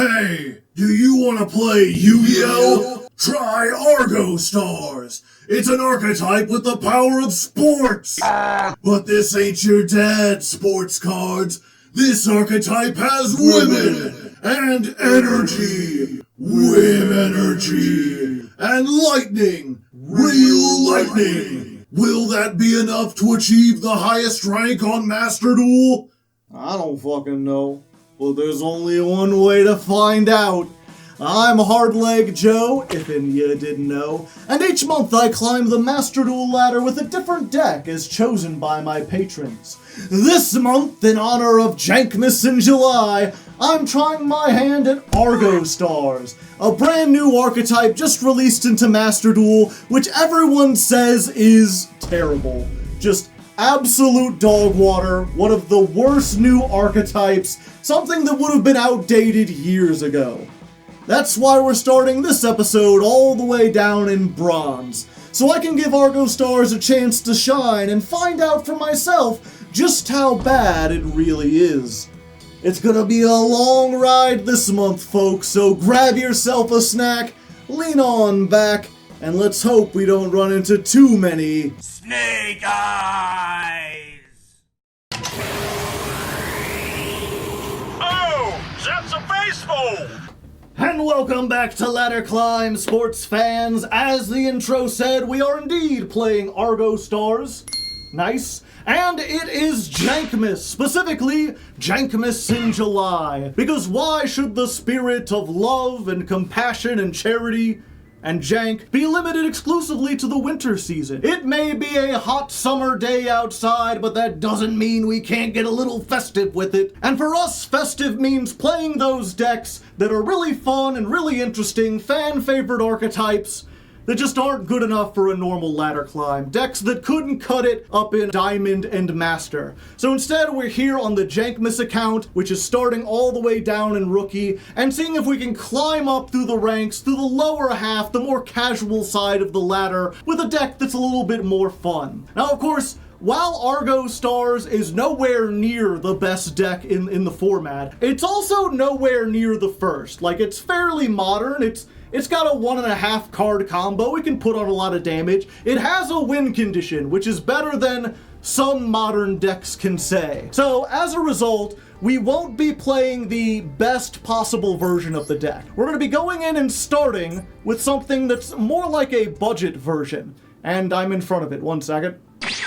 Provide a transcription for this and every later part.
Hey, do you want to play Yu-Gi-Oh? Try Argostars. It's an archetype with the power of sports. But this ain't your dad's sports cards. This archetype has women and energy. Wim energy. And lightning. Real lightning. Will that be enough to achieve the highest rank on Master Duel? I don't fucking know. Well, there's only one way to find out. I'm Hardleg Joe, if any of you didn't know, and each month I climb the Master Duel ladder with a different deck as chosen by my patrons. This month, in honor of Jankmas in July, I'm trying my hand at Argostars, a brand new archetype just released into Master Duel, which everyone says is terrible. Just absolute dog water, one of the worst new archetypes, something that would have been outdated years ago. That's why we're starting this episode all the way down in bronze, so I can give Argostars a chance to shine and find out for myself just how bad it really is. It's gonna be a long ride this month, folks, so grab yourself a snack, lean on back, and let's hope we don't run into too many Snake Eyes! Oh, that's a baseball! And welcome back to Ladder Climb, sports fans. As the intro said, we are indeed playing Argostars. Nice. And it is Jankmas, specifically Jankmas in July. Because why should the spirit of love and compassion and charity and jank be limited exclusively to the winter season? It may be a hot summer day outside, but that doesn't mean we can't get a little festive with it. And for us, festive means playing those decks that are really fun and really interesting, fan-favorite archetypes that just aren't good enough for a normal ladder climb. Decks that couldn't cut it up in Diamond and Master. So instead, we're here on the Jankmas account, which is starting all the way down in Rookie, and seeing if we can climb up through the ranks, through the lower half, the more casual side of the ladder, with a deck that's a little bit more fun. Now, of course, while Argostars is nowhere near the best deck in the format, it's also nowhere near the first. Like, it's fairly modern, It's got a 1.5 card combo, it can put on a lot of damage. It has a win condition, which is better than some modern decks can say. So, as a result, we won't be playing the best possible version of the deck. We're going to be going in and starting with something that's more like a budget version. And I'm in front of it, 1 second.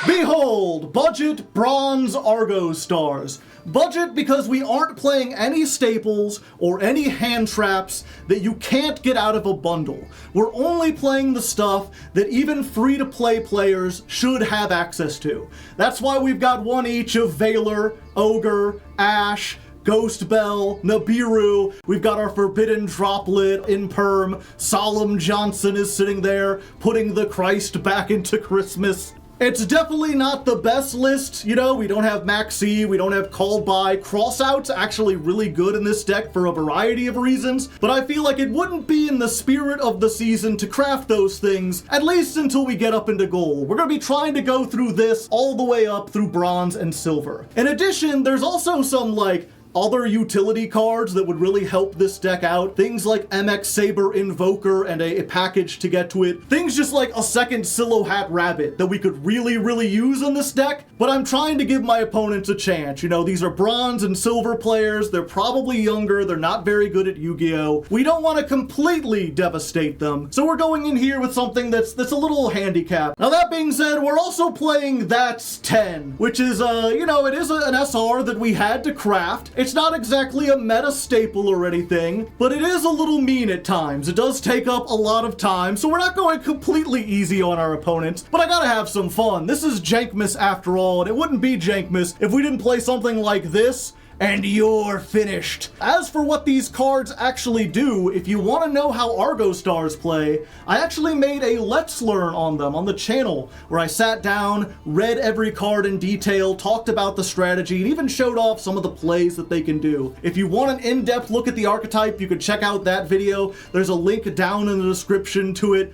Behold, budget bronze Argostars. Budget because we aren't playing any staples or any hand traps that you can't get out of a bundle. We're only playing the stuff that even free-to-play players should have access to. That's why we've got one each of Valor, Ogre, Ash, Ghost Bell, Nibiru. We've got our Forbidden Droplet in Perm. Solemn Johnson is sitting there, putting the Christ back into Christmas. It's definitely not the best list, you know, we don't have Maxi, we don't have Called By. Crossout's actually really good in this deck for a variety of reasons, but I feel like it wouldn't be in the spirit of the season to craft those things, at least until we get up into gold. We're gonna be trying to go through this all the way up through bronze and silver. In addition, there's also some, like, other utility cards that would really help this deck out. Things like MX Saber Invoker and a package to get to it. Things just like a second Silo Hat Rabbit that we could really use in this deck. But I'm trying to give my opponents a chance. You know, these are bronze and silver players. They're probably younger. They're not very good at Yu-Gi-Oh! We don't want to completely devastate them. So we're going in here with something that's a little handicapped. Now that being said, we're also playing That's 10, which is, you know, it is an SR that we had to craft. It's not exactly a meta staple or anything, but it is a little mean at times. It does take up a lot of time, so we're not going completely easy on our opponents, but I gotta have some fun. This is Jankmas after all, and it wouldn't be Jankmas if we didn't play something like this, and you're finished. As for what these cards actually do, if you want to know how Argostars play, I actually made a Let's Learn on them on the channel, where I sat down, read every card in detail, talked about the strategy, and even showed off some of the plays that they can do. If you want an in-depth look at the archetype, you can check out that video. There's a link down in the description to it.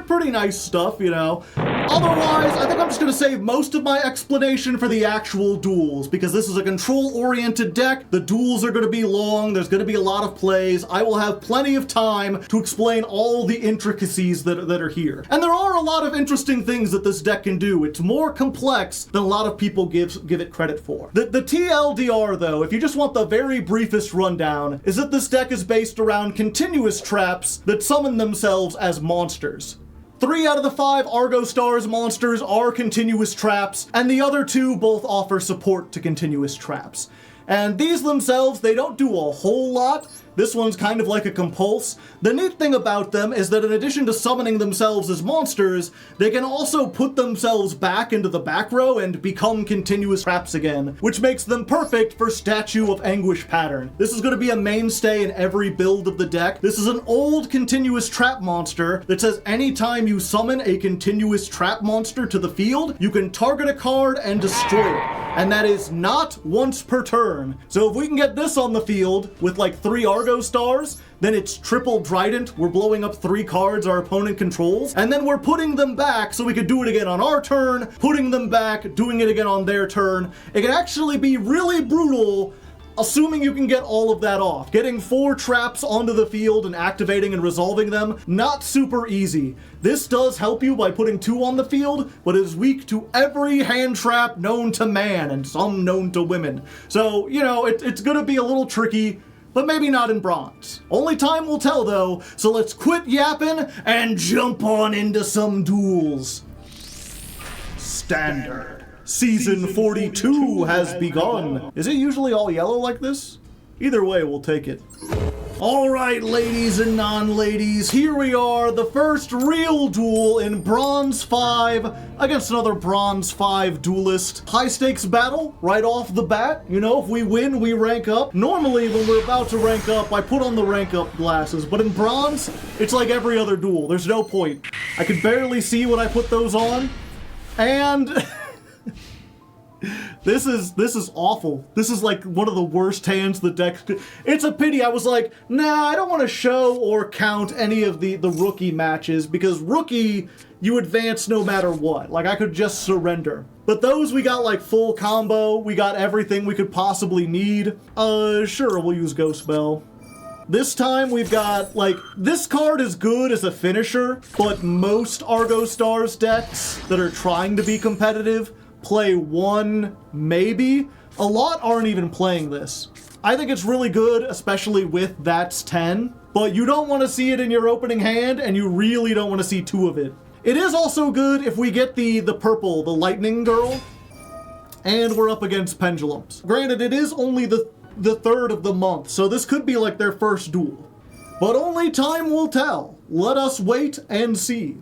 Pretty nice stuff, you know. Otherwise, I think I'm just going to save most of my explanation for the actual duels, because this is a control-oriented deck. The duels are going to be long, there's going to be a lot of plays. I will have plenty of time to explain all the intricacies that are here. And there are a lot of interesting things that this deck can do. It's more complex than a lot of people give it credit for. The TLDR, though, if you just want the very briefest rundown, is that this deck is based around continuous traps that summon themselves as monsters. 3 out of the 5 Argostars monsters are continuous traps, and the other 2 both offer support to continuous traps. And these themselves, they don't do a whole lot. This one's kind of like a compulse. The neat thing about them is that in addition to summoning themselves as monsters, they can also put themselves back into the back row and become continuous traps again, which makes them perfect for Statue of Anguish pattern. This is going to be a mainstay in every build of the deck. This is an old continuous trap monster that says anytime you summon a continuous trap monster to the field, you can target a card and destroy it. And that is not once per turn. So if we can get this on the field with like 3 Argostars, then it's triple Trident. We're blowing up 3 cards our opponent controls, and then we're putting them back so we could do it again on our turn, putting them back, doing it again on their turn. It can actually be really brutal, assuming you can get all of that off. Getting 4 traps onto the field and activating and resolving them, not super easy. This does help you by putting 2 on the field, but is weak to every hand trap known to man and some known to women. So, you know, it's gonna be a little tricky, but maybe not in bronze. Only time will tell though, so let's quit yapping and jump on into some duels. Standard. Season 42 has begun. Is it usually all yellow like this? Either way, we'll take it. All right, ladies and non-ladies, here we are, the first real duel in Bronze 5 against another Bronze 5 duelist. High stakes battle right off the bat. You know, if we win, we rank up. Normally, when we're about to rank up, I put on the rank up glasses, but in Bronze, it's like every other duel. There's no point. I could barely see when I put those on, and This is awful. This is like one of the worst hands the deck could. It's a pity. I was like, nah, I don't want to show or count any of the rookie matches, because rookie, you advance no matter what. Like, I could just surrender. But those, we got like full combo. We got everything we could possibly need. Sure, we'll use Ghost Bell. This time we've got, like, this card is good as a finisher, but most Argostars decks that are trying to be competitive play 1, maybe. A lot aren't even playing this. I think it's really good, especially with That's 10, but you don't want to see it in your opening hand, and you really don't want to see 2 of it. It is also good if we get the purple, the Lightning Girl, and we're up against Pendulums. Granted, it is only the 3rd of the month, so this could be like their first duel. But only time will tell. Let us wait and see.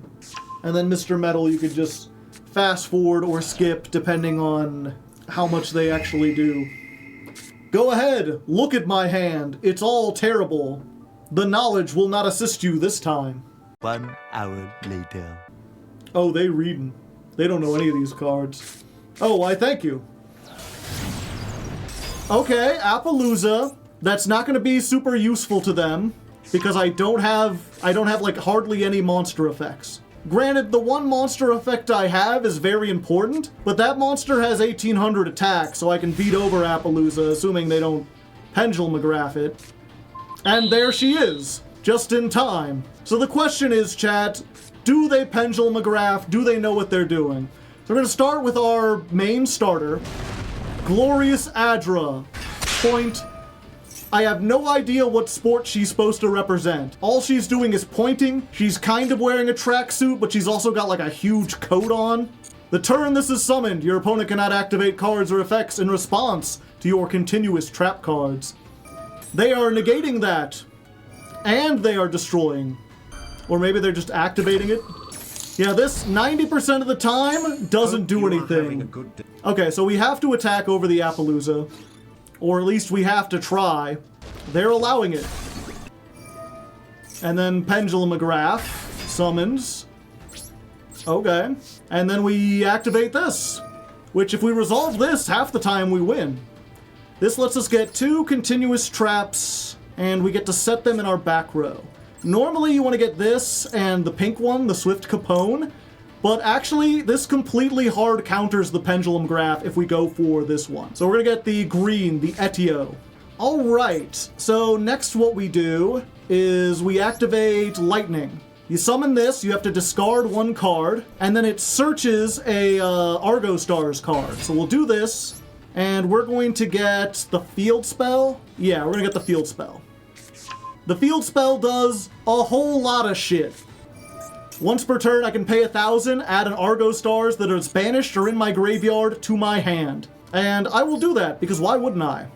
And then Mr. Metal, you could just fast forward or skip depending on how much they actually do. Go ahead, look at my hand. It's all terrible. The knowledge will not assist you this time. 1 hour later. Oh, they reading. They don't know any of these cards. Oh, why thank you. Okay, Appaloosa. That's not gonna be super useful to them because I don't have like hardly any monster effects. Granted, the one monster effect I have is very important, but that monster has 1800 attack, so I can beat over Appaloosa, assuming they don't Pendulum-graph it. And there she is, just in time. So the question is, chat, do they Pendulum-graph? Do they know what they're doing? So we're gonna start with our main starter, Glorious Adra. Point. I have no idea what sport she's supposed to represent. All she's doing is pointing. She's kind of wearing a tracksuit, but she's also got like a huge coat on. The turn this is summoned, your opponent cannot activate cards or effects in response to your continuous trap cards. They are negating that. And they are destroying. Or maybe they're just activating it. Yeah, this 90% of the time doesn't do anything. Okay, so we have to attack over the Appaloosa. Or at least we have to try. They're allowing it. And then Pendulum-graph summons. Okay. And then we activate this. Which, if we resolve this, half the time we win. This lets us get 2 continuous traps, and we get to set them in our back row. Normally you want to get this and the pink one, the Swift Capone, But actually, this completely hard counters the Pendulum graph if we go for this one. So we're gonna get the green, the Etio. All right, so next what we do is we activate Lightning. You summon this, you have to discard one card, and then it searches a Argostars card. So we'll do this, and we're going to get the Field Spell. Yeah, we're gonna get the Field Spell. The Field Spell does a whole lot of shit. Once per turn, I can pay 1,000, add an Argostars that is banished or in my graveyard to my hand. And I will do that, because why wouldn't I?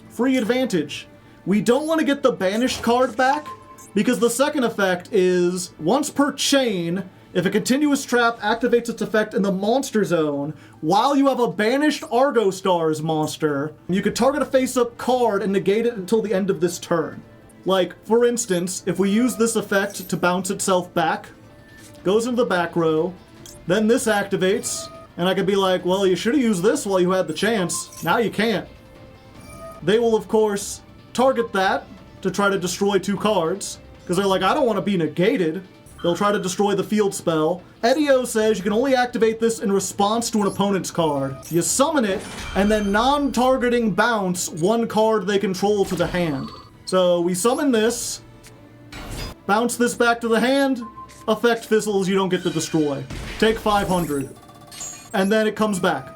Free advantage. We don't want to get the banished card back, because the second effect is, once per chain, if a continuous trap activates its effect in the monster zone, while you have a banished Argostars monster, you could target a face-up card and negate it until the end of this turn. Like, for instance, if we use this effect to bounce itself back, goes into the back row, then this activates, and I could be like, well, you should have used this while you had the chance. Now you can't. They will, of course, target that to try to destroy 2 cards, because they're like, I don't want to be negated. They'll try to destroy the field spell. Etio says you can only activate this in response to an opponent's card. You summon it, and then non-targeting bounce 1 card they control to the hand. So we summon this, bounce this back to the hand, effect fizzles, you don't get to destroy. Take 500. And then it comes back.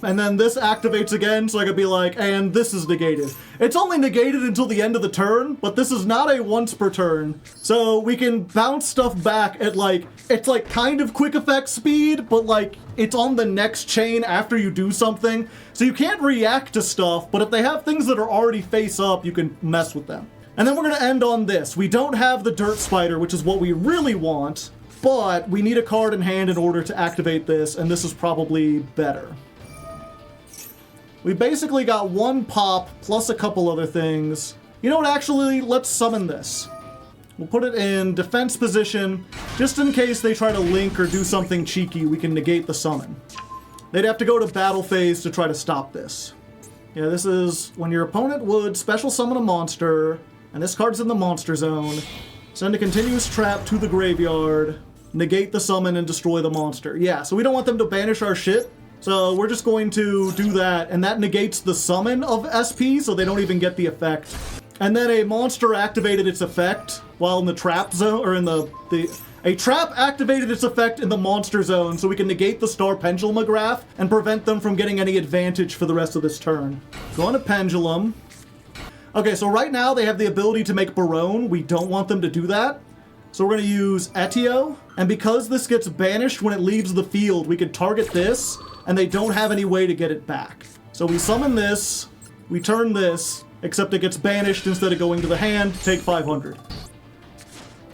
And then this activates again, so I could be like, and this is negated. It's only negated until the end of the turn, but this is not a once per turn. So we can bounce stuff back at like, it's like kind of quick effect speed, but like, it's on the next chain after you do something. So you can't react to stuff, but if they have things that are already face up, you can mess with them. And then we're gonna end on this. We don't have the Dirt Spider, which is what we really want, but we need a card in hand in order to activate this, and this is probably better. We basically got 1 pop plus a couple other things. You know what, actually, let's summon this. We'll put it in defense position, just in case they try to link or do something cheeky, we can negate the summon. They'd have to go to battle phase to try to stop this. Yeah, this is when your opponent would special summon a monster, and this card's in the monster zone, send a continuous trap to the graveyard, negate the summon and destroy the monster. Yeah, so we don't want them to banish our shit, so we're just going to do that, and that negates the summon of SP, so they don't even get the effect. And then a monster activated its effect while in the trap zone, or in a trap activated its effect in the monster zone, so we can negate the Star Pendulum graph and prevent them from getting any advantage for the rest of this turn. Go on to Pendulum. Okay, so right now they have the ability to make Barone. We don't want them to do that. So we're going to use Etio, and because this gets banished when it leaves the field, we can target this, and they don't have any way to get it back. So we summon this, we turn this, except it gets banished instead of going to the hand, take 500.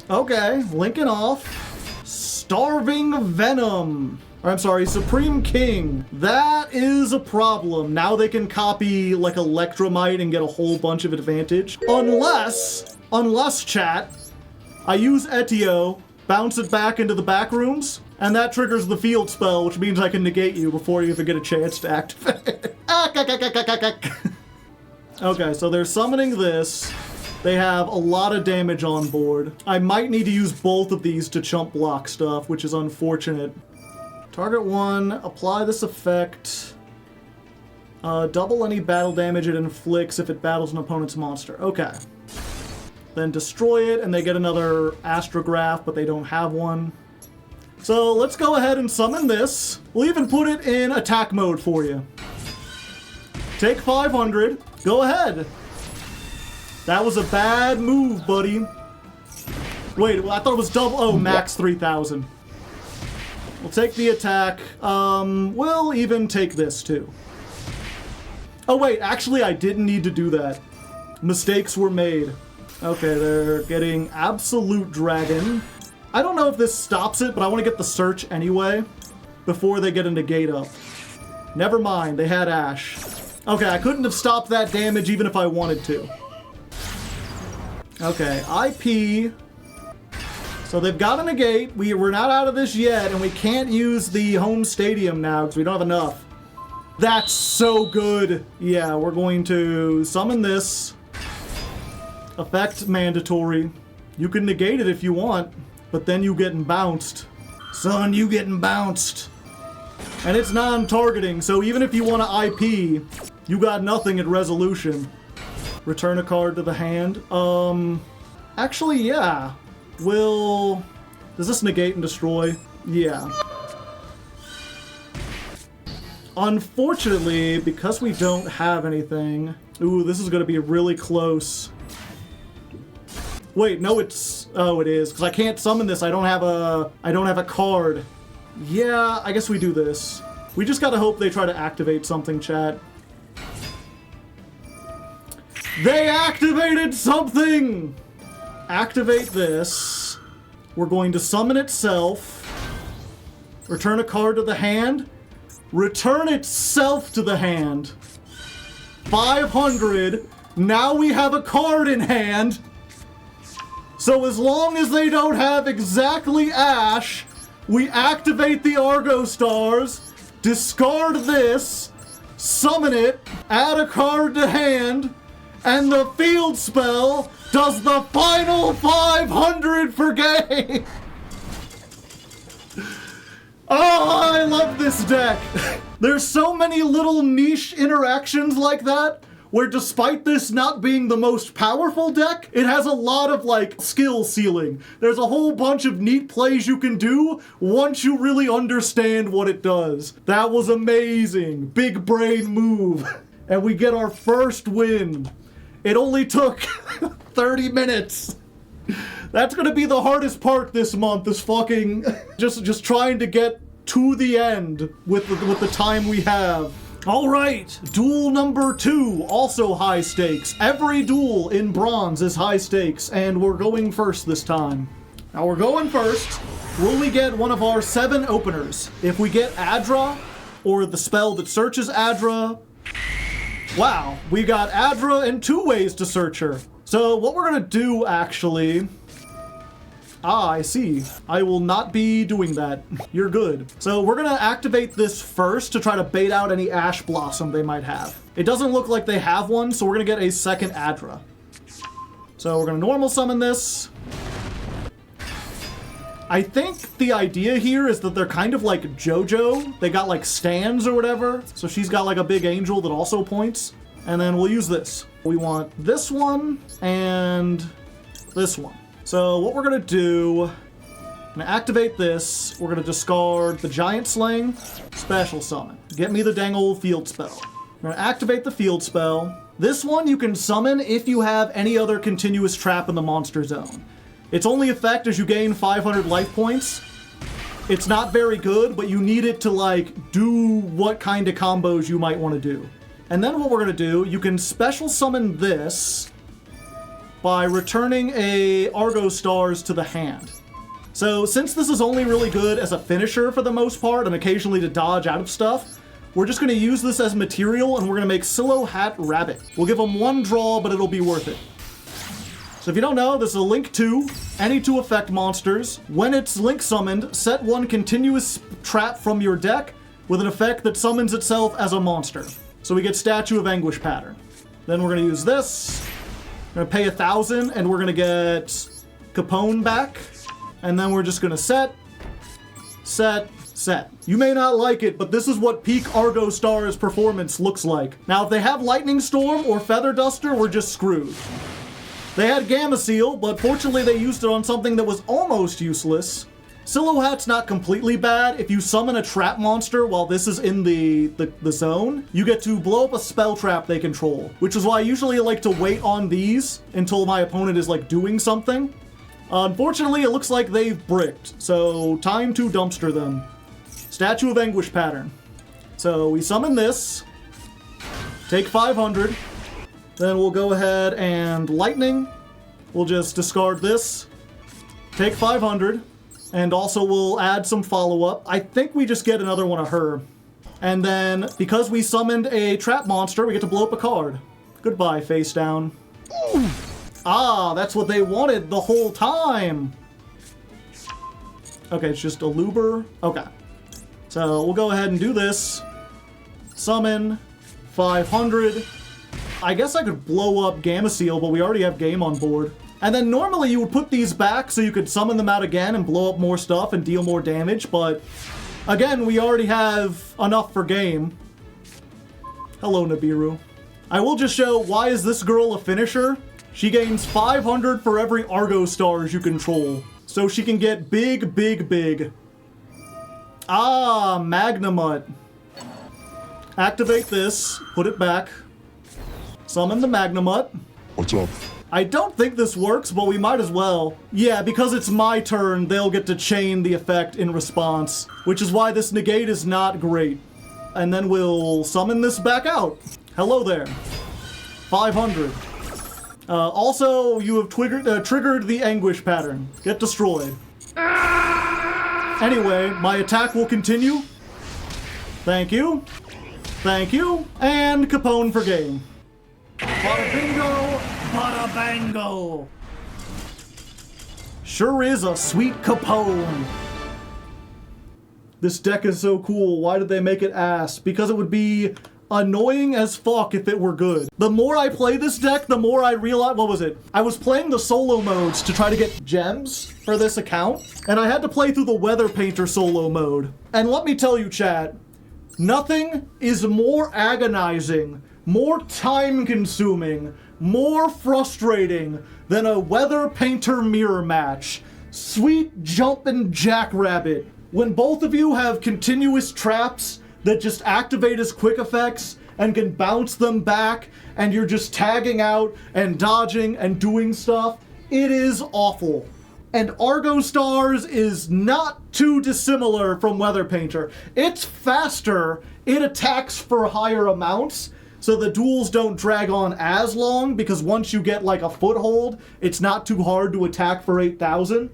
Okay, linking off. Starving Venom. Or, I'm sorry, Supreme King. That is a problem. Now they can copy like Electromite and get a whole bunch of advantage. Unless chat, I use Etio, bounce it back into the back rooms, and that triggers the field spell, which means I can negate you before you even get a chance to activate. Okay, so they're summoning this. They have a lot of damage on board. I might need to use both of these to chump block stuff, which is unfortunate. Target 1, apply this effect. Double any battle damage it inflicts if it battles an opponent's monster. Okay. Then destroy it, and they get another astrograph, but they don't have one. So let's go ahead and summon this. We'll even put it in attack mode for you. Take 500. Go ahead. That was a bad move, buddy. Wait, I thought it was double. Oh, max 3,000. We'll take the attack. We'll even take this too. Oh wait, actually I didn't need to do that. Mistakes were made. Okay, they're getting Absolute Dragon. I don't know if this stops it, but I want to get the search anyway before they get a negate up. Never mind, they had Ash. Okay, I couldn't have stopped that damage even if I wanted to. Okay, IP. So they've got a negate. We're not out of this yet, and we can't use the home stadium now because we don't have enough. That's so good. Yeah, we're going to summon this. Effect mandatory. You can negate it if you want, but then you get bounced. Son, you getting bounced. And it's non-targeting, so even if you want to IP, you got nothing at resolution. Return a card to the hand. Actually, yeah. Does this negate and destroy? Yeah. Unfortunately, because we don't have anything... Ooh, this is gonna be really close. Wait, no, it's... Oh, it is. Because I can't summon this. I don't have a card. Yeah, I guess we do this. We just gotta hope they try to activate something, chat. They activated something! Activate this. We're going to summon itself. Return a card to the hand. Return itself to the hand. 500. Now we have a card in hand. So as long as they don't have exactly Ash, we activate the Argostars, discard this, summon it, add a card to hand, and the field spell does the final 500 for game! Oh, I love this deck! There's so many little niche interactions like that, where despite this not being the most powerful deck, it has a lot of, like, skill ceiling. There's a whole bunch of neat plays you can do once you really understand what it does. That was amazing. Big brain move. And we get our first win. It only took 30 minutes. That's gonna be the hardest part this month, is fucking just trying to get to the end with the time we have. All right, duel number 2, also high stakes. Every duel in bronze is high stakes, and we're going first this time. Now we're going first. Will we get one of our 7 openers? If we get Adra, or the spell that searches Adra, wow, we got Adra and 2 ways to search her. So what we're gonna do, actually... Ah, I see. I will not be doing that. You're good. So we're gonna activate this first to try to bait out any Ash Blossom they might have. It doesn't look like they have one, so we're gonna get a second Adra. So we're gonna normal summon this. I think the idea here is that they're kind of like JoJo. They got like stands or whatever. So she's got like a big angel that also points. And then we'll use this. We want this one and this one. So what we're gonna do, I'm gonna activate this. We're gonna discard the Giant Sling, special summon. Get me the dang old field spell. We're gonna activate the field spell. This one you can summon if you have any other continuous trap in the monster zone. Its only effect is you gain 500 life points. It's not very good, but you need it to like do what kind of combos you might want to do. And then what we're gonna do, you can special summon this by returning a Argostars to the hand. So since this is only really good as a finisher for the most part and occasionally to dodge out of stuff, we're just gonna use this as material and we're gonna make Silo Hat Rabbit. We'll give him 1 draw, but it'll be worth it. So if you don't know, this is a Link 2, any 2 effect monsters. When it's Link summoned, set 1 continuous trap from your deck with an effect that summons itself as a monster. So we get Statue of Anguish pattern. Then we're gonna use this. We're gonna pay 1,000 and we're gonna get Capone back. And then we're just gonna set. You may not like it, but this is what peak Argostars performance looks like. Now, if they have Lightning Storm or Feather Duster, we're just screwed. They had Gamma Seal, but fortunately they used it on something that was almost useless. Silo Hat's not completely bad. If you summon a trap monster while this is in the zone, you get to blow up a spell trap they control, which is why I usually like to wait on these until my opponent is like doing something. Unfortunately, it looks like they've bricked, so time to dumpster them. Statue of Anguish pattern. So we summon this, take 500, then we'll go ahead and lightning. We'll just discard this, take 500, and also we'll add some follow-up. I think we just get another one of her. And then, because we summoned a trap monster, we get to blow up a card. Goodbye, face down. Ooh. Ah, that's what they wanted the whole time. Okay, it's just a Luber. Okay. So we'll go ahead and do this. Summon 500. I guess I could blow up Gamma Seal, but we already have game on board. And then normally you would put these back so you could summon them out again and blow up more stuff and deal more damage, but again, we already have enough for game. Hello, Nibiru. I will just show why is this girl a finisher. She gains 500 for every Argostars you control. So she can get big, big, big. Ah, Magnamut. Activate this, put it back. Summon the Magnamut. What's up? I don't think this works, but we might as well. Yeah, because it's my turn, they'll get to chain the effect in response, which is why this negate is not great. And then we'll summon this back out. Hello there. 500. Also, you have triggered the anguish pattern. Get destroyed. Anyway, my attack will continue. Thank you. Thank you. And Capone for game. Bada bingo, bada bango. Sure is a sweet Capone. This deck is so cool. Why did they make it ass? Because it would be annoying as fuck if it were good. The more I play this deck, the more I realize, what was it? I was playing the solo modes to try to get gems for this account, and I had to play through the Weather Painter solo mode. And let me tell you, chat, nothing is more agonizing, more time-consuming, more frustrating than a Weather Painter mirror match. Sweet jumpin' jackrabbit. When both of you have continuous traps that just activate as quick effects and can bounce them back, and you're just tagging out and dodging and doing stuff, it is awful. And Argostars is not too dissimilar from Weather Painter. It's faster, it attacks for higher amounts, so the duels don't drag on as long, because once you get like a foothold, it's not too hard to attack for 8,000.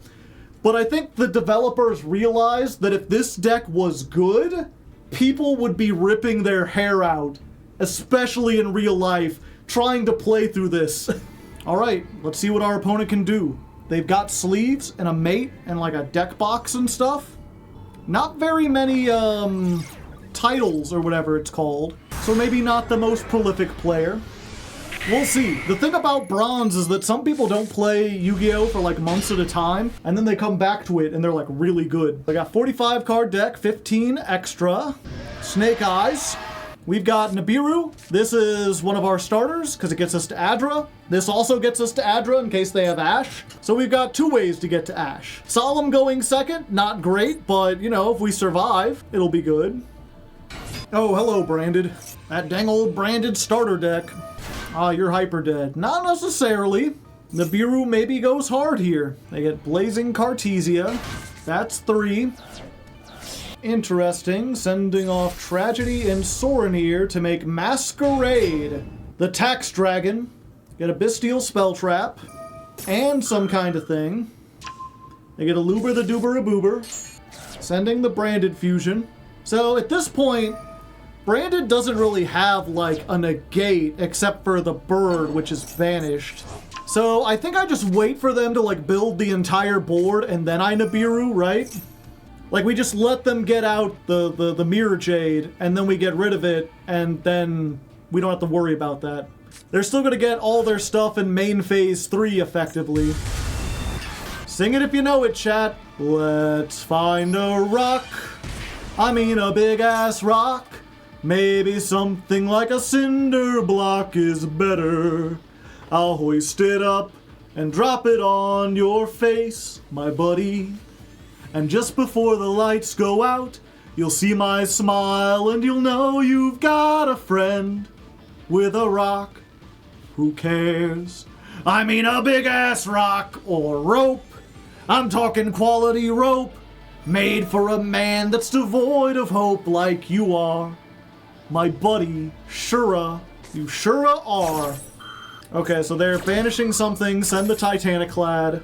But I think the developers realized that if this deck was good, people would be ripping their hair out, especially in real life, trying to play through this. Alright, let's see what our opponent can do. They've got sleeves and a mate and like a deck box and stuff. Not very many titles or whatever it's called, so maybe not the most prolific player. We'll see. The thing about Bronze is that some people don't play Yu-Gi-Oh! For like months at a time, and then they come back to it and they're like really good. I got 45 card deck, 15 extra. Snake Eyes. We've got Nibiru. This is one of our starters because it gets us to Adra. This also gets us to Adra in case they have Ash. So we've got two ways to get to Ash. Solemn going second, not great, but you know, if we survive, it'll be good. Oh, hello, Branded. That dang old Branded starter deck. Ah, you're hyper dead. Not necessarily. Nibiru maybe goes hard here. They get Blazing Cartesia. That's 3. Interesting. Sending off Tragedy and Sorenir to make Masquerade. The Tax Dragon. Get a Bystial Spell Trap. And some kind of thing. They get a Luber the Duber a Boober. Sending the Branded Fusion. So at this point, Branded doesn't really have like a negate except for the bird, which is vanished. So I think I just wait for them to like build the entire board and then I Nibiru, right? Like we just let them get out the Mirror Jade and then we get rid of it and then we don't have to worry about that. They're still gonna get all their stuff in main phase 3 effectively. Sing it if you know it, chat. Let's find a rock. I mean a big ass rock. Maybe something like a cinder block is better. I'll hoist it up and drop it on your face, my buddy. And just before the lights go out, you'll see my smile and you'll know you've got a friend with a rock. Who cares? I mean a big ass rock or rope. I'm talking quality rope, made for a man that's devoid of hope like you are. My buddy, Shura. You Shura are. Okay, so they're banishing something, send the Titaniclad.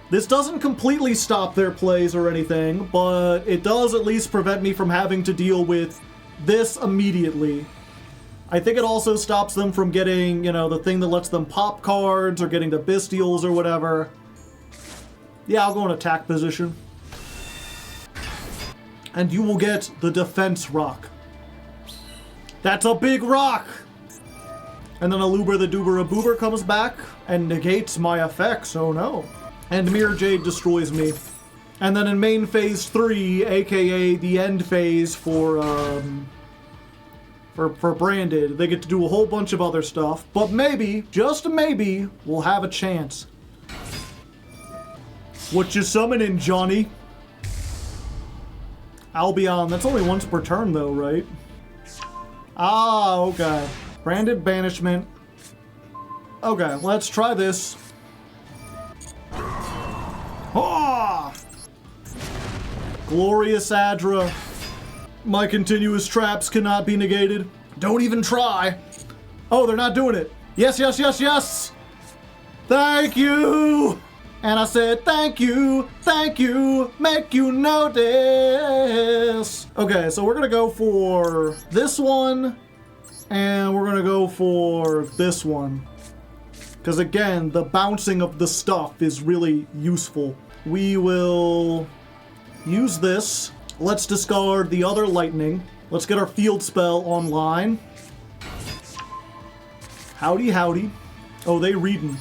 This doesn't completely stop their plays or anything, but it does at least prevent me from having to deal with this immediately. I think it also stops them from getting, you know, the thing that lets them pop cards or getting the Bystials or whatever. Yeah, I'll go in attack position. And you will get the defense rock. That's a big rock! And then Aluber the Duber Boober comes back and negates my effects, oh no. And Mirror Jade destroys me. And then in main phase 3, aka the end phase for Branded, they get to do a whole bunch of other stuff. But maybe, just maybe, we'll have a chance. What you summoning, Johnny? Albion, that's only once per turn though, right? Ah, okay. Branded Banishment. Okay, let's try this. Ah! Glorious Adra. My continuous traps cannot be negated. Don't even try. Oh, they're not doing it. Yes, yes, yes, yes! Thank you! And I said, thank you, make you notice. Okay, so we're gonna go for this one, and we're gonna go for this one. Because again, the bouncing of the stuff is really useful. We will use this. Let's discard the other lightning. Let's get our field spell online. Howdy, howdy. Oh, they reading.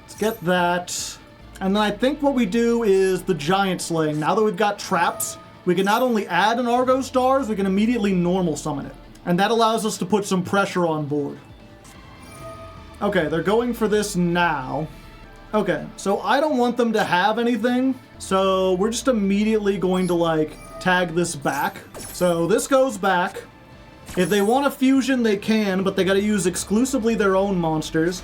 Let's get that. And then I think what we do is the giant slaying. Now that we've got traps, we can not only add an Argostars, we can immediately normal summon it. And that allows us to put some pressure on board. Okay, they're going for this now. Okay, so I don't want them to have anything, so we're just immediately going to, like, tag this back. So this goes back. If they want a fusion, they can, but they gotta use exclusively their own monsters.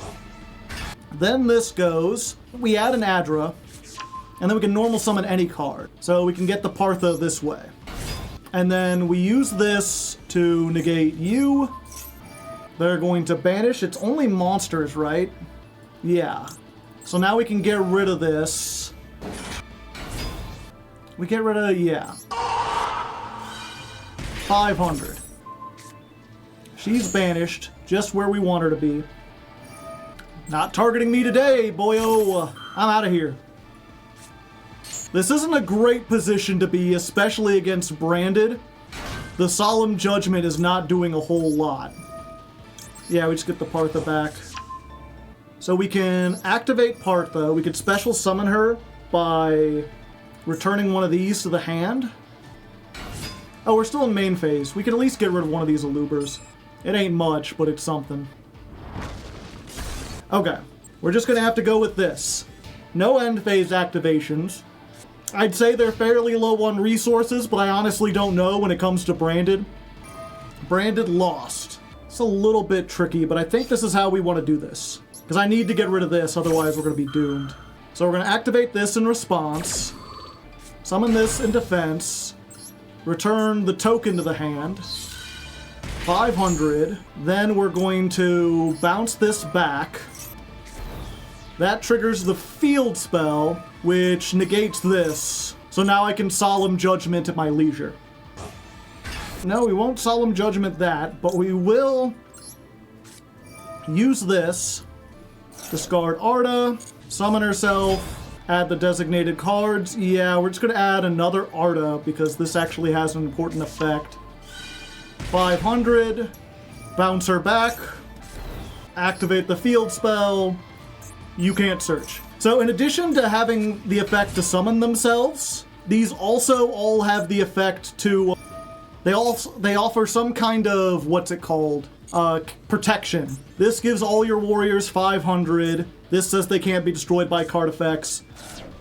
Then this goes. We add an Adra, and then we can normal summon any card. So we can get the Partha this way. And then we use this to negate you. They're going to banish. It's only monsters, right? Yeah. So now we can get rid of this. We get rid of, yeah. 500. She's banished, just where we want her to be. Not targeting me today, boyo. I'm out of here. This isn't a great position to be, especially against Branded. The Solemn Judgment is not doing a whole lot. Yeah, we just get the Partha back. So we can activate Partha. We could special summon her by returning one of these to the hand. Oh, we're still in main phase. We can at least get rid of one of these Alubers. It ain't much, but it's something. Okay, we're just gonna have to go with this. No end phase activations. I'd say they're fairly low on resources, but I honestly don't know when it comes to Branded. Branded lost. It's a little bit tricky, but I think this is how we want to do this. Because I need to get rid of this, otherwise we're going to be doomed. So we're going to activate this in response. Summon this in defense. Return the token to the hand. 500. Then we're going to bounce this back. That triggers the field spell, which negates this. So now I can Solemn Judgment at my leisure. No, we won't Solemn Judgment that, but we will use this. Discard Arda, summon herself, add the designated cards. Yeah, we're just going to add another Arda because this actually has an important effect. 500, bounce her back, activate the field spell. You can't search. So in addition to having the effect to summon themselves, these also all have the effect to... They offer some kind of, what's it called? Protection. This gives all your warriors 500. This says they can't be destroyed by card effects.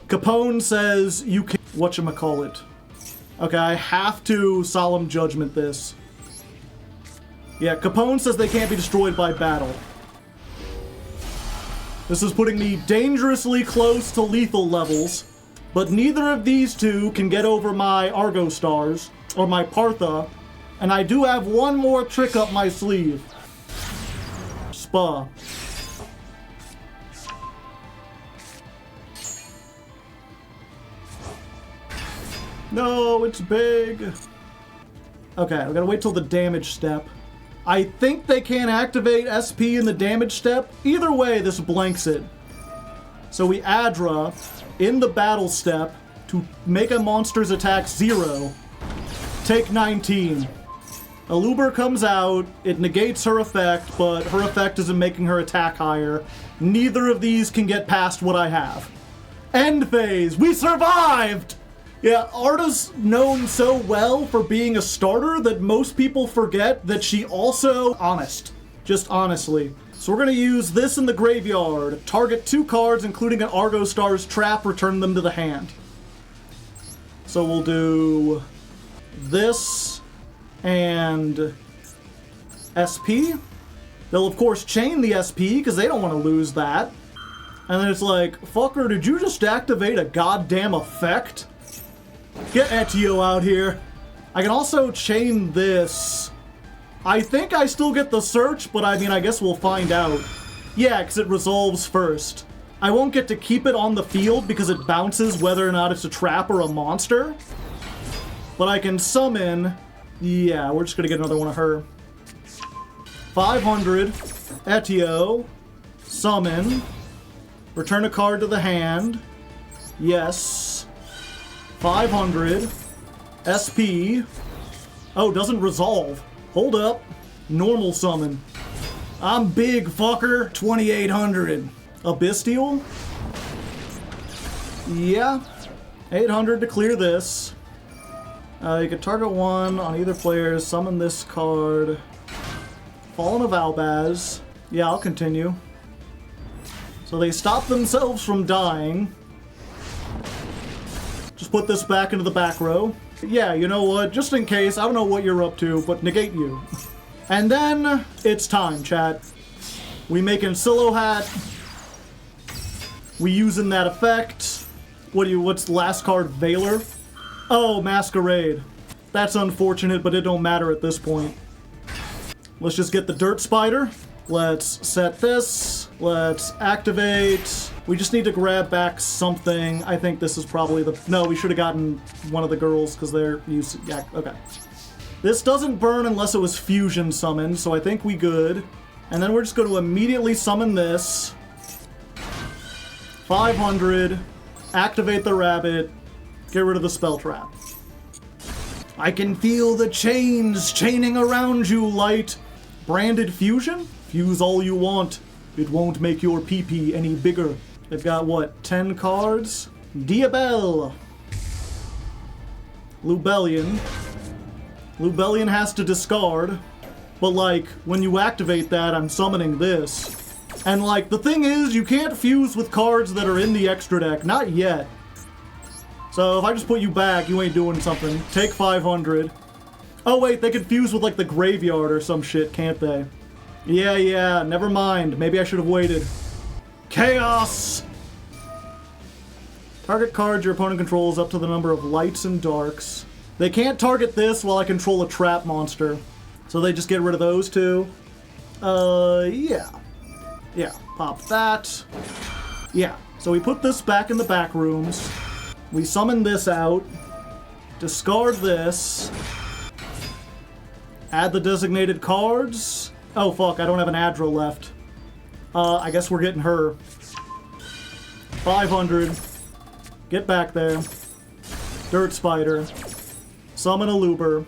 Capone says you can... Whatchamacallit. Okay, I have to Solemn Judgment this. Yeah, Capone says they can't be destroyed by battle. This is putting me dangerously close to lethal levels, but neither of these two can get over my Argostars, or my Partha, and I do have one more trick up my sleeve. Spa. No, it's big. Okay, we gotta wait till the damage step. I think they can't activate SP in the damage step. Either way, this blanks it. So we Adra in the battle step to make a monster's attack 0. Take 19. Aluber comes out, it negates her effect, but her effect isn't making her attack higher. Neither of these can get past what I have. End phase! We survived! Yeah, Arda's known so well for being a starter that most people forget that she also honest. Just honestly. So we're gonna use this in the graveyard. Target 2 cards, including an Argostars trap, return them to the hand. So we'll do this and SP. They'll of course chain the SP because they don't want to lose that. And then it's like, fucker, did you just activate a goddamn effect? Get Etio out here. I can also chain this. I think I still get the search, but I mean, I guess we'll find out. Yeah, because it resolves first. I won't get to keep it on the field because it bounces whether or not it's a trap or a monster. But I can summon. Yeah, we're just gonna get another one of her. 500. Etio. Summon. Return a card to the hand. Yes. 500. SP. Oh, doesn't resolve. Hold up. Normal summon. I'm big, fucker. 2800. A Bystial? Yeah. 800 to clear this. You can target 1 on either player, summon this card. Fallen of Albaz. Yeah, I'll continue. So they stop themselves from dying. Just put this back into the back row. Yeah, you know what? Just in case, I don't know what you're up to, but negate you. And then, it's time, chat. We making Silo Hat. We using that effect. What's the last card? Veiler? Oh, Masquerade. That's unfortunate, but it don't matter at this point. Let's just get the Dirt Spider. Let's set this. Let's activate. We just need to grab back something. I think this is probably the... No, we should have gotten one of the girls because they're used... Yeah, okay. This doesn't burn unless it was fusion summoned, so I think we good. And then we're just going to immediately summon this. 500. Activate the rabbit. Get rid of the spell trap. I can feel the chains chaining around you, Light. Branded fusion? Fuse all you want. It won't make your PP any bigger. They've got, what, 10 cards? Diabelle. Lubellion. Lubellion has to discard. But, like, when you activate that, I'm summoning this. And, like, the thing is, you can't fuse with cards that are in the extra deck. Not yet. So if I just put you back, you ain't doing something. Take 500. Oh, wait, they can fuse with, like, the graveyard or some shit, can't they? Yeah, never mind. Maybe I should have waited. Chaos! Target cards your opponent controls up to the number of lights and darks. They can't target this while I control a trap monster. So they just get rid of those two. Yeah. Yeah, pop that. Yeah, so we put this back in the back rooms. We summon this out. Discard this. Add the designated cards. Oh, fuck, I don't have an Adra left. I guess we're getting her. 500. Get back there. Dirt Spider. Summon a Luber.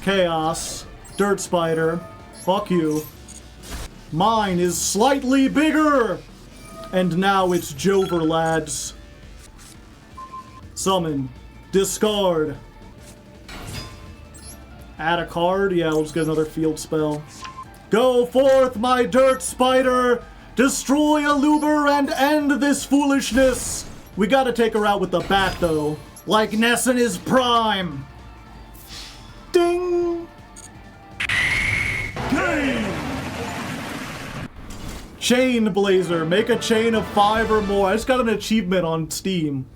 Chaos. Dirt Spider. Fuck you. Mine is slightly bigger! And now it's Jover, lads. Summon. Discard. Add a card? Yeah, we'll just get another field spell. Go forth, my Dirt Spider! Destroy a Luber and end this foolishness! We gotta take her out with the bat, though. Like Ness in his prime! Ding! Game! Chain Blazer. Make a chain of 5 or more. I just got an achievement on Steam.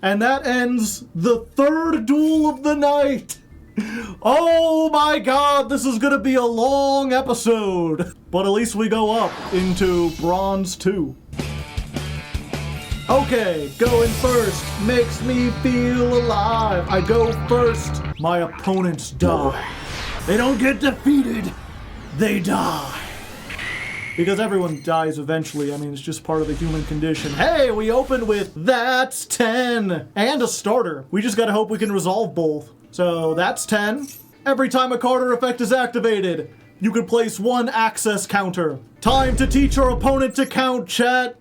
And that ends the 3rd duel of the night! Oh my god, this is gonna be a long episode! But at least we go up into Bronze 2. Okay, going first makes me feel alive. I go first. My opponents die. They don't get defeated, they die. Because everyone dies eventually. I mean, it's just part of the human condition. Hey, we opened with that's 10. And a starter. We just gotta hope we can resolve both. So that's 10. Every time a card or effect is activated, you can place 1 access counter. Time to teach our opponent to count, chat.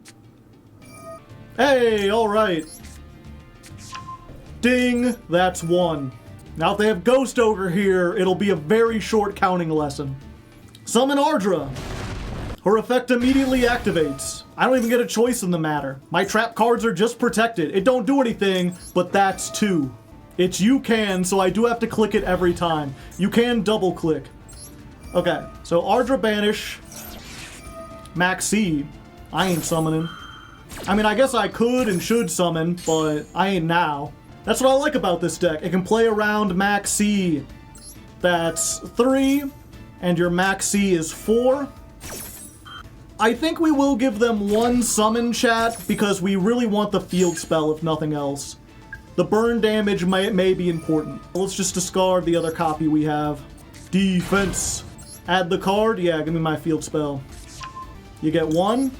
Hey, alright. Ding, that's 1. Now if they have Ghost Ogre here, it'll be a very short counting lesson. Summon Ardra. Her effect immediately activates. I don't even get a choice in the matter. My trap cards are just protected. It don't do anything, but that's 2. It's you can, so I do have to click it every time. You can double click. Okay, so Ardra banish. Maxi. I ain't summoning. I mean, I guess I could and should summon, but I ain't now. That's what I like about this deck. It can play around Maxi. That's 3, and your Maxi is 4. I think we will give them 1 summon, chat, because we really want the field spell, if nothing else. The burn damage may be important. Let's just discard the other copy we have. Defense. Add the card. Yeah, give me my field spell. You get 1,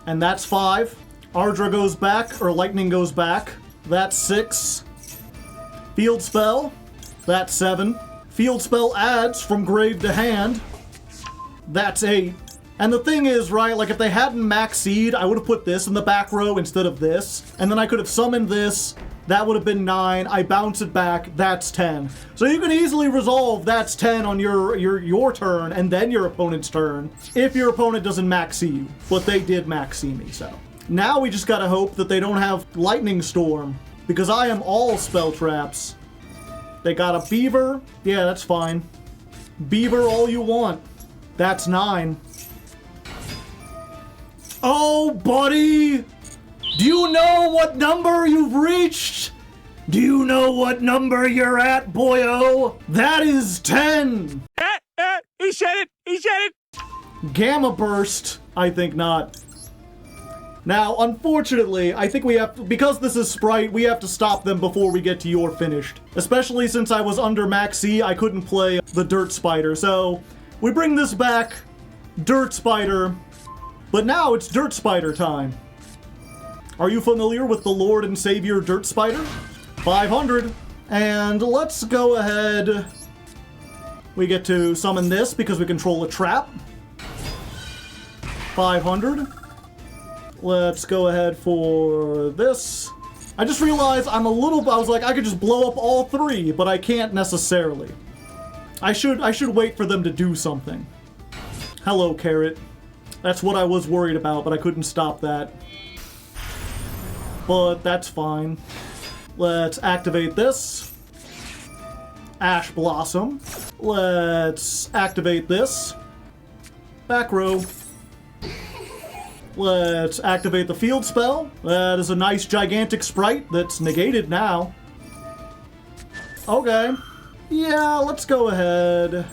and that's 5. Ardra goes back, or lightning goes back. That's 6. Field spell. That's 7. Field spell adds from grave to hand. That's 8. And the thing is, right, like if they hadn't Maxi'd, I would have put this in the back row instead of this. And then I could have summoned this. That would have been 9. I bounce it back. That's 10. So you can easily resolve that's 10 on your turn and then your opponent's turn if your opponent doesn't Maxi you. But they did Maxi me, so. Now we just gotta hope that they don't have Lightning Storm, because I am all spell traps. They got a Beaver. Yeah, that's fine. Beaver all you want. That's 9. Oh, buddy! Do you know what number you've reached? Do you know what number you're at, boyo? That is 10! He said it! He said it! Gamma Burst? I think not. Now, unfortunately, I think we have to, because this is Spright, we have to stop them before we get to your finished. Especially since I was under Maxi, I couldn't play the Dirt Spider. So, we bring this back, Dirt Spider, but now it's Dirt Spider time. Are you familiar with the Lord and Savior Dirt Spider? 500. And let's go ahead. We get to summon this because we control a trap. 500. Let's go ahead for this. I just realized I was like, I could just blow up all 3, but I can't necessarily. I should wait for them to do something. Hello, Carrot. That's what I was worried about, but I couldn't stop that. But that's fine. Let's activate this. Ash Blossom. Let's activate this. Back row. Let's activate the field spell. That is a nice gigantic Spright that's negated now. Okay. Yeah, let's go ahead.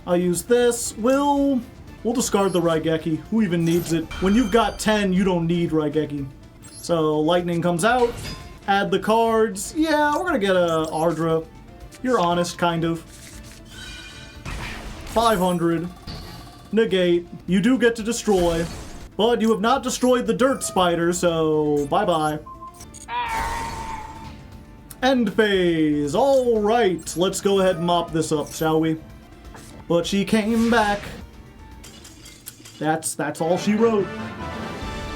I'll use this. We'll discard the Raigeki. Who even needs it? When you've got 10, you don't need Raigeki. So, lightning comes out. Add the cards. Yeah, we're gonna get a Ardra. You're honest, kind of. 500. Negate. You do get to destroy. But you have not destroyed the Dirt Spider, so bye-bye. End phase. Alright, let's go ahead and mop this up, shall we? But she came back. That's all she wrote.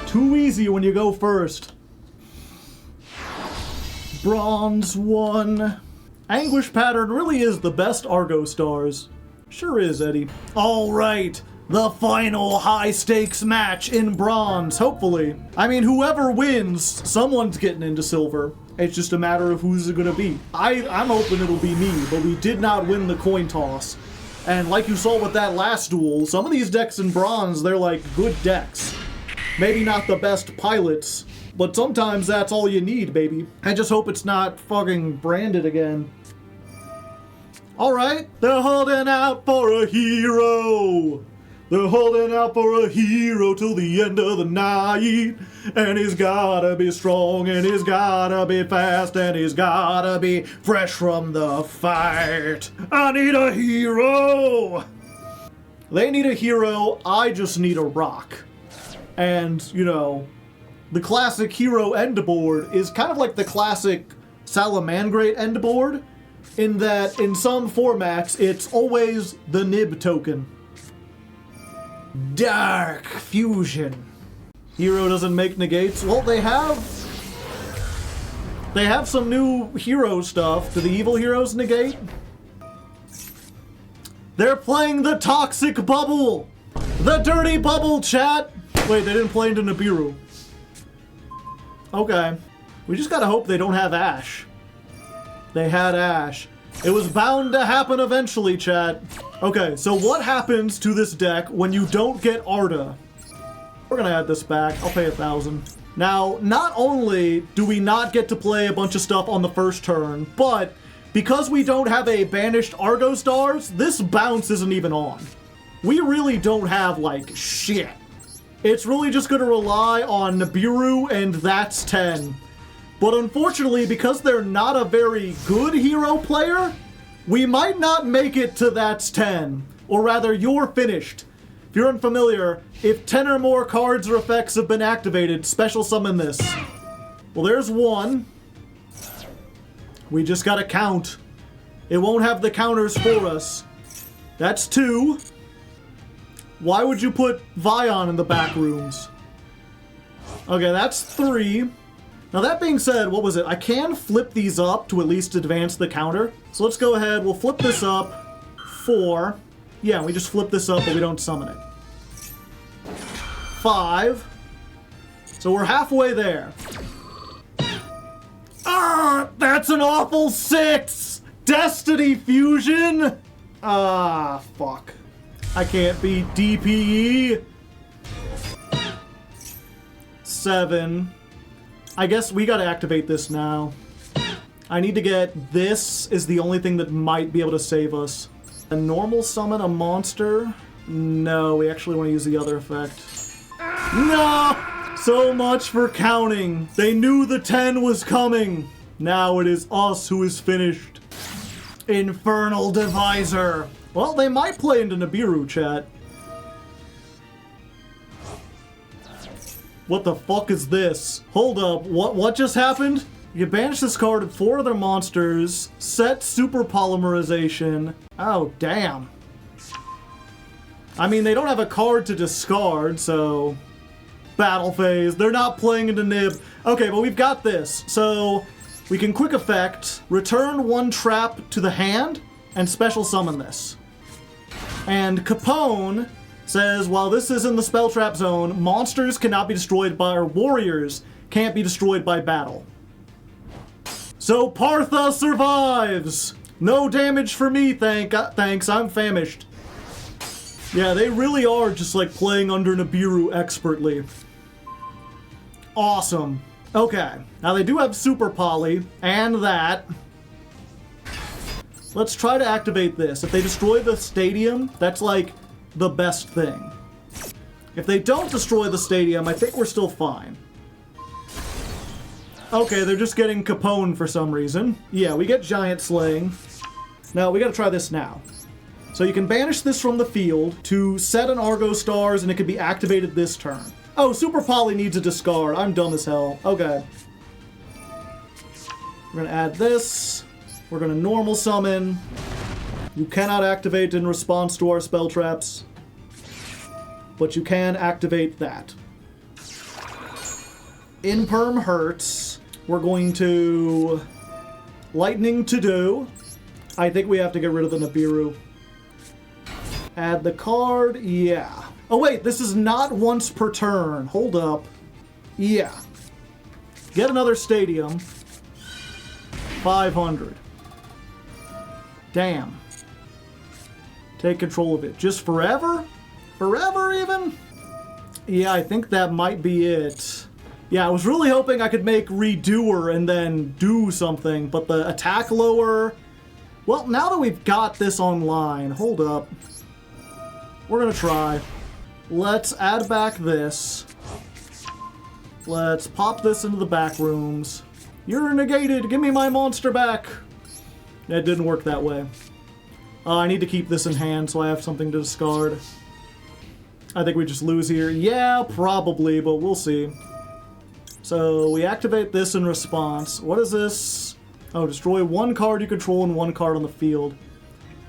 Too easy when you go first. Bronze 1. Anguish Pattern really is the best Argostars. Sure is, Eddie. Alright. The final high-stakes match in bronze, hopefully. I mean, whoever wins, someone's getting into silver. It's just a matter of who's it gonna be. I'm hoping it'll be me, but we did not win the coin toss. And like you saw with that last duel, some of these decks in bronze, they're like good decks. Maybe not the best pilots, but sometimes that's all you need, baby. I just hope it's not fucking branded again. Alright, they're holding out for a hero. They're holding out for a hero till the end of the night. And he's gotta be strong, and he's gotta be fast, and he's gotta be fresh from the fight. I need a hero! They need a hero, I just need a rock. And, you know, the classic hero end board is kind of like the classic Salamangreat end board. in that in some formats, it's always the nib token. Dark Fusion. Hero doesn't make negates. Well, they have some new hero stuff. Do the evil heroes negate? They're playing the toxic bubble! The dirty bubble, chat! Wait, they didn't play into Nibiru. Okay. We just gotta hope they don't have Ash. They had Ash. It was bound to happen eventually, chat. Okay, so what happens to this deck when you don't get Arda? We're gonna add this back. I'll pay 1,000. Now, not only do we not get to play a bunch of stuff on the first turn, but because we don't have a banished Argostars, this bounce isn't even on. We really don't have, like, shit. It's really just gonna rely on Nibiru, and that's 10. But unfortunately, because they're not a very good hero player, we might not make it to that's 10. Or rather, you're finished. If you're unfamiliar, if 10 or more cards or effects have been activated, special summon this. Well, there's one. We just gotta count. It won't have the counters for us. That's 2. Why would you put Vion in the back rooms? Okay, that's 3. Now that being said, what was it? I can flip these up to at least advance the counter. So let's go ahead, we'll flip this up. 4. Yeah, we just flip this up, but we don't summon it. 5. So we're halfway there. Ah, that's an awful 6! Destiny Fusion! Ah, fuck. I can't beat DPE. 7. I guess we gotta activate this now. I need to get... This is the only thing that might be able to save us. A normal summon a monster? No, we actually want to use the other effect. No! So much for counting. They knew the 10 was coming. Now it is us who is finished. Infernal Divisor. Well, they might play into Nibiru, chat. What the fuck is this? Hold up, what just happened? You banish this card at 4 other monsters, set super polymerization. Oh, damn. I mean, they don't have a card to discard, so... Battle phase. They're not playing into Nib. Okay, but we've got this. So, we can quick effect, return 1 trap to the hand, and special summon this. And Capone says, while this is in the spell trap zone, monsters cannot be destroyed by, or warriors can't be destroyed by battle. So Partha survives! No damage for me, thanks, I'm famished. Yeah, they really are just like playing under Nibiru expertly. Awesome. Okay, now they do have Super Poly, and that. Let's try to activate this. If they destroy the stadium, that's like the best thing. If they don't destroy the stadium, I think we're still fine. Okay, they're just getting Capone for some reason. Yeah, we get Giant Slaying. Now, we gotta try this now. So you can banish this from the field to set an Argostars, and it can be activated this turn. Oh, Super Poly needs a discard. I'm dumb as hell. Okay. We're gonna add this. We're gonna normal summon. You cannot activate in response to our spell traps, but you can activate that. Imperm hurts. We're going to Lightning to do. I think we have to get rid of the Nibiru. Add the card. Yeah. Oh wait, this is not once per turn. Hold up. Yeah. Get another stadium. 500. Damn. Take control of it. Just forever? Forever even? Yeah, I think that might be it. Yeah, I was really hoping I could make Redoer and then do something, but the attack lower... Well, now that we've got this online, hold up. We're gonna try. Let's add back this. Let's pop this into the back rooms. You're negated! Give me my monster back! It didn't work that way. I need to keep this in hand so I have something to discard. I think we just lose here. Yeah, probably, but we'll see. So we activate this in response. What is this? Oh, destroy one card you control and one card on the field.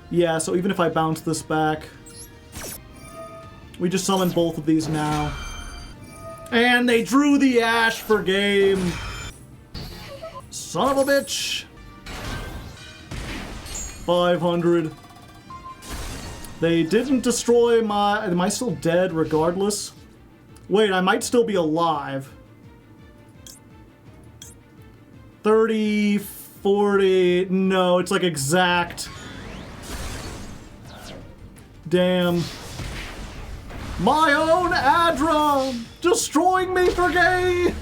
Yeah, so even if I bounce this back, we just summon both of these now. And they drew the Ash for game. Son of a bitch. 500. They didn't destroy my... Am I still dead regardless? Wait, I might still be alive. 30, 40... No, it's like exact. Damn. My own Adra! Destroying me for gay!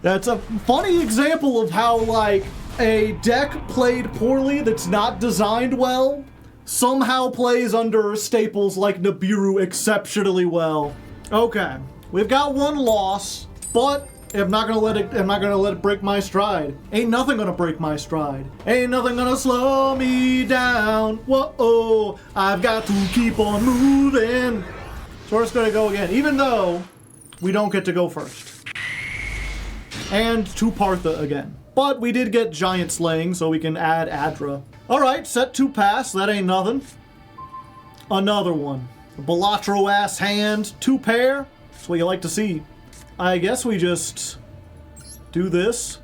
That's a funny example of how, like, a deck played poorly that's not designed well somehow plays under staples like Nibiru exceptionally well. Okay, we've got one loss, but I'm not gonna let it break my stride. Ain't nothing gonna break my stride. Ain't nothing gonna slow me down. Whoa, I've got to keep on moving. So we're just gonna go again, even though we don't get to go first. And to Partha again. But we did get Giant Slaying, so we can add Adra. Alright, set to pass, that ain't nothing. Another one. Balatro-ass hand, 2 pair. That's what you like to see. I guess we just do this.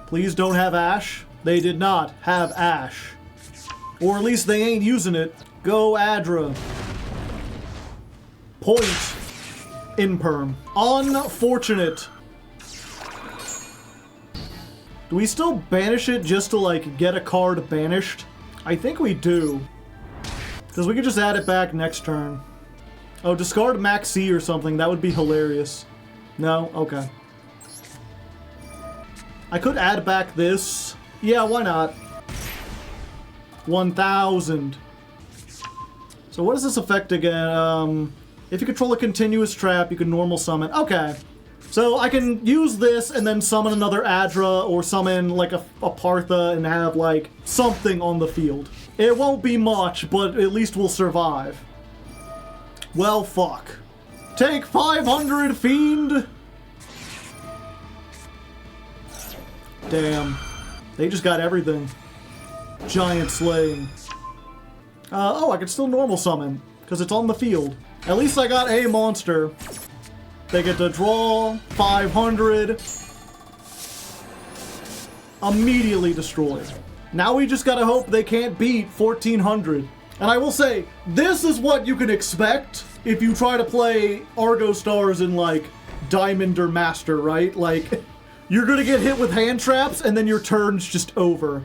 Please don't have Ash. They did not have Ash. Or at least they ain't using it. Go Adra. Point. Imperm. Unfortunate. Do we still banish it just to, like, get a card banished? I think we do. Because we could just add it back next turn. Oh, discard Maxi or something. That would be hilarious. No? Okay. I could add back this. Yeah, why not? 1,000. So what does this affect again? If you control a continuous trap, you can normal summon. Okay. So I can use this and then summon another Adra or summon like a Partha and have like something on the field. It won't be much, but at least we'll survive. Well, fuck. Take 500, Fiend! Damn. They just got everything. Giant Slaying. Oh, I can still normal summon, because it's on the field. At least I got a monster. They get to draw 500. Immediately destroyed. Now we just gotta hope they can't beat 1,400. And I will say, this is what you can expect if you try to play Argostars in, like, Diamond or Master, right? Like, you're gonna get hit with hand traps, and then your turn's just over.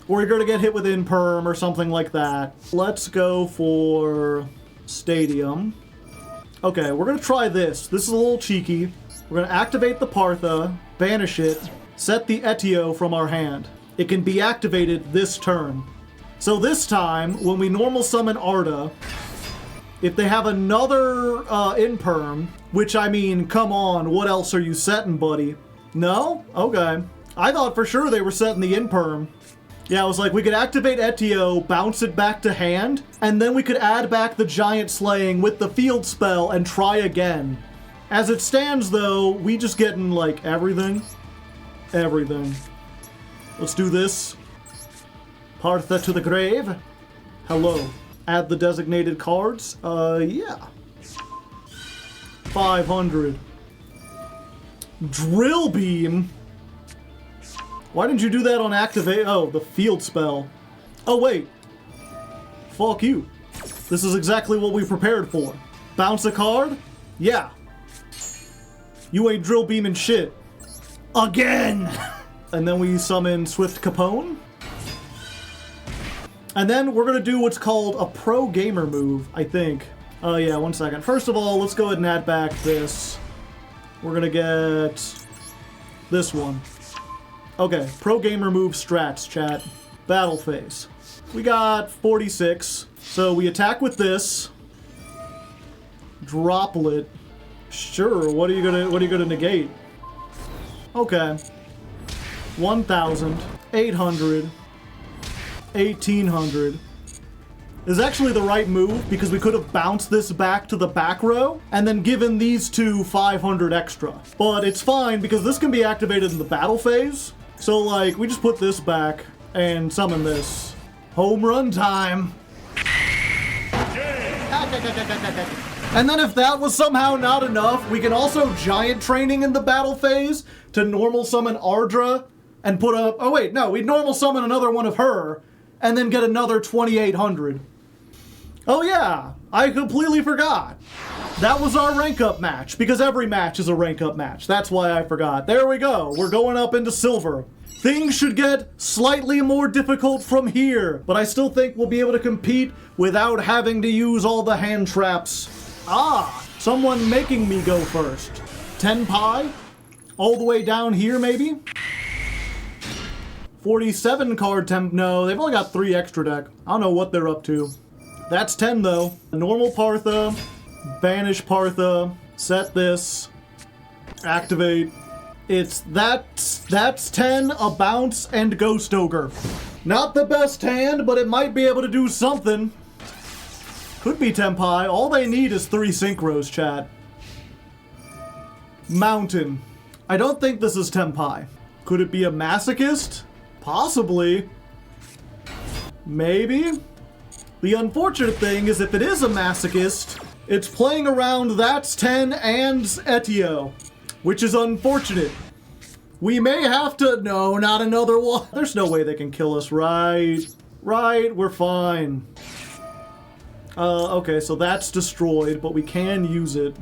Or you're gonna get hit with Imperm or something like that. Let's go for Stadium. Okay, we're gonna try this. This is a little cheeky. We're gonna activate the Partha, banish it, set the Etio from our hand. It can be activated this turn. So this time, when we normal summon Arda, if they have another Imperm, which I mean, come on, what else are you setting, buddy? No? Okay. I thought for sure they were setting the Imperm. Yeah, I was like, we could activate Etio, bounce it back to hand, and then we could add back the Giant Slaying with the field spell and try again. As it stands, though, we just getting, like, everything. Everything. Let's do this. Partha to the grave. Hello. Add the designated cards. Yeah. 500. Drill Beam. Why didn't you do that on activate? Oh, the field spell. Oh, wait. Fuck you. This is exactly what we prepared for. Bounce a card? Yeah. You ain't drill beaming shit. Again! And then we summon Swift Capone. And then we're gonna do what's called a pro gamer move, I think. Oh yeah, 1 second. First of all, let's go ahead and add back this. We're gonna get this one. Okay, pro gamer move strats, chat. Battle phase. We got 46. So we attack with this. Droplet. Sure, what are you gonna negate? Okay. 1,000, 800, 1,800. Is actually the right move because we could have bounced this back to the back row and then given these two 500 extra. But it's fine because this can be activated in the battle phase. So, like, we just put this back and summon this. Home run time. And then if that was somehow not enough, we can also giant training in the battle phase to normal summon Ardra and put a... Oh wait, no, we'd normal summon another one of her and then get another 2,800. Oh yeah, I completely forgot. That was our rank up match, because every match is a rank up match. That's why I forgot. There we go, we're going up into silver. Things should get slightly more difficult from here, but I still think we'll be able to compete without having to use all the hand traps. Ah, someone making me go first. Tenpai? All the way down here, maybe? 47 card temp. No, they've only got 3 extra deck. I don't know what they're up to. That's 10 though. Normal Partha, banish Partha, set this, activate. That's 10, a bounce, and Ghost Ogre. Not the best hand, but it might be able to do something. Could be Tenpai. All they need is 3 synchros, chat. Mountain. I don't think this is Tenpai. Could it be a masochist? Possibly. Maybe. The unfortunate thing is if it is a masochist, it's playing around That's 10 and Etio, which is unfortunate. We may have to... No, not another one. There's no way they can kill us, right? Right, we're fine. Okay, so that's destroyed, but we can use it.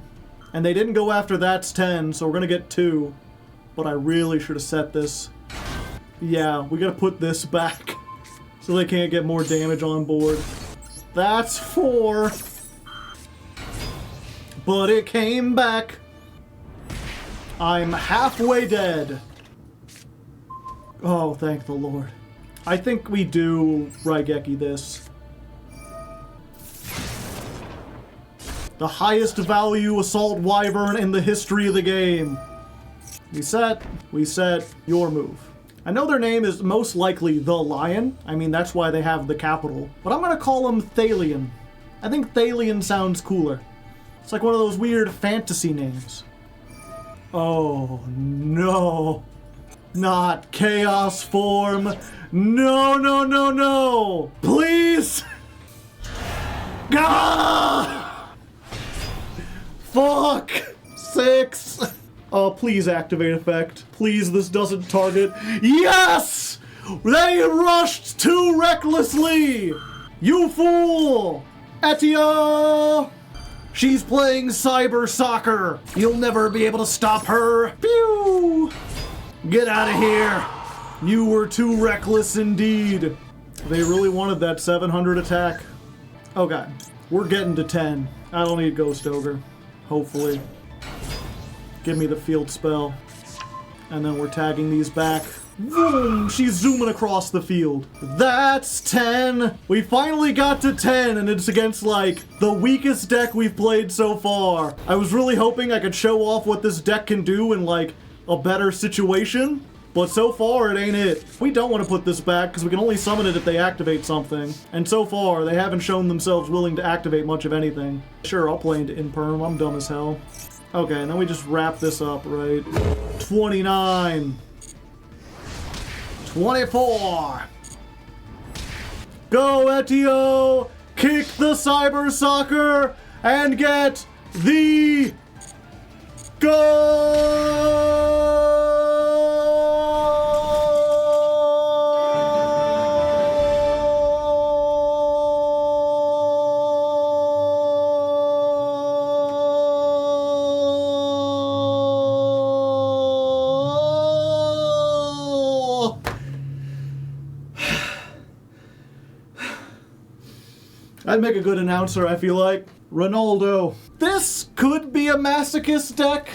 And they didn't go after That's 10, so we're gonna get 2. But I really should have set this. Yeah, we gotta put this back so they can't get more damage on board. That's 4. But it came back. I'm halfway dead. Oh, thank the Lord. I think we do Raigeki this. The highest value Assault Wyvern in the history of the game. We set, your move. I know their name is most likely the Lion. I mean, that's why they have the capital. But I'm gonna call him Thalion. I think Thalion sounds cooler. It's like one of those weird fantasy names. Oh, no. Not Chaos form. No, no, no, no. Please. Ah! Fuck. 6. Oh, please activate effect. Please, this doesn't target. Yes! They rushed too recklessly! You fool! Etio! She's playing cyber soccer. You'll never be able to stop her. Pew! Get out of here. You were too reckless indeed. They really wanted that 700 attack. Okay, we're getting to 10. I don't need Ghost Ogre. Hopefully. Give me the field spell. And then we're tagging these back. Boom! She's zooming across the field. That's 10! We finally got to 10, and it's against, like, the weakest deck we've played so far. I was really hoping I could show off what this deck can do in, like, a better situation. But so far, it ain't it. We don't want to put this back, because we can only summon it if they activate something. And so far, they haven't shown themselves willing to activate much of anything. Sure, I'll play into Imperm. I'm dumb as hell. Okay, and then we just wrap this up, right? 29. 24. Go, Etio! Kick the cyber soccer and get the goal! I'd make a good announcer, I feel like. Ronaldo. This could be a masochist deck,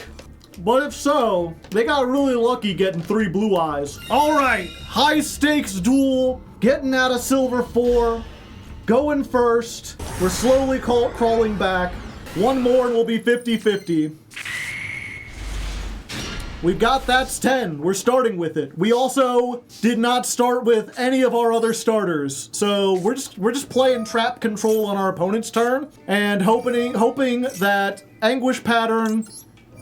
but if so, they got really lucky getting 3 Blue-Eyes. Alright, high stakes duel, getting out of silver 4, going first. We're slowly crawling back. One more and we'll be 50-50. We've got That's 10. We're starting with it. We also did not start with any of our other starters. So we're just playing trap control on our opponent's turn and hoping that Anguish Pattern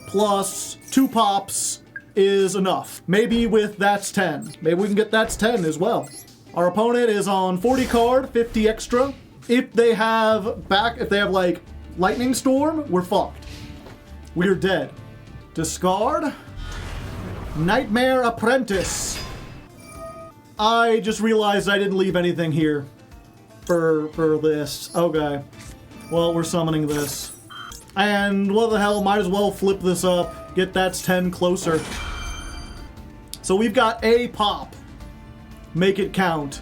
plus 2 pops is enough. Maybe with That's 10. Maybe we can get That's 10 as well. Our opponent is on 40 card, 50 extra. If they have like Lightning Storm, we're fucked. We're dead. Discard. Nightmare Apprentice. I just realized I didn't leave anything here for this. Okay. Well, we're summoning this. And what the hell, might as well flip this up. Get That's 10 closer. So we've got a pop. Make it count.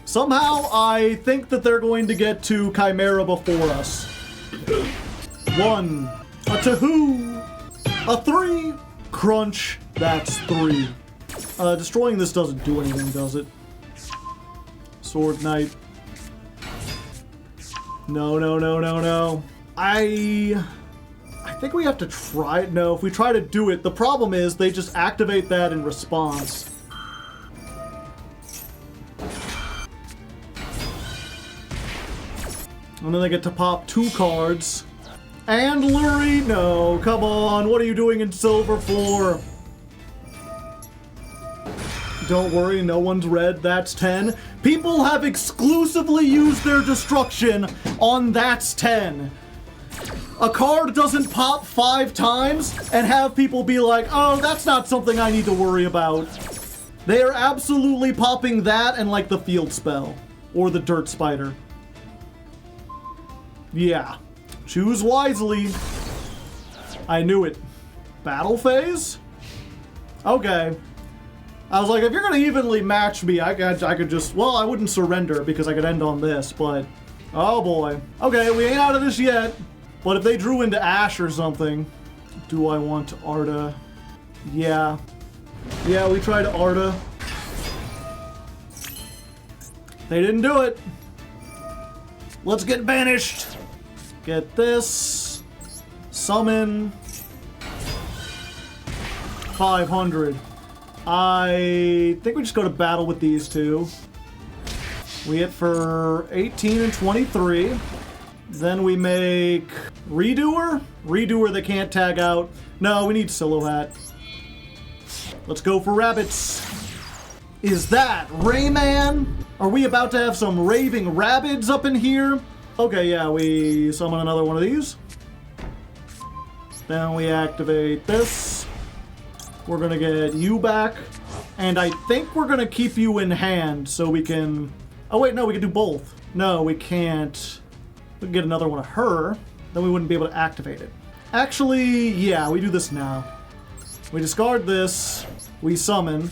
Somehow, I think that they're going to get to Chimera before us. 1. A 2. A 3. Crunch. That's 3. Destroying this doesn't do anything, does it? Sword Knight. No, no, no, no, no. I think we have to try it. No, if we try to do it, the problem is they just activate that in response. And then they get to pop 2 cards. And Lurie, no, come on, what are you doing in silver for? Don't worry, no one's red, That's 10. People have exclusively used their destruction on That's 10. A card doesn't pop 5 times and have people be like, oh, that's not something I need to worry about. They are absolutely popping that and like the field spell. Or the dirt spider. Yeah. Choose wisely. I knew it. Battle phase? Okay. I was like, if you're gonna evenly match me, I could just, well, I wouldn't surrender because I could end on this, but, oh boy. Okay, we ain't out of this yet. But if they drew into Ash or something, do I want Arda? Yeah. Yeah, we tried Arda. They didn't do it. Let's get banished. Get this. Summon. 500. I think we just go to battle with these two. We hit for 18 and 23. Then we make Redoer? Redoer that can't tag out. No, we need Silhouette. Let's go for rabbits. Is that Rayman? Are we about to have some raving rabbids up in here? Okay, yeah, we summon another one of these. Then we activate this. We're gonna get you back. And I think we're gonna keep you in hand so we can... Oh wait, no, we can do both. No, we can't. We can get another one of her, then we wouldn't be able to activate it. Actually, yeah, we do this now. We discard this, we summon,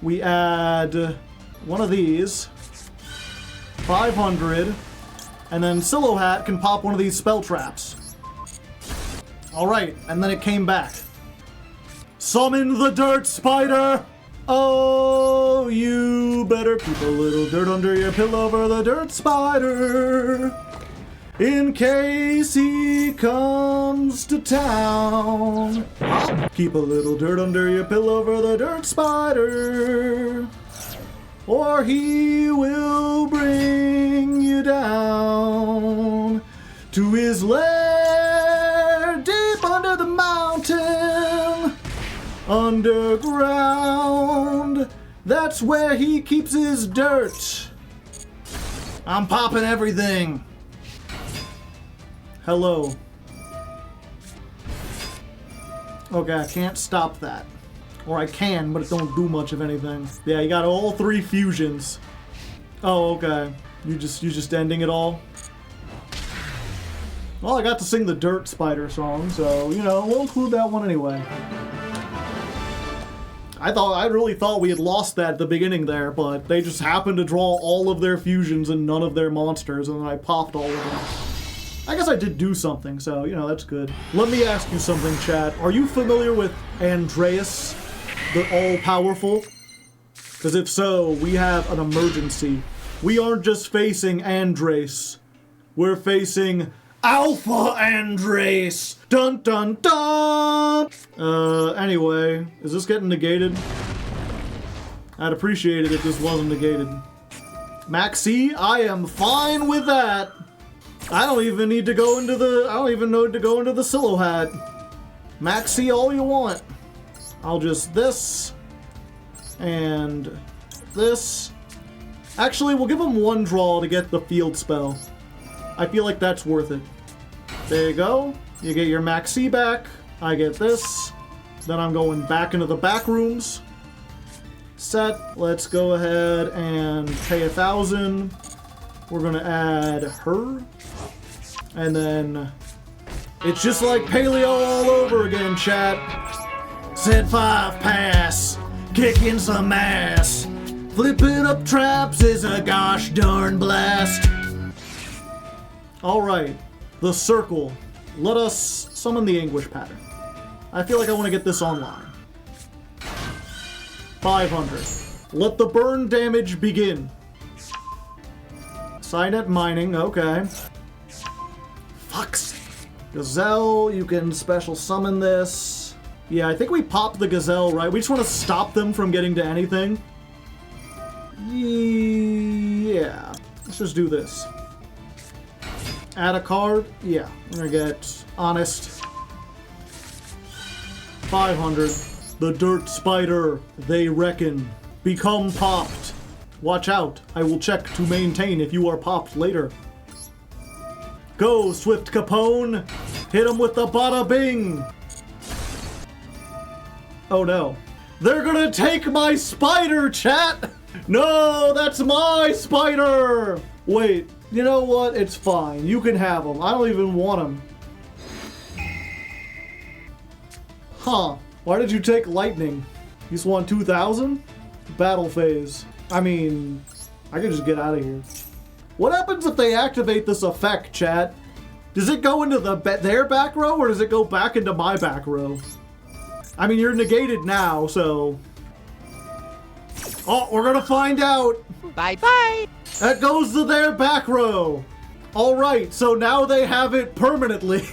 we add one of these, 500, and then Silhouette can pop one of these spell traps. Alright, and then it came back. Summon the dirt spider! Oh, you better keep a little dirt under your pillow for the dirt spider. In case he comes to town. Keep a little dirt under your pillow for the dirt spider. Or he will bring you down to his lair deep under the mountain. Underground. That's where he keeps his dirt. I'm popping everything. Hello. Okay, I can't stop that. Or I can, but it don't do much of anything. Yeah, you got all 3 fusions. Oh, okay. You just ending it all? Well, I got to sing the Dirt Spider song, so, you know, we'll include that one anyway. I really thought we had lost that at the beginning there, but they just happened to draw all of their fusions and none of their monsters, and then I popped all of them. I guess I did do something, so, you know, that's good. Let me ask you something, chat. Are you familiar with Andreas, the all-powerful? Because if so, we have an emergency. We aren't just facing Andres. We're facing Alpha Andres! Dun dun dun! Anyway, is this getting negated? I'd appreciate it if this wasn't negated. Maxi, I am fine with that! I don't even need to go into the... I don't even need to go into the Silhouette. Maxi all you want. I'll just this and this. Actually, we'll give him one draw to get the field spell. I feel like that's worth it. There you go. You get your Maxi back. I get this. Then I'm going back into the back rooms. Set. Let's go ahead and pay 1,000. We're gonna add her. And then it's just like Paleo all over again, chat. Set 5 pass. Kicking some ass. Flipping up traps is a gosh darn blast. Alright, the circle. Let us summon the Anguish pattern. I feel like I want to get this online. 500. Let the burn damage begin. Signet mining, okay. Fuck's sake. Gazelle, you can special summon this. Yeah, I think we pop the Gazelle, right? We just want to stop them from getting to anything. Yeah. Let's just do this. Add a card. Yeah. We're gonna get Honest. 500. The Dirt Spider, they reckon. Become popped. Watch out. I will check to maintain if you are popped later. Go, Swift Capone. Hit him with the bada bing. Oh no. They're gonna take my spider, chat! No, that's my spider! Wait, you know what? It's fine. You can have him. I don't even want him. Huh. Why did you take lightning? You just want 2,000? Battle phase. I mean, I can just get out of here. What happens if they activate this effect, chat? Does it go into their back row, or does it go back into my back row? I mean, you're negated now, so... Oh, we're gonna find out! Bye-bye! That goes to their back row! Alright, so now they have it permanently.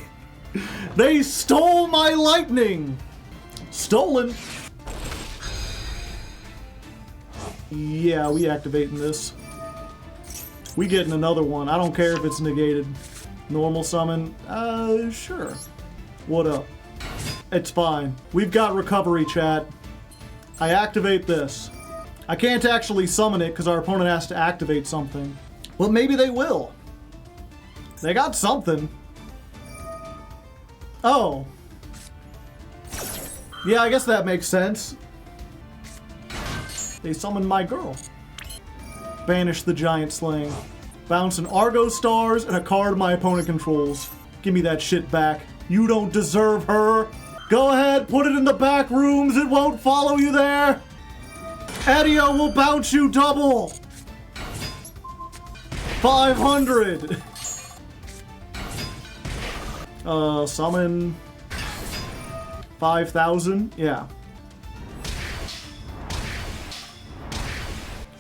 They stole my lightning! Stolen! Yeah, we activating this. We getting another one. I don't care if it's negated. Normal summon? Sure. What up? It's fine. We've got recovery, chat. I activate this. I can't actually summon it because our opponent has to activate something. Well, maybe they will. They got something. Oh. Yeah, I guess that makes sense. They summoned my girl. Banish the giant slaying. Bounce an Argostars and a card my opponent controls. Give me that shit back. You don't deserve her. Go ahead, put it in the back rooms. It won't follow you there. Edio will bounce you double. 500. Summon 5,000. Yeah.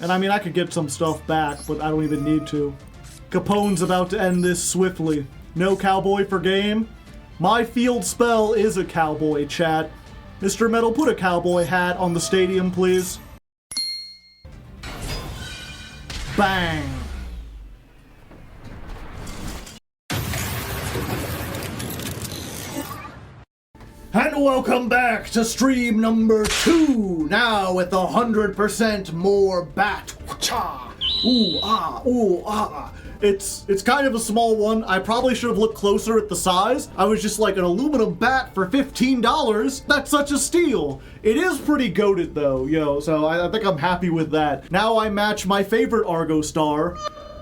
And I mean, I could get some stuff back, but I don't even need to. Capone's about to end this swiftly. No cowboy for game. My field spell is a cowboy, chat. Mr. Metal, put a cowboy hat on the stadium, please. Bang. And welcome back to stream number 2, now with 100% more bat. Cha! Ooh, ah, ooh, ah. It's kind of a small one. I probably should have looked closer at the size. I was just like, an aluminum bat for $15? That's such a steal. It is pretty goated though, yo, so I think I'm happy with that. Now I match my favorite Argostar,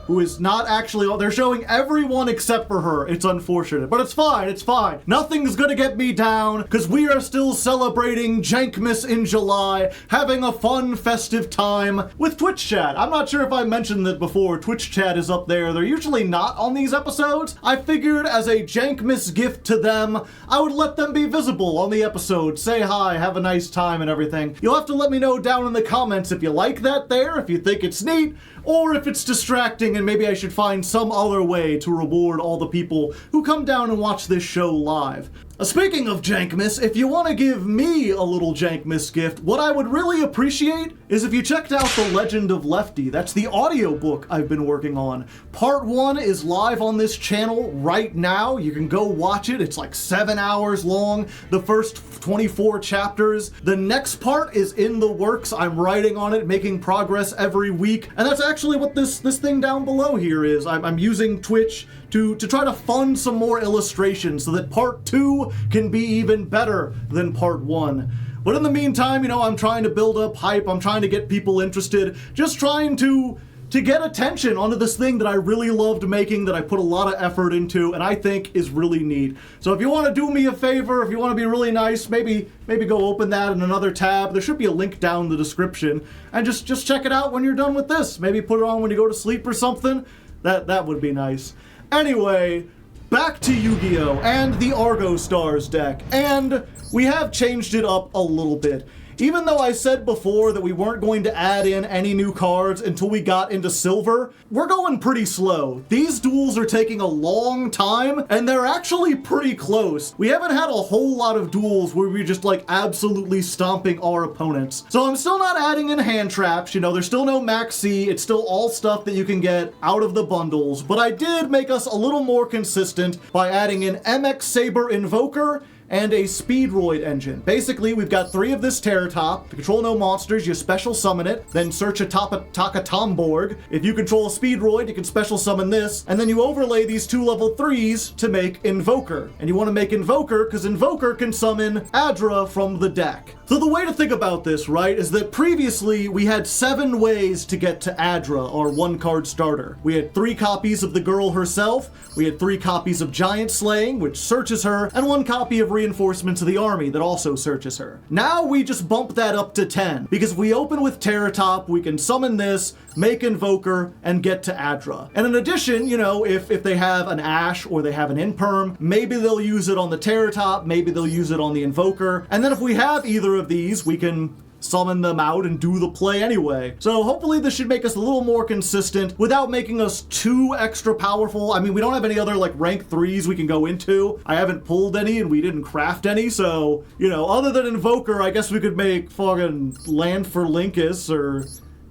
who is not actually, they're showing everyone except for her. It's unfortunate, but it's fine, it's fine. Nothing's gonna get me down, because we are still celebrating Jankmas in July, having a fun, festive time with Twitch chat. I'm not sure if I mentioned that before. Twitch chat is up there. They're usually not on these episodes. I figured as a Jankmas gift to them, I would let them be visible on the episode. Say hi, have a nice time and everything. You'll have to let me know down in the comments if you like that there, if you think it's neat, or if it's distracting and maybe I should find some other way to reward all the people who come down and watch this show live. Speaking of Jankmas, if you want to give me a little Jankmas gift, what I would really appreciate is if you checked out The Legend of Lefty. That's the audiobook I've been working on. Part 1 is live on this channel right now. You can go watch it. It's like 7 hours long, the first 24 chapters. The next part is in the works. I'm writing on it, making progress every week. And that's actually what this thing down below here is. I'm using Twitch to try to fund some more illustrations so that part 2 can be even better than part 1. But in the meantime, you know, I'm trying to build up hype, I'm trying to get people interested, just trying to get attention onto this thing that I really loved making, that I put a lot of effort into, and I think is really neat. So if you want to do me a favor, if you want to be really nice, maybe go open that in another tab. There should be a link down in the description, and just check it out when you're done with this. Maybe put it on when you go to sleep or something. That would be nice. Anyway, back to Yu-Gi-Oh! And the Argostars deck, and we have changed it up a little bit. Even though I said before that we weren't going to add in any new cards until we got into Silver, we're going pretty slow. These duels are taking a long time, and they're actually pretty close. We haven't had a whole lot of duels where we're just like absolutely stomping our opponents. So I'm still not adding in hand traps, you know, there's still no Max C, it's still all stuff that you can get out of the bundles, but I did make us a little more consistent by adding in MX Saber Invoker and a Speedroid engine. Basically, we've got 3 of this Terror Top. To control no monsters, you special summon it, then search a Takatomborg. If you control a Speedroid, you can special summon this, and then you overlay these 2 level 3s to make Invoker. And you want to make Invoker because Invoker can summon Adra from the deck. So the way to think about this, right, is that previously we had 7 ways to get to Adra, our 1-card starter. We had 3 copies of the girl herself, we had 3 copies of Giant Slaying, which searches her, and 1 copy of Reinforcements of the Army that also searches her. Now we just bump that up to 10, because if we open with Terror Top, we can summon this, make Invoker, and get to Adra. And in addition, you know, if they have an Ash or they have an Imperm, maybe they'll use it on the Terror Top, maybe they'll use it on the Invoker, and then if we have either of these, we can summon them out and do the play anyway. So hopefully this should make us a little more consistent without making us too extra powerful. I mean, we don't have any other like rank 3s we can go into. I haven't pulled any and we didn't craft any, so, you know, other than Invoker, I guess we could make fucking Land for Linkus or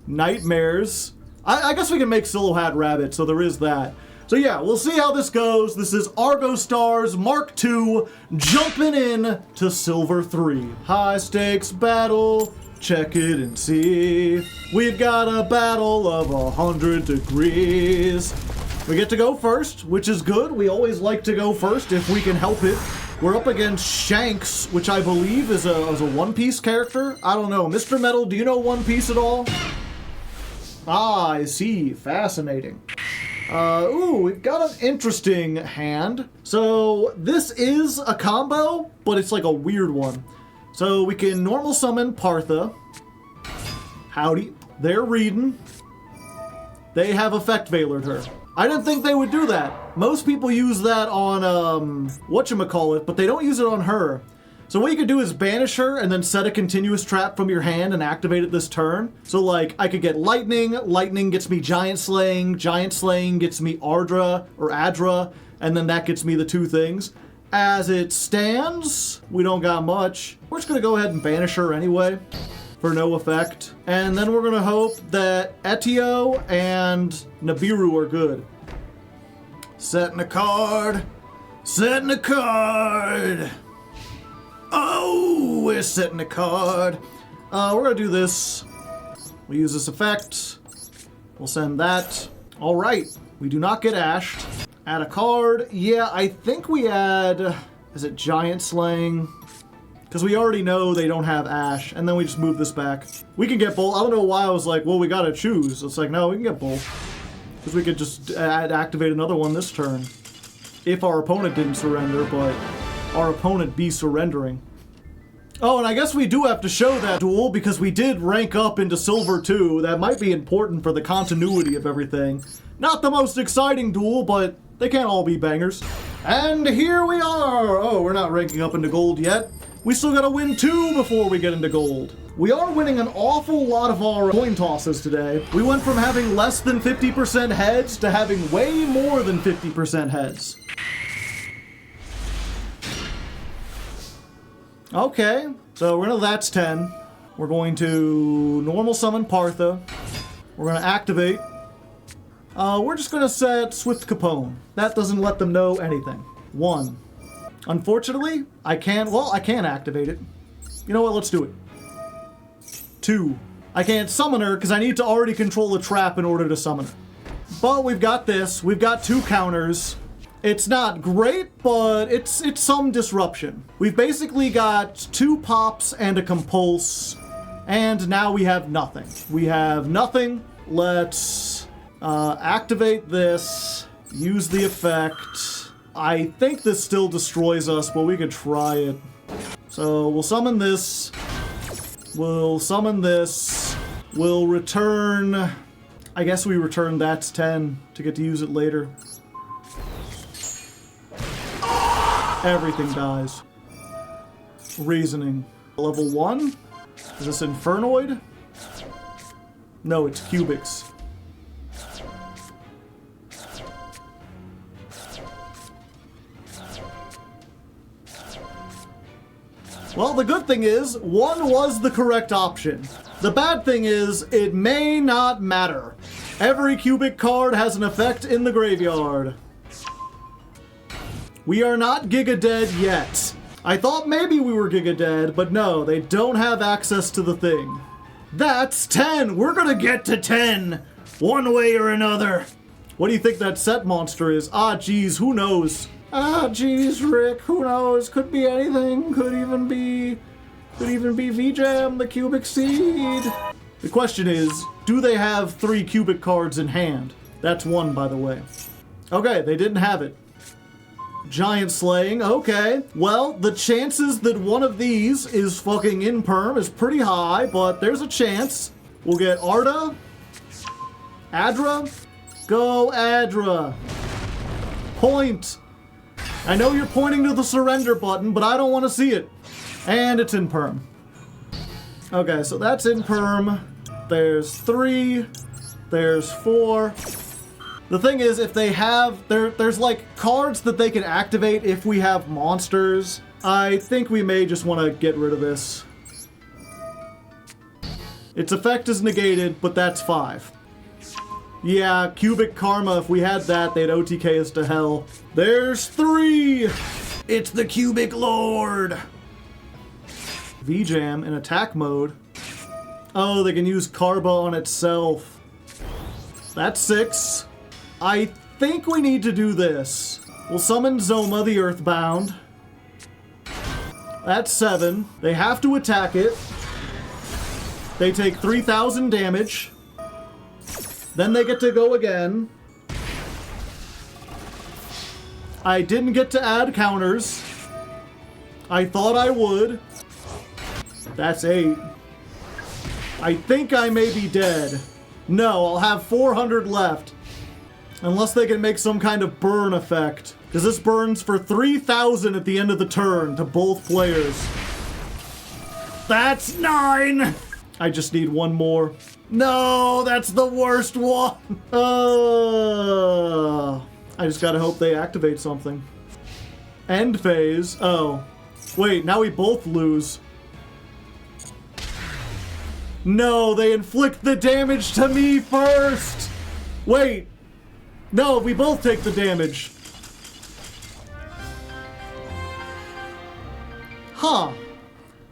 Nightmares. I guess we can make Silhouette Rabbit, so there is that. So yeah, we'll see how this goes. This is Argostars Mark II, jumping in to Silver 3. High stakes battle, check it and see. We've got a battle of 100 degrees. We get to go first, which is good. We always like to go first if we can help it. We're up against Shanks, which I believe is a One Piece character. I don't know. Mr. Metal, do you know One Piece at all? Ah, I see. Fascinating. Ooh, we've got an interesting hand. So this is a combo, but it's like a weird one. So we can normal summon Partha. Howdy. They're reading. They have effect veilered her. I didn't think they would do that. Most people use that on, whatchamacallit, but they don't use it on her. So what you could do is banish her and then set a continuous trap from your hand and activate it this turn. So like, I could get Lightning, Lightning gets me Giant Slaying gets me Adra, and then that gets me the 2 things. As it stands, we don't got much. We're just gonna go ahead and banish her anyway, for no effect. And then we're gonna hope that Etio and Nibiru are good. Setting a card. Oh, we're setting a card. We're gonna do this. We use this effect. We'll send that. All right, we do not get ashed. Add a card. Yeah, I think we add, is it Giant Slaying? Because we already know they don't have ash, and then we just move this back. We can get both. I don't know why I was like, well, we gotta choose. It's like, no, we can get both. Because we could just activate another one this turn. If our opponent didn't surrender, but our opponent be surrendering. Oh, and I guess we do have to show that duel because we did rank up into Silver 2. That might be important for the continuity of everything. Not the most exciting duel, but they can't all be bangers. And here we are! Oh, we're not ranking up into Gold yet. We still gotta win 2 before we get into Gold. We are winning an awful lot of our coin tosses today. We went from having less than 50% heads to having way more than 50% heads. Okay, so we're gonna that's 10. We're going to normal summon Partha. We're gonna activate. We're just gonna set Swift Capone. That doesn't let them know anything. 1. Unfortunately, I can't activate it. You know what, let's do it. 2. I can't summon her because I need to already control a trap in order to summon her. But we've got this, we've got 2 counters. It's not great, but it's some disruption. We've basically got 2 pops and a compulse, and now we have nothing. We have nothing. Let's activate this, use the effect. I think this still destroys us, but we could try it. So we'll summon this. We'll summon this. We'll return... I guess we return that's 10 to get to use it later. Everything dies. Reasoning. Level 1? Is this Infernoid? No, it's Cubics. Well, the good thing is, 1 was the correct option. The bad thing is, it may not matter. Every cubic card has an effect in the graveyard. We are not Giga Dead yet. I thought maybe we were Giga Dead, but no, they don't have access to the thing. That's 10! We're gonna get to 10! One way or another. What do you think that set monster is? Ah, geez, who knows? Ah, geez, Rick, who knows? Could be anything. Could even be V-Jam, the cubic seed. The question is, do they have 3 cubic cards in hand? That's 1, by the way. Okay, they didn't have it. Giant Slaying, okay. Well, the chances that one of these is fucking in perm is pretty high, but there's a chance. We'll get Arda. Adra. Go, Adra. Point. I know you're pointing to the surrender button, but I don't want to see it. And it's in perm. Okay, so that's in perm. There's 3. There's 4. The thing is, if they have... There's like cards that they can activate if we have monsters. I think we may just want to get rid of this. Its effect is negated, but that's 5. Yeah, Cubic Karma, if we had that, they'd OTK us to hell. There's 3! It's the Cubic Lord! V-Jam in attack mode. Oh, they can use Karba on itself. That's 6. I think we need to do this. We'll summon Zoma, the Earthbound. That's 7. They have to attack it. They take 3,000 damage. Then they get to go again. I didn't get to add counters. I thought I would. That's 8. I think I may be dead. No, I'll have 400 left. Unless they can make some kind of burn effect. Because this burns for 3,000 at the end of the turn to both players. That's 9! I just need 1 more. No, that's the worst one! I just gotta hope they activate something. End phase. Oh. Wait, now we both lose. No, they inflict the damage to me first! Wait. No, we both take the damage. Huh.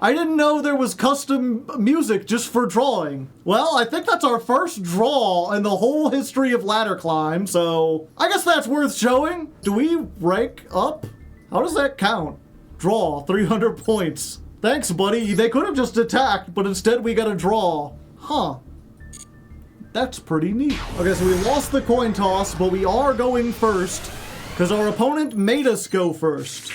I didn't know there was custom music just for drawing. Well, I think that's our first draw in the whole history of Ladder Climb, so I guess that's worth showing. Do we rank up? How does that count? Draw, 300 points. Thanks, buddy. They could have just attacked, but instead we got a draw. Huh. That's pretty neat. Okay, so we lost the coin toss, but we are going first, because our opponent made us go first.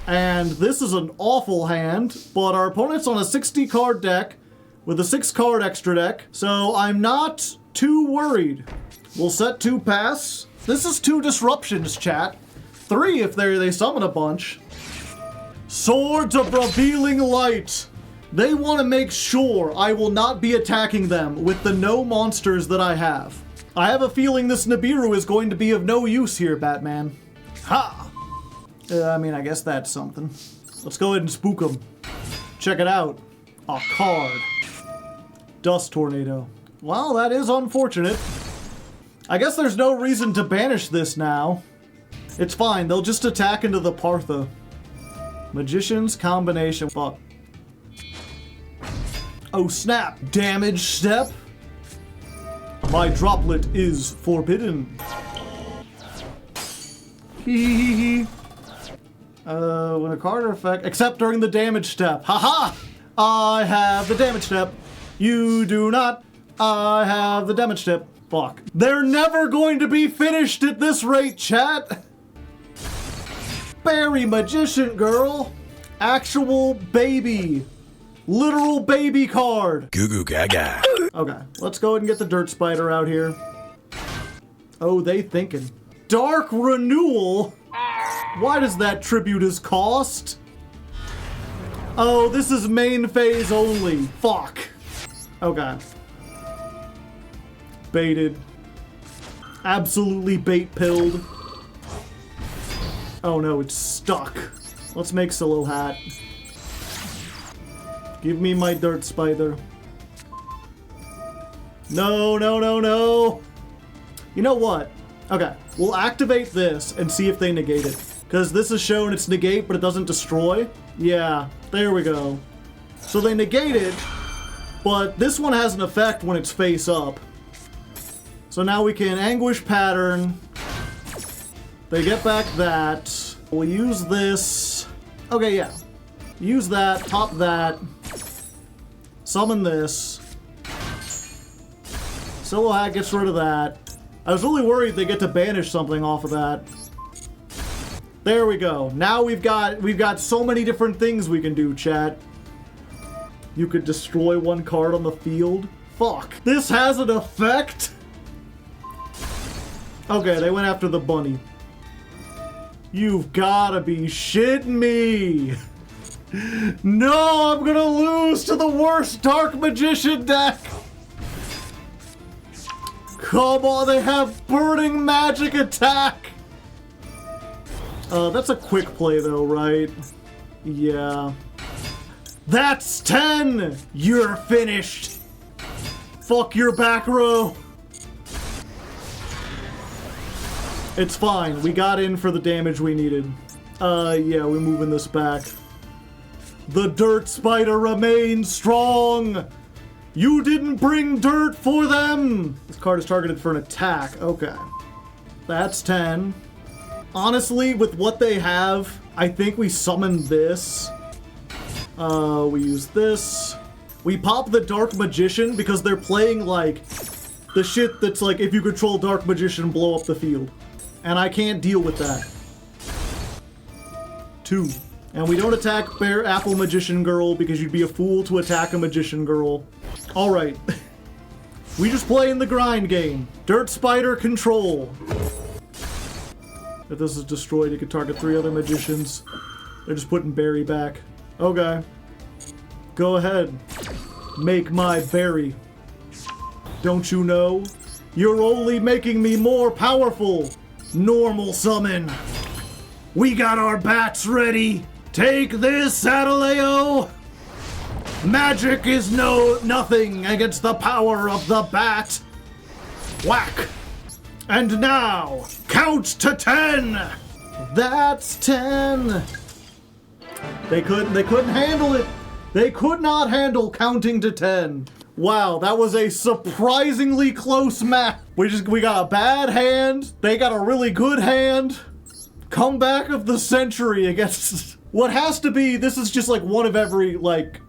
And this is an awful hand, but our opponent's on a 60-card deck with a 6-card extra deck, so I'm not too worried. We'll set 2 pass. This is 2 disruptions, chat. 3 if they summon a bunch. Swords of Revealing Light. They want to make sure I will not be attacking them with the no monsters that I have. I have a feeling this Nibiru is going to be of no use here, Batman. Ha! I mean, I guess that's something. Let's go ahead and spook them. Check it out. A card. Dust Tornado. Well, that is unfortunate. I guess there's no reason to banish this now. It's fine, they'll just attack into the Partha. Magician's combination. Fuck. Oh snap! Damage step? My droplet is forbidden. Hee. When a card or effect, except during the damage step. Haha! I have the damage step. You do not. I have the damage step. Fuck. They're never going to be finished at this rate, chat. Berry Magician Girl. Actual baby. Literal baby card. Goo goo gaga. Okay, let's go ahead and get the Dirt Spider out here. Oh, they thinking. Dark Renewal? Why does that tribute as cost? Oh, this is main phase only. Fuck. Okay. Baited. Absolutely bait-pilled. Oh no, it's stuck. Let's make Silo Hat. Give me my Dirt Spider. No, no, no, no. You know what? Okay, we'll activate this and see if they negate it. Because this is shown it's negate, but it doesn't destroy. Yeah, there we go. So they negate it, but this one has an effect when it's face up. So now we can Anguish Pattern. They get back that. We'll use this. Okay, yeah. Use that, pop that. Summon this. Silo Hat gets rid of that. I was really worried they get to banish something off of that. There we go. Now we've got so many different things we can do, chat. You could destroy one card on the field. Fuck. This has an effect? Okay, they went after the bunny. You've gotta be shitting me. No, I'm gonna lose to the worst Dark Magician deck. Come on, they have Burning Magic Attack. That's a quick play though, right? Yeah. That's 10! You're finished! Fuck your back row! It's fine, we got in for the damage we needed. Yeah, we're moving this back. The Dirt Spider remains strong! You didn't bring dirt for them! This card is targeted for an attack, okay. That's 10. Honestly, with what they have, I think we summon this. We use this. We pop the Dark Magician because they're playing like the shit that's like if you control Dark Magician, blow up the field. And I can't deal with that. 2. And we don't attack Bear Apple Magician Girl because you'd be a fool to attack a Magician Girl. Alright. We just play in the grind game. Dirt Spider control. If this is destroyed, you can target 3 other magicians. They're just putting Barry back. Okay. Go ahead. Make my berry. Don't you know? You're only making me more powerful. Normal summon. We got our bats ready. Take this, Adaleo. Magic is nothing against the power of the bat. Whack. And now, count to 10. That's 10. They couldn't handle it. They could not handle counting to 10. Wow, that was a surprisingly close match. We got a bad hand. They got a really good hand. Comeback of the century against what has to be. This is just like one of every like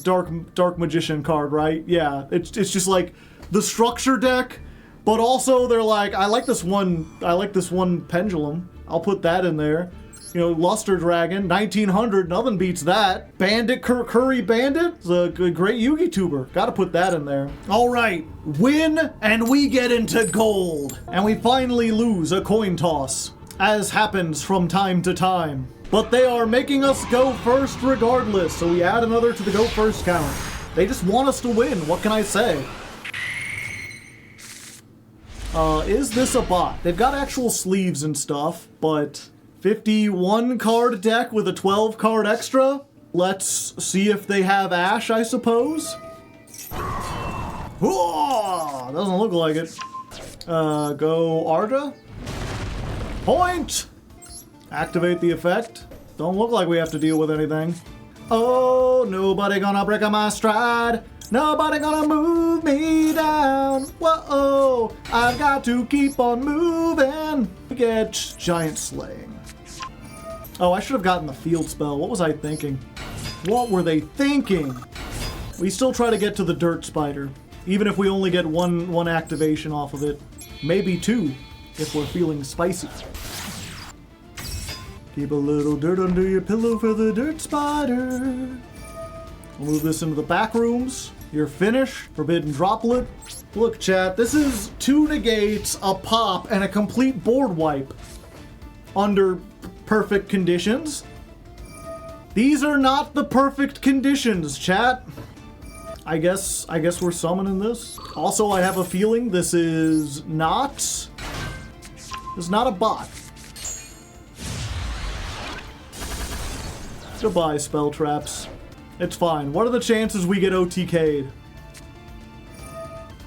dark magician card, right? Yeah, it's just like the structure deck, but also they're like, I like this one pendulum. I'll put that in there. You know, Luster Dragon, 1900, nothing beats that. Bandit, Curry Bandit, is a great Yugi tuber. Gotta put that in there. All right, win, and we get into gold. And we finally lose a coin toss, as happens from time to time. But they are making us go first regardless, so we add another to the go first count. They just want us to win, what can I say? Is this a bot? They've got actual sleeves and stuff, but 51 card deck with a 12 card extra. Let's see if they have Ash, I suppose. Whoa, doesn't look like it. Go Arda. Point! Activate the effect. Don't look like we have to deal with anything. Oh, nobody gonna break on my stride. Nobody gonna move me down. Whoa, I've got to keep on moving. Get giant slaying. Oh, I should have gotten the field spell. What was I thinking? What were they thinking? We still try to get to the dirt spider, even if we only get one activation off of it. Maybe two, if we're feeling spicy. Keep a little dirt under your pillow for the dirt spider. We'll move this into the back rooms. Your finish, Forbidden Droplet. Look, chat, this is 2 negates, a pop, and a complete board wipe. Under perfect conditions. These are not the perfect conditions, chat. I guess we're summoning this. Also, I have a feeling this is not a bot. Goodbye, spell traps. It's fine. What are the chances we get OTK'd?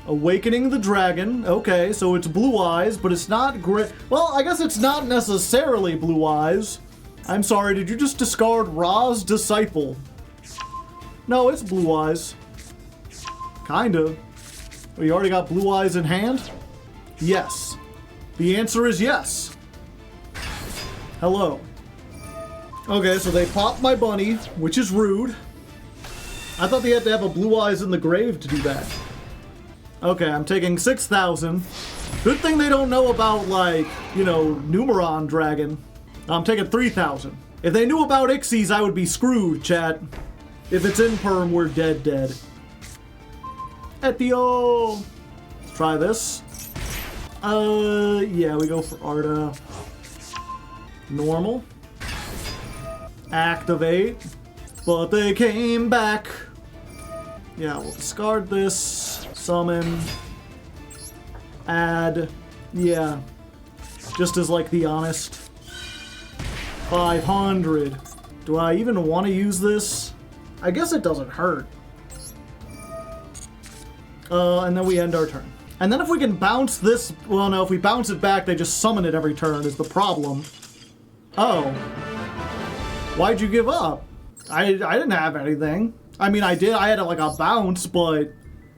Awakening the Dragon. Okay, so it's Blue-Eyes, but it's not great. Well, I guess it's not necessarily Blue-Eyes. I'm sorry, did you just discard Ra's Disciple? No, it's Blue-Eyes. Kinda. We already got Blue-Eyes in hand? Yes. The answer is yes. Hello. Okay, so they popped my bunny, which is rude. I thought they had to have a Blue-Eyes in the grave to do that. Okay, I'm taking 6,000. Good thing they don't know about, like, you know, Numeron Dragon. I'm taking 3,000. If they knew about Ixies, I would be screwed, chat. If it's in perm, we're dead. Etio! Let's try this. Yeah, we go for Arda. Normal. Activate. But they came back. Yeah, we'll discard this. Summon. Add. Yeah. Just as, like, the honest. 500. Do I even want to use this? I guess it doesn't hurt. And then we end our turn. And then if we can bounce this... Well, no, if we bounce it back, they just summon it every turn is the problem. Oh. Why'd you give up? I didn't have anything. I mean, I did. I had, like, a bounce, but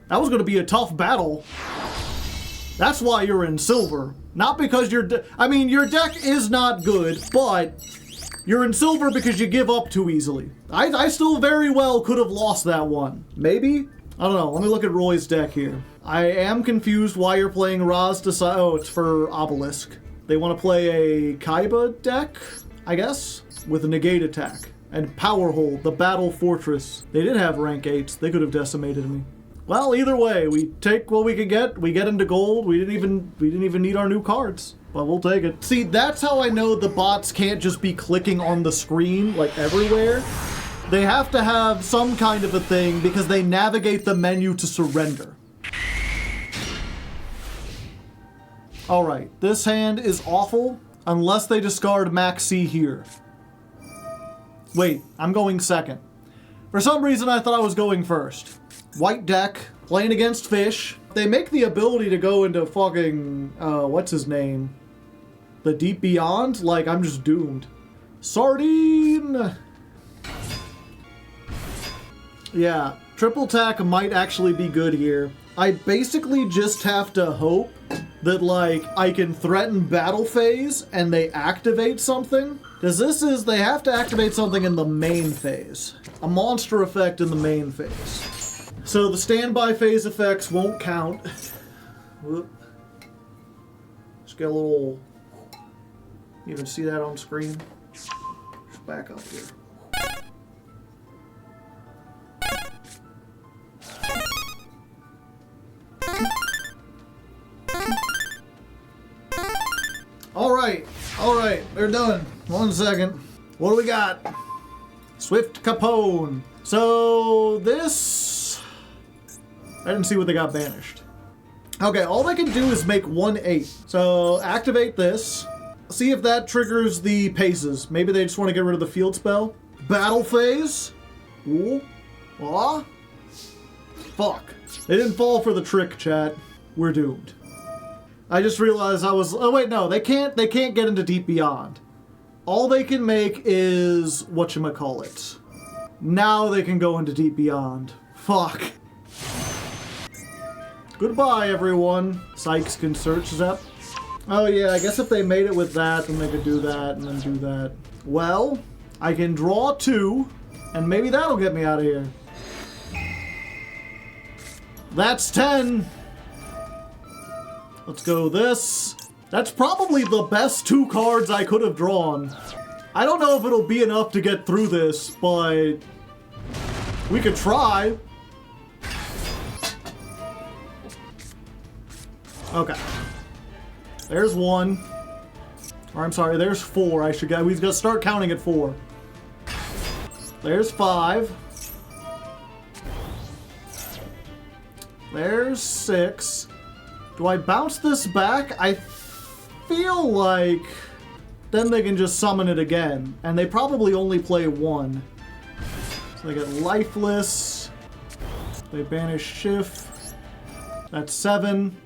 that was going to be a tough battle. That's why you're in silver. Not because your deck is not good, but you're in silver because you give up too easily. I still very well could have lost that one. Maybe? I don't know. Let me look at Roy's deck here. I am confused why you're playing Ra's Disciple. Oh, it's for Obelisk. They want to play a Kaiba deck, I guess, with a negate attack. And Power Hold, the Battle Fortress. They did have rank 8s. They could have decimated me. Well, either way, we take what we could get. We get into gold. We didn't even need our new cards, but we'll take it. See, that's how I know the bots can't just be clicking on the screen like everywhere. They have to have some kind of a thing because they navigate the menu to surrender. All right, this hand is awful unless they discard Max C here. Wait, I'm going second. For some reason, I thought I was going first. White deck, playing against fish. They make the ability to go into fucking, what's his name? The Deep Beyond? Like, I'm just doomed. Sardine! Yeah, triple attack might actually be good here. I basically just have to hope that, like, I can threaten battle phase and they activate something. Because this is, they have to activate something in the main phase. A monster effect in the main phase. So the standby phase effects won't count. Whoop. Just get a little... You even see that on screen? Just back up here. Alright, they're done. 1 second. What do we got? Swift Capone. So this... I didn't see what they got banished. Okay, all they can do is make 1/8. So activate this. See if that triggers the paces. Maybe they just want to get rid of the field spell. Battle phase. Ooh. Ah. Fuck. They didn't fall for the trick, chat. We're doomed. I just realized I was... Oh, wait, no. They can't get into Deep Beyond. All they can make is... whatchamacallit. Now they can go into Deep Beyond. Fuck. Goodbye, everyone. Sykes can search Zep. Oh, yeah, I guess if they made it with that, then they could do that and then do that. Well, I can draw 2, and maybe that'll get me out of here. That's 10. Let's go this. That's probably the best 2 cards I could have drawn. I don't know if it'll be enough to get through this, but we could try. Okay. There's 1. Or I'm sorry, there's 4. We've got to start counting at 4. There's 5. There's 6. Do I bounce this back? I feel like then they can just summon it again. And they probably only play 1. So they get Lifeless. They banish Shift. That's 7.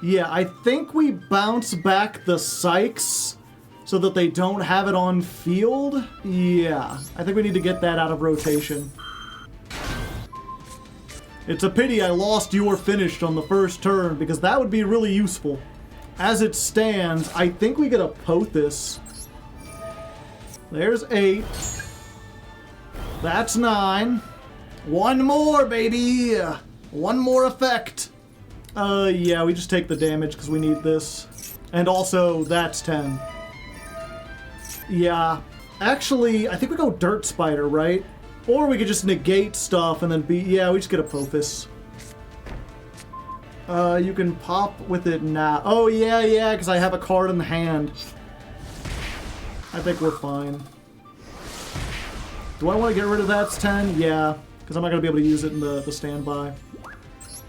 Yeah, I think we bounce back the Sykes so that they don't have it on field. Yeah, I think we need to get that out of rotation. It's a pity I lost You're Finished on the first turn because that would be really useful. As it stands, I think we get a Pothis. There's 8. That's 9. 1 more, baby! 1 more effect. Yeah, we just take the damage because we need this. And also, that's 10. Yeah. Actually, I think we go Dirt Spider, right? Or we could just negate stuff and then yeah, we just get a Pothis. You can pop with it now. Oh, yeah, because I have a card in the hand. I think we're fine. Do I want to get rid of that's 10? Yeah, because I'm not going to be able to use it in the standby.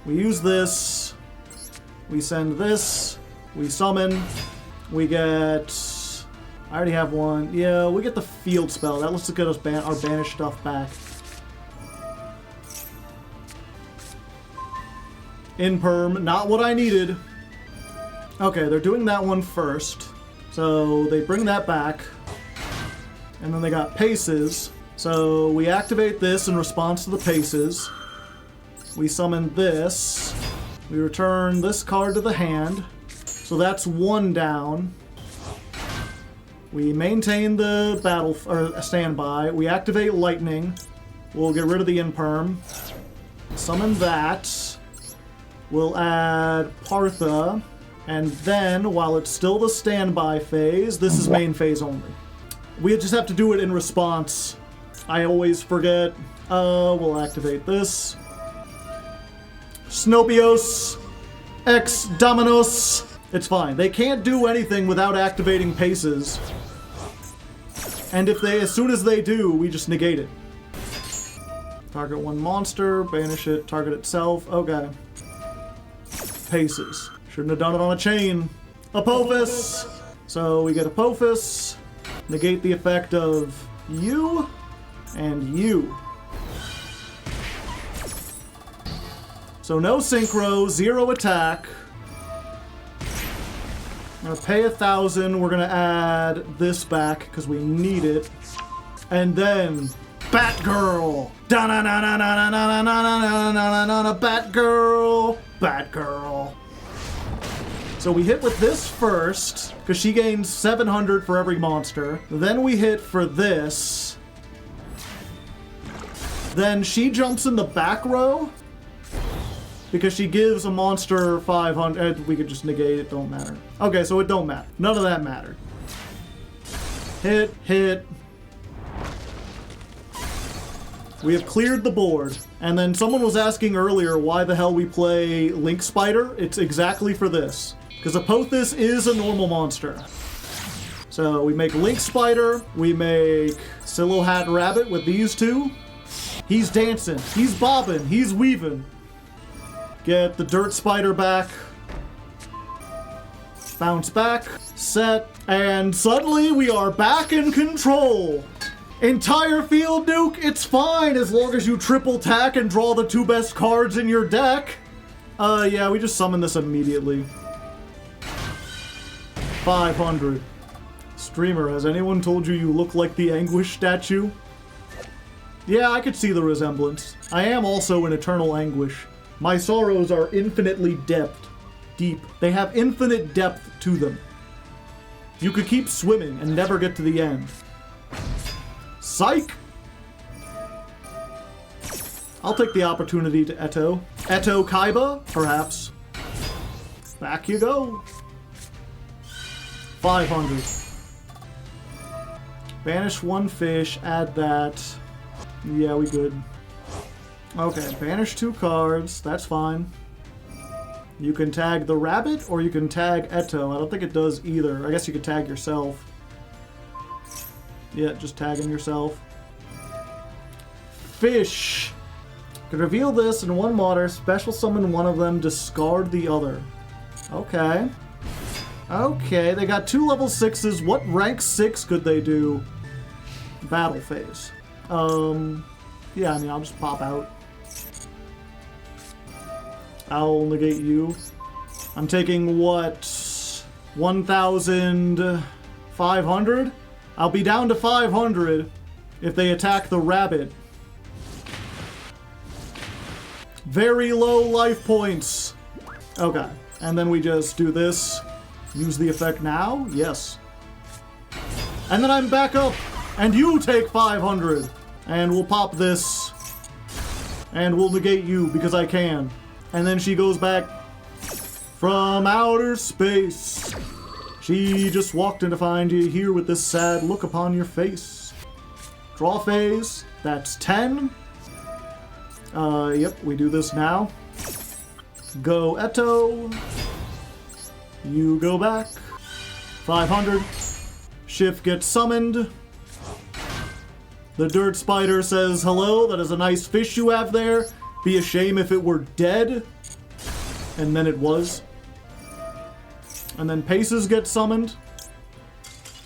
We use this. We send this. We summon. We get... I already have 1. Yeah, we get the field spell. That lets us get us our banished stuff back. Imperm, not what I needed. Okay, they're doing that one first. So they bring that back. And then they got paces. So we activate this in response to the paces. We summon this. We return this card to the hand. So that's 1 down. We maintain the battle or standby. We activate lightning. We'll get rid of the Imperm. Summon that. We'll add Partha. And then, while it's still the standby phase, this is main phase only. We just have to do it in response. I always forget. We'll activate this. Snopios. Ex Dominos. It's fine. They can't do anything without activating paces. And if they, as soon as they do, we just negate it. Target 1 monster, banish it, target itself. Okay. Paces. Shouldn't have done it on a chain. Apophis! So we get Apophis. Negate the effect of you and you. So no synchro, 0 attack. I'm gonna pay 1,000. We're gonna add this back because we need it. And then Batgirl. Batgirl. Batgirl. So we hit with this first because she gains 700 for every monster. Then we hit for this. Then she jumps in the back row because she gives a monster 500. We could just negate it, don't matter. Okay, so it don't matter. None of that mattered. Hit, hit. We have cleared the board. And then someone was asking earlier why the hell we play Link Spider. It's exactly for this. Because Apophis is a normal monster. So we make Link Spider. We make Silo Hat Rabbit with these two. He's dancing. He's bobbing. He's weaving. Get the Dirt Spider back. Bounce back, set, and suddenly we are back in control. Entire field nuke, it's fine as long as you triple tack and draw the 2 best cards in your deck. Yeah, we just summon this immediately. 500. Streamer, has anyone told you you look like the Anguish statue? Yeah, I could see the resemblance. I am also in eternal anguish. My sorrows are infinitely deep. They have infinite depth to them. You could keep swimming and never get to the end. Psych! I'll take the opportunity to Eto. Eto Kaiba, perhaps. Back you go. 500. Banish 1 fish, add that. Yeah, we good. Okay, banish 2 cards, that's fine. You can tag the rabbit, or you can tag Eto. I don't think it does either. I guess you could tag yourself. Yeah, just tagging yourself. Fish. Could reveal this in 1 water, special summon one of them, discard the other. Okay. Okay, they got 2 level 6s. What rank 6 could they do? Battle phase. Yeah, I mean, I'll just pop out. I'll negate you. I'm taking, what, 1,500? I'll be down to 500 if they attack the rabbit. Very low life points. Okay, and then we just do this. Use the effect now? Yes. And then I'm back up, and you take 500. And we'll pop this. And we'll negate you, because I can. And then she goes back from outer space. She just walked in to find you here with this sad look upon your face. Draw phase. That's 10. Yep, we do this now. Go Eto. You go back. 500. Shift gets summoned. The dirt spider says, hello, that is a nice fish you have there. Be a shame if it were dead. And then it was. And then Paces gets summoned.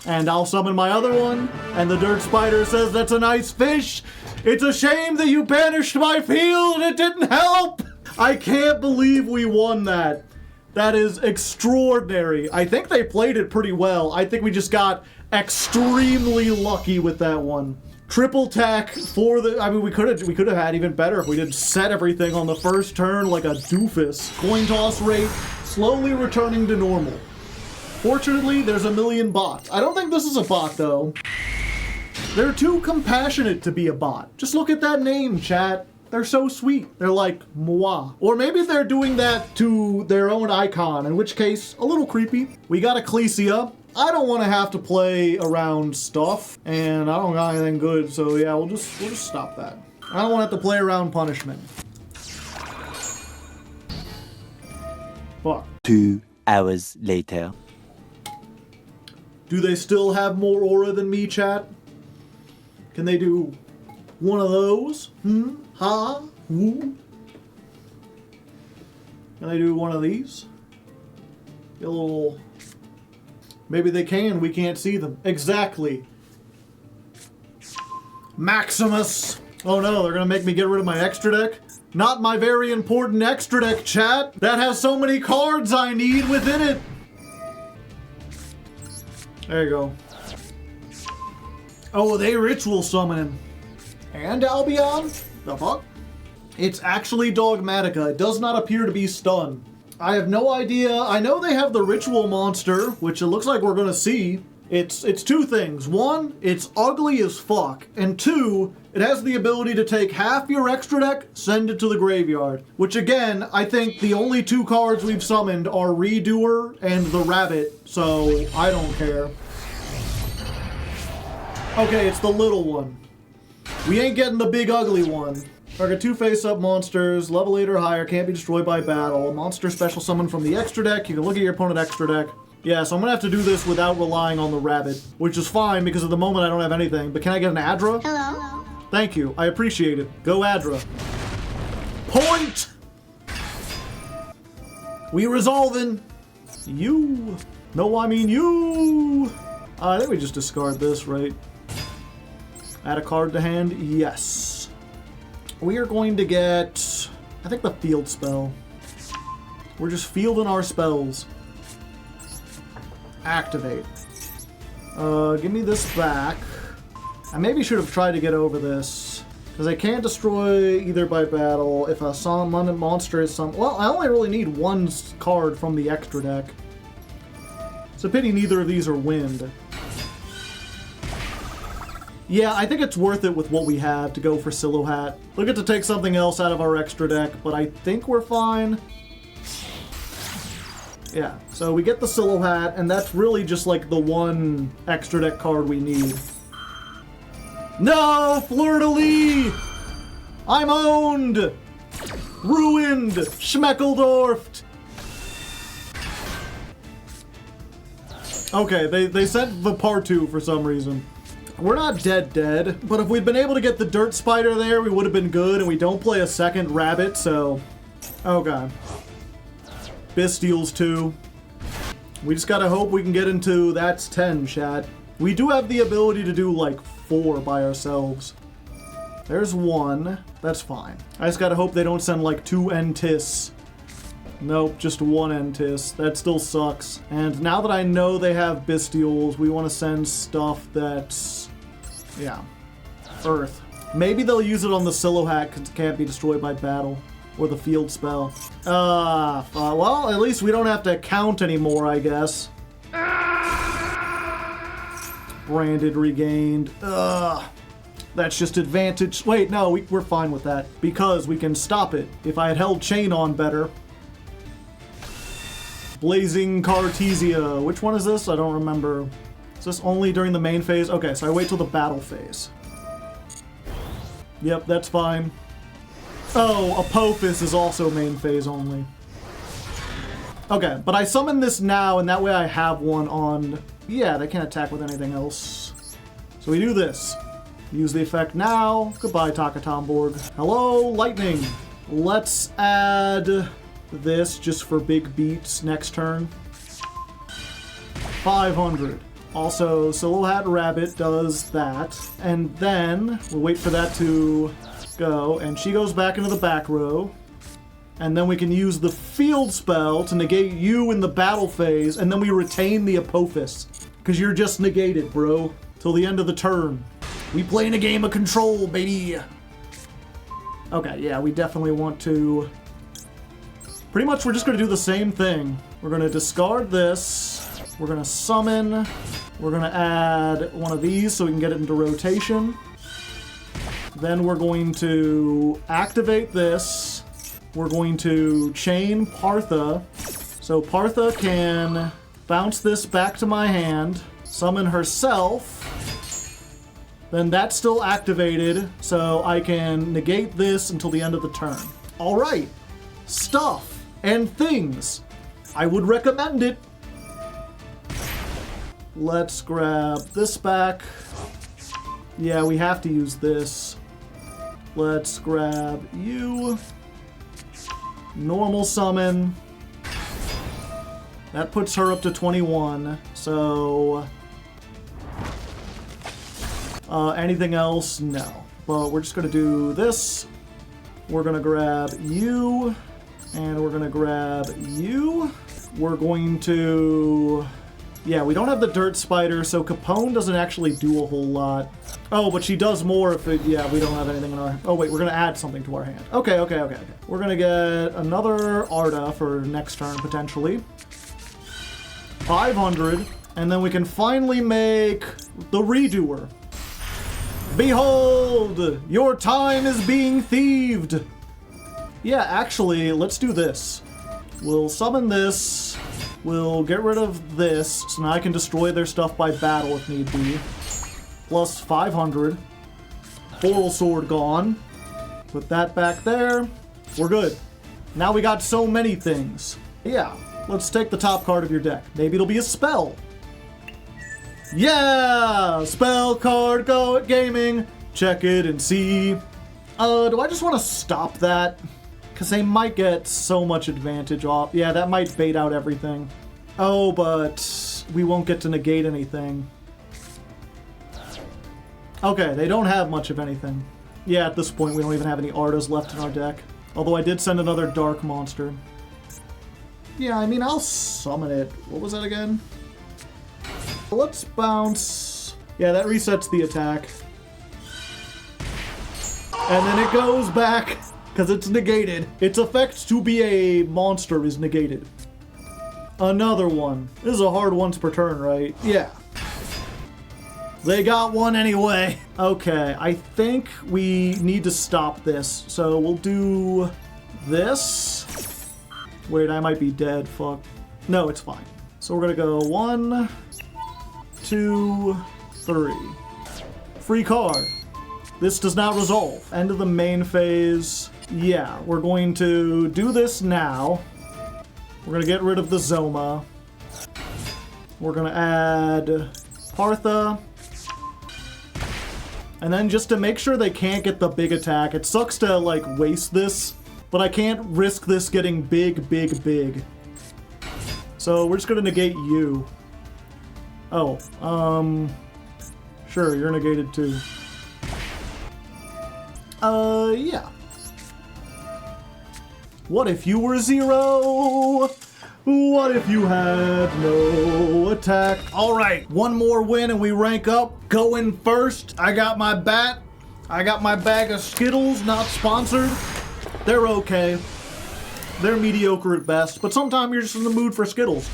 And I'll summon my other one. And the dirt spider says, that's a nice fish. It's a shame that you banished my field. It didn't help. I can't believe we won that. That is extraordinary. I think they played it pretty well. I think we just got extremely lucky with that one. Triple tack for the... I mean, we could have had even better if we did set everything on the first turn like a doofus. Coin toss rate slowly returning to normal. Fortunately, there's a million bots. I don't think this is a bot, though. They're too compassionate to be a bot. Just look at that name, chat. They're so sweet. They're like, moi. Or maybe they're doing that to their own icon, in which case, a little creepy. We got Ecclesia. I don't want to have to play around stuff, and I don't got anything good, so yeah, we'll just stop that. I don't want to have to play around punishment. Fuck. 2 hours later. Do they still have more aura than me, chat? Can they do one of those? Ha? Woo? Can they do one of these? Get a little... Maybe they can, we can't see them. Exactly. Maximus! Oh no, they're gonna make me get rid of my extra deck? Not my very important extra deck, chat! That has so many cards I need within it! There you go. Oh, they ritual summoning. And Albion? The fuck? It's actually Dogmatika. It does not appear to be stun. I have no idea. I know they have the ritual monster, which it looks like we're gonna see. It's 2 things. 1, it's ugly as fuck. And 2, it has the ability to take half your extra deck, send it to the graveyard. Which again, I think the only 2 cards we've summoned are Redoer and the Rabbit, so I don't care. Okay, it's the little one. We ain't getting the big ugly one. Target 2 face-up monsters, level 8 or higher, can't be destroyed by battle. Monster special summon from the extra deck. You can look at your opponent's extra deck. Yeah, so I'm gonna have to do this without relying on the rabbit, which is fine because at the moment I don't have anything. But can I get an Adra? Hello. Thank you. I appreciate it. Go Adra. Point! We resolving. You. No, I mean you! I think we just discard this, right? Add a card to hand? Yes. We are going to get, I think, the field spell. We're just fielding our spells. Activate. Give me this back. I maybe should have tried to get over this. Because I can't destroy either by battle. If a summon monster is some... Well, I only really need one card from the extra deck. It's a pity neither of these are wind. Yeah, I think it's worth it with what we have to go for Silhouette. We'll get to take something else out of our extra deck, but I think we're fine. Yeah, so we get the Silhouette, and that's really just like the one extra deck card we need. No! Fleur-de-lis! I'm owned! Ruined! Schmeckledorfed! Okay, they sent the part 2 for some reason. We're not dead, but if we'd been able to get the Dirt Spider there, we would have been good, and we don't play a second rabbit, so... Okay. Bystials 2. We just gotta hope we can get into that's 10, chat. We do have the ability to do, like, 4 by ourselves. There's 1. That's fine. I just gotta hope they don't send, like, 2 Entis. Nope, just 1 Entis. That still sucks. And now that I know they have Bystials, we want to send stuff that's... Yeah. Earth. Maybe they'll use it on the Silhouette because it can't be destroyed by battle. Or the field spell. Well, at least we don't have to count anymore, I guess. Branded, regained. That's just advantage. Wait, no, we're fine with that. Because we can stop it. If I had held Chain on better. Blazing Cartesia. Which one is this? I don't remember. Is this only during the main phase? Okay, so I wait till the battle phase. Yep, that's fine. Oh, Apophis is also main phase only. Okay, but I summon this now, and that way I have one on... Yeah, they can't attack with anything else. So we do this. Use the effect now. Goodbye, Takatomborg. Hello, Lightning. Let's add this just for big beats next turn. 500. Also, Silhouette Rabbit does that. And then we'll wait for that to go, and she goes back into the back row. And then we can use the field spell to negate you in the battle phase, and then we retain the Apophis. Because you're just negated, bro. Till the end of the turn. We playing a game of control, baby! Okay, yeah, we definitely want to... Pretty much we're just going to do the same thing. We're going to discard this. We're going to summon. We're going to add one of these so we can get it into rotation. Then we're going to activate this. We're going to chain Partha. So Partha can bounce this back to my hand, summon herself. Then that's still activated, so I can negate this until the end of the turn. All right, stuff and things. I would recommend it. Let's grab this back. Yeah, we have to use this. Let's grab you. Normal summon. That puts her up to 21. So... anything else? No. But we're just going to do this. We're going to grab you. And we're going to grab you. We're going to... Yeah, we don't have the Dirt Spider, so Capone doesn't actually do a whole lot. Oh, but she does more if it... Yeah, we don't have anything in our... Oh, wait, we're going to add something to our hand. Okay. We're going to get another Arda for next turn, potentially. 500. And then we can finally make the Redoer. Behold! Your time is being thieved! Yeah, actually, let's do this. We'll summon this. We'll get rid of this, so now I can destroy their stuff by battle if need be. Plus 500. Oral Sword gone. Put that back there. We're good. Now we got so many things. Yeah, let's take the top card of your deck. Maybe it'll be a spell. Yeah! Spell card, go at gaming. Check it and see. Do I just want to stop that? Because they might get so much advantage off. Yeah, that might bait out everything. Oh, but we won't get to negate anything. Okay, they don't have much of anything. Yeah, at this point, we don't even have any Ardas left in our deck. Although I did send another Dark Monster. Yeah, I mean, I'll summon it. What was that again? Let's bounce. Yeah, that resets the attack. And then it goes back, because it's negated. Its effect to be a monster is negated. Another one. This is a hard once per turn, right? Yeah. They got one anyway. Okay, I think we need to stop this. So we'll do this. Wait, I might be dead. Fuck. No, it's fine. So we're gonna go 1, 2, 3. Free card. This does not resolve. End of the main phase. Yeah, we're going to do this now. We're gonna get rid of the Zoma. We're gonna add Partha. And then just to make sure they can't get the big attack, it sucks to like waste this, but I can't risk this getting big, big, big. So we're just gonna negate you. Oh, sure, you're negated too. Yeah. What if you were 0? What if you had no attack? All right, one more win and we rank up. Going first, I got my bat. I got my bag of Skittles, not sponsored. They're okay. They're mediocre at best, but sometimes you're just in the mood for Skittles.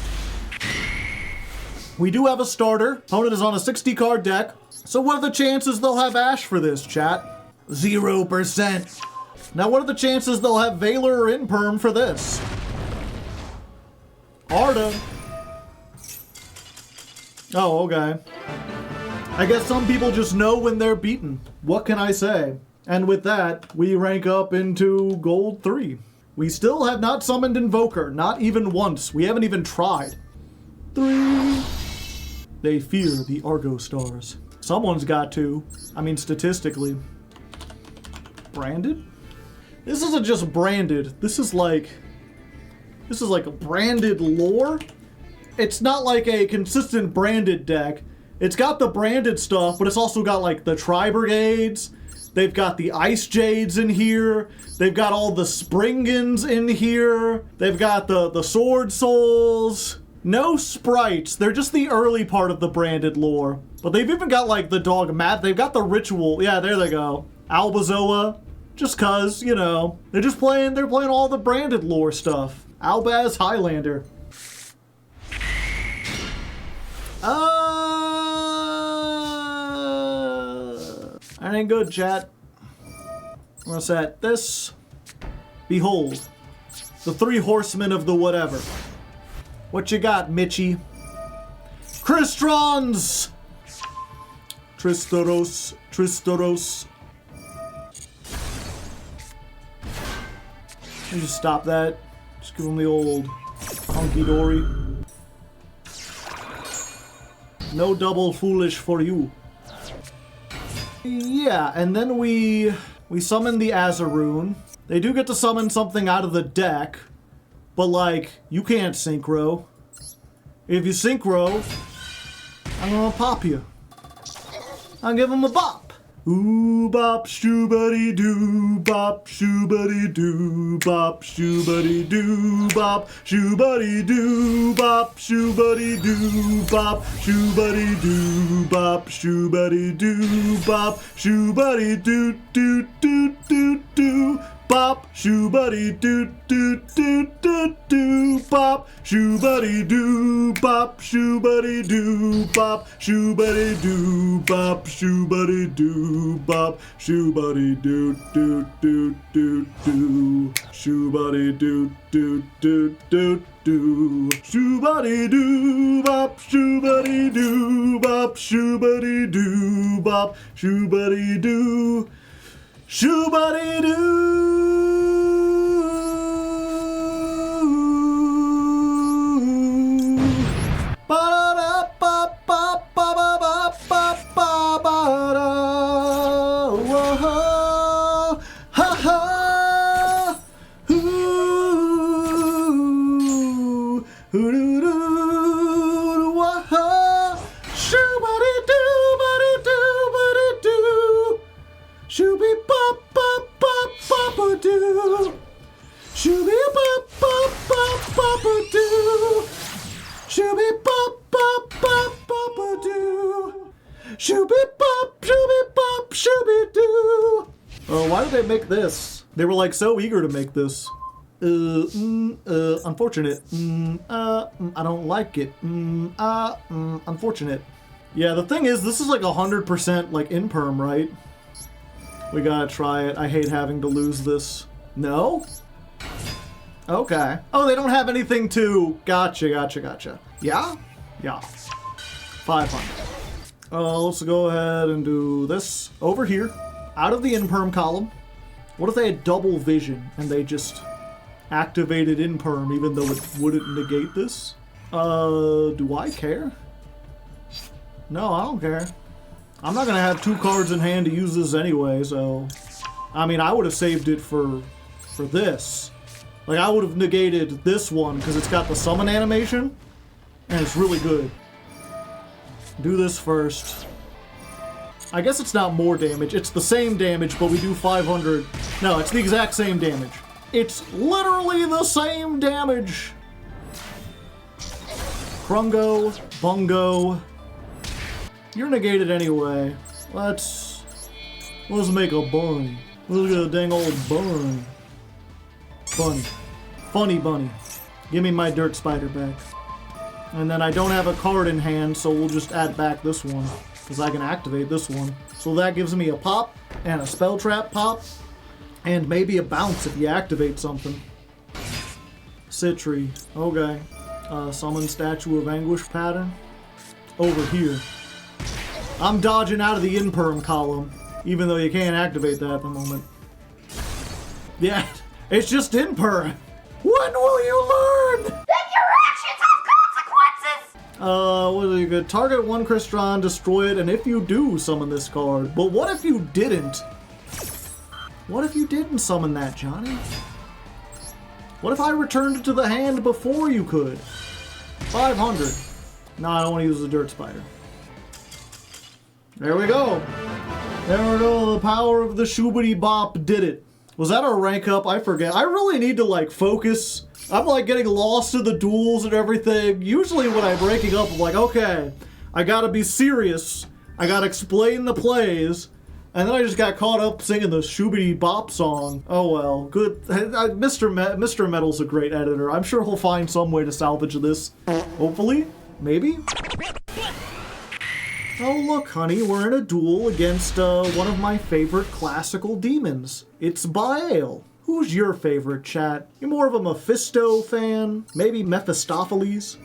We do have a starter. Opponent is on a 60 card deck. So what are the chances they'll have Ash for this, chat? 0%. Now what are the chances they'll have Valor or Imperm for this? Arda. Oh, okay. I guess some people just know when they're beaten. What can I say? And with that, we rank up into Gold 3. We still have not summoned Invoker, not even once. We haven't even tried. 3. They fear the Argostars. Someone's got to. I mean, statistically. Branded? This isn't just branded. This is like a branded lore. It's not like a consistent branded deck. It's got the branded stuff, but it's also got like the Tri-Brigades. They've got the Ice Jades in here. They've got all the Springans in here. They've got the Sword Souls. No Sprites. They're just the early part of the branded lore. But they've even got like the Dogmatika. They've got the Ritual. Yeah, there they go. Albazoa. Just cause, you know, they're playing all the branded lore stuff. Albaz Highlander. That ain't good, chat. I'm gonna set this. Behold, the 3 horsemen of the whatever. What you got, Mitchie? Crystrons! Tristoros. Let me just stop that. Just give him the old hunky-dory. No double foolish for you. Yeah, and then we summon the Azaroon. They do get to summon something out of the deck, but like, you can't synchro. If you synchro, I'm gonna pop you. I'll give him a bop. Ooh bop shoobody doo bop shoobody doo bop shoobody doo bop shoobody doo bop shoobody doo bop shoobody doo bop shoobody doo bop shoobody doo doo doo doo doo bop shoobody doo doo doo doo doo bop shoobody doo bop shoobody doo bop shoobody doo bop shoobody doo bop shoobody doo doo doo doo doo shoobody doo doo doo doo doo shoobody doo bop shoobody doo bop shoobody doo bop shoobody doo shoobody doo. doo. Shooby bop bop bop bop a doo. Shooby bop bop bop bop a doo. Shooby bop shooby doo. Oh, why did they make this? They were like so eager to make this. Unfortunate. I don't like it. Unfortunate. Yeah, the thing is, this is like 100% like in perm, right? We gotta try it. I hate having to lose this. No? Okay. Oh, they don't have anything to... Gotcha. Yeah? Yeah. 500. Let's go ahead and do this over here. Out of the in perm column. What if they had double vision and they just activated in perm even though it wouldn't negate this? Do I care? No, I don't care. I'm not gonna have 2 cards in hand to use this anyway, so... I mean, I would have saved it for this. Like, I would have negated this one because it's got the summon animation, and it's really good. Do this first. I guess it's not more damage. It's the same damage, but we do 500. No, it's the exact same damage. It's literally the same damage. Krungo, Bungo. You're negated anyway. Let's make a bun. Look at a dang old bun. Bunny. Funny bunny. Give me my dirt spider back. And then I don't have a card in hand, so we'll just add back this one. Because I can activate this one. So that gives me a pop, and a spell trap pop, and maybe a bounce if you activate something. Citri. Okay. Summon Statue of Anguish pattern. Over here. I'm dodging out of the in-perm column, even though you can't activate that at the moment. Yeah, it's just in-perm. When will you learn? That your actions have consequences! What are you good? Target 1 Crystron, destroy it, and if you do, summon this card. But what if you didn't? What if you didn't summon that, Johnny? What if I returned it to the hand before you could? 500. No, I don't want to use the dirt spider. There we go. There we go. The power of the Shoebody Bop did it. Was that a rank up? I forget. I really need to like focus. I'm like getting lost in the duels and everything. Usually when I'm ranking up, I'm like, okay, I gotta be serious. I gotta explain the plays. And then I just got caught up singing the Shoebody Bop song. Oh well, good. Mr. Metal's a great editor. I'm sure he'll find some way to salvage this. Hopefully. Maybe? Oh look, honey, we're in a duel against one of my favorite classical demons. It's Bystial. Who's your favorite, chat? You're more of a Mephisto fan? Maybe Mephistopheles?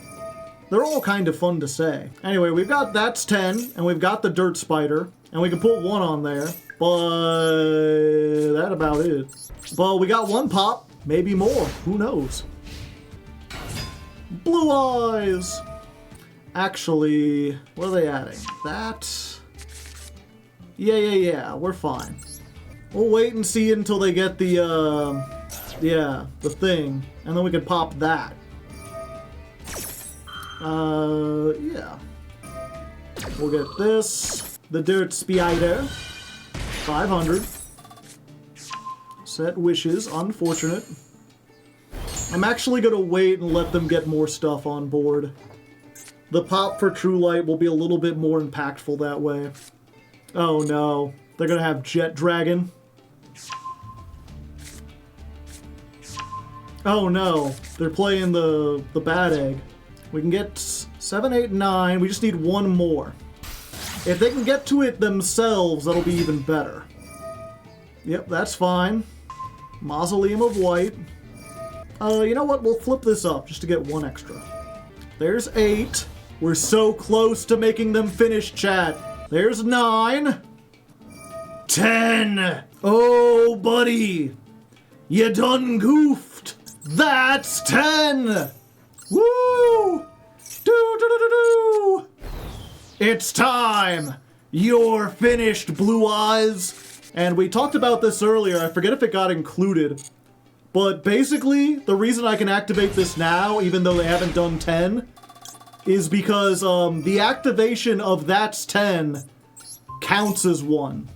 They're all kind of fun to say. Anyway, we've got that's 10, and we've got the Dirt Spider, and we can put 1 on there, but that's about it. But we got 1 pop, maybe more, who knows? Blue-Eyes! Actually, what are they adding? That? Yeah, we're fine. We'll wait and see until they get the thing, and then we can pop that. Yeah. We'll get this, the Dirt Spider, 500. Set wishes, unfortunate. I'm actually gonna wait and let them get more stuff on board. The pop for True Light will be a little bit more impactful that way. Oh no, they're gonna have Jet Dragon. Oh no, they're playing the bad egg. We can get 7, 8, 9, we just need 1 more. If they can get to it themselves, that'll be even better. Yep, that's fine. Mausoleum of White. You know what, we'll flip this up just to get 1 extra. There's 8. We're so close to making them finish, chat. There's 9. 10. Oh, buddy. You done goofed. That's 10. Woo! Do. It's time. You're finished, Blue-Eyes. And we talked about this earlier. I forget if it got included. But basically, the reason I can activate this now, even though they haven't done 10, is because the activation of that's 10 counts as 1.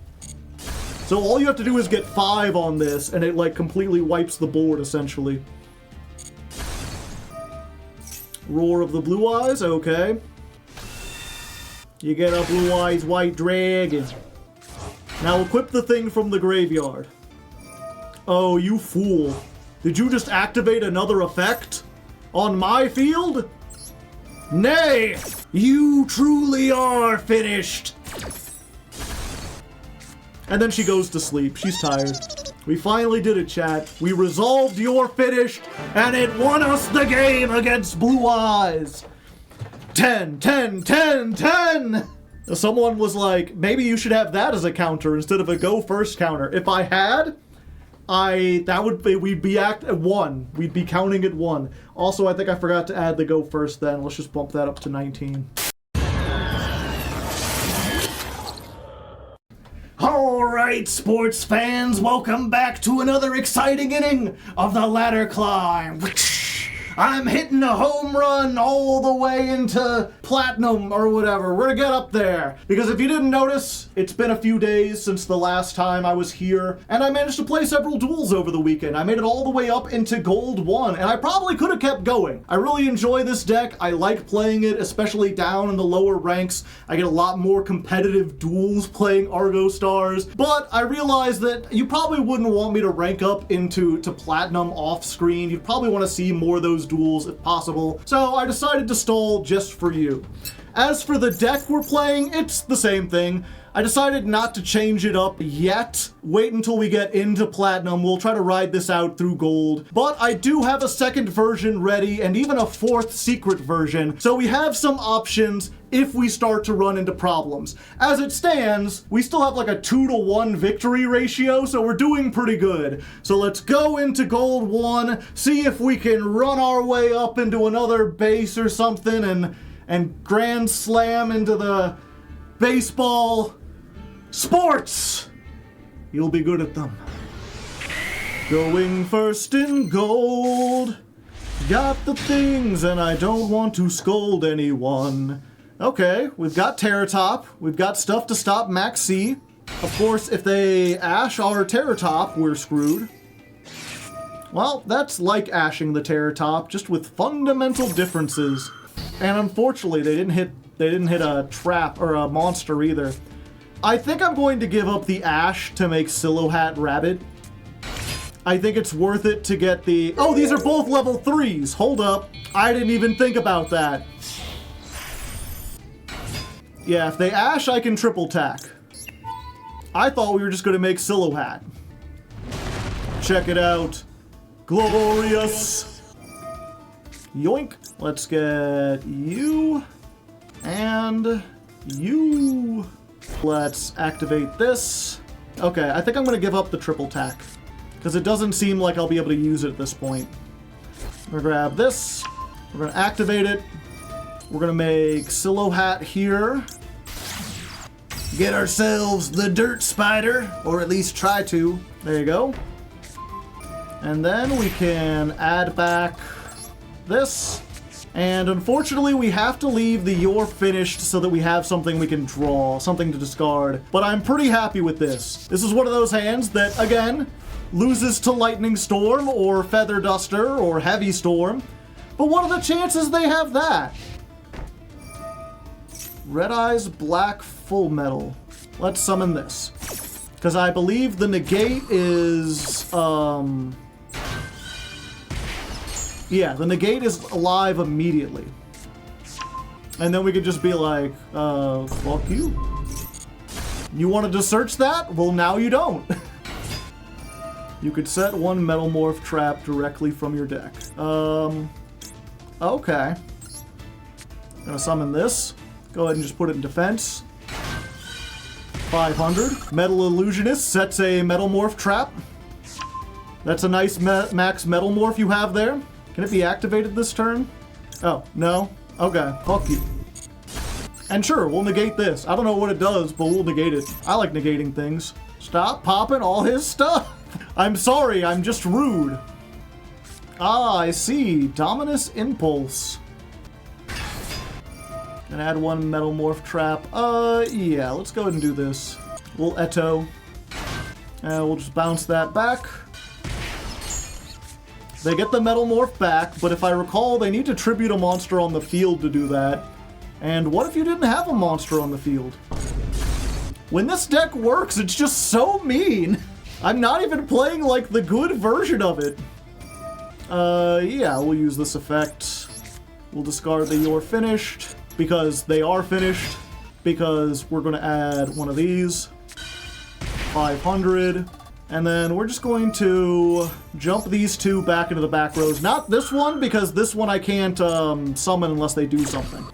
So all you have to do is get 5 on this, and it like completely wipes the board, essentially. Roar of the Blue-Eyes, okay. You get a Blue-Eyes White Dragon. Now equip the thing from the graveyard. Oh, you fool. Did you just activate another effect? On my field? Nay! You truly are finished! And then she goes to sleep. She's tired. We finally did it, chat. We resolved your finished, and it won us the game against Blue-Eyes. 10, 10, 10, 10! Someone was like, maybe you should have that as a counter instead of a go first counter. If I had, we'd be at 1. We'd be counting at 1. Also, I think I forgot to add the go first then. Let's just bump that up to 19. Alright, sports fans, welcome back to another exciting inning of the ladder climb. I'm hitting a home run all the way into platinum or whatever. We're gonna get up there. Because if you didn't notice, it's been a few days since the last time I was here, and I managed to play several duels over the weekend. I made it all the way up into Gold 1, and I probably could have kept going. I really enjoy this deck. I like playing it, especially down in the lower ranks. I get a lot more competitive duels playing Argostars, but I realized that you probably wouldn't want me to rank up into platinum off screen. You'd probably want to see more of those duels if possible, so I decided to stall just for you. As for the deck we're playing, it's the same thing. I decided not to change it up yet. Wait until we get into platinum. We'll try to ride this out through gold. But I do have a second version ready and even a 4th secret version. So we have some options if we start to run into problems. As it stands, we still have like a 2-to-1 victory ratio, so we're doing pretty good. So let's go into gold 1, see if we can run our way up into another base or something and grand slam into the baseball sports. You'll be good at them. Going first in gold. Got the things and I don't want to scold anyone. Okay, we've got Terratop. We've got stuff to stop Max C. Of course, if they ash our Terratop, we're screwed. Well, that's like ashing the Terratop, just with fundamental differences. And unfortunately, they didn't hit a trap or a monster either. I think I'm going to give up the Ash to make Silhouette Rabbit. I think it's worth it to get the... Oh, these are both level 3s. Hold up. I didn't even think about that. Yeah, if they Ash, I can triple tack. I thought we were just going to make Silhouette. Check it out. Glorious. Yoink. Let's get you. And you. Let's activate this. Okay, I think I'm going to give up the triple tack, because it doesn't seem like I'll be able to use it at this point. We're going to grab this. We're going to activate it. We're going to make Silhouette here. Get ourselves the Dirt Spider, or at least try to. There you go. And then we can add back this. And unfortunately, we have to leave the You're Finished so that we have something we can draw, something to discard. But I'm pretty happy with this. This is one of those hands that, again, loses to Lightning Storm or Feather Duster or Heavy Storm. But what are the chances they have that? Red Eyes Black Full Metal. Let's summon this. Because I believe the negate is, yeah, the negate is alive immediately. And then we could just be like, fuck you. You wanted to search that? Well, now you don't. You could set one Metalmorph trap directly from your deck. Okay. Gonna summon this. Go ahead and just put it in defense. 500. Metal Illusionist sets a Metalmorph trap. That's a nice max Metalmorph you have there. Can it be activated this turn? Oh, no? Okay, fuck you. And sure, we'll negate this. I don't know what it does, but we'll negate it. I like negating things. Stop popping all his stuff! I'm sorry, I'm just rude. Ah, I see. Dominus Impulse. And add one Metalmorph trap. Yeah, let's go ahead and do this. We'll Eto. We'll just bounce that back. They get the Metalmorph back, but if I recall, they need to tribute a monster on the field to do that. And what if you didn't have a monster on the field? When this deck works, it's just so mean. I'm not even playing, like, the good version of it. Yeah, we'll use this effect. We'll discard the You're Finished, because they are finished, because we're going to add one of these. 500. And then we're just going to jump these two back into the back rows. Not this one, because this one I can't summon unless they do something.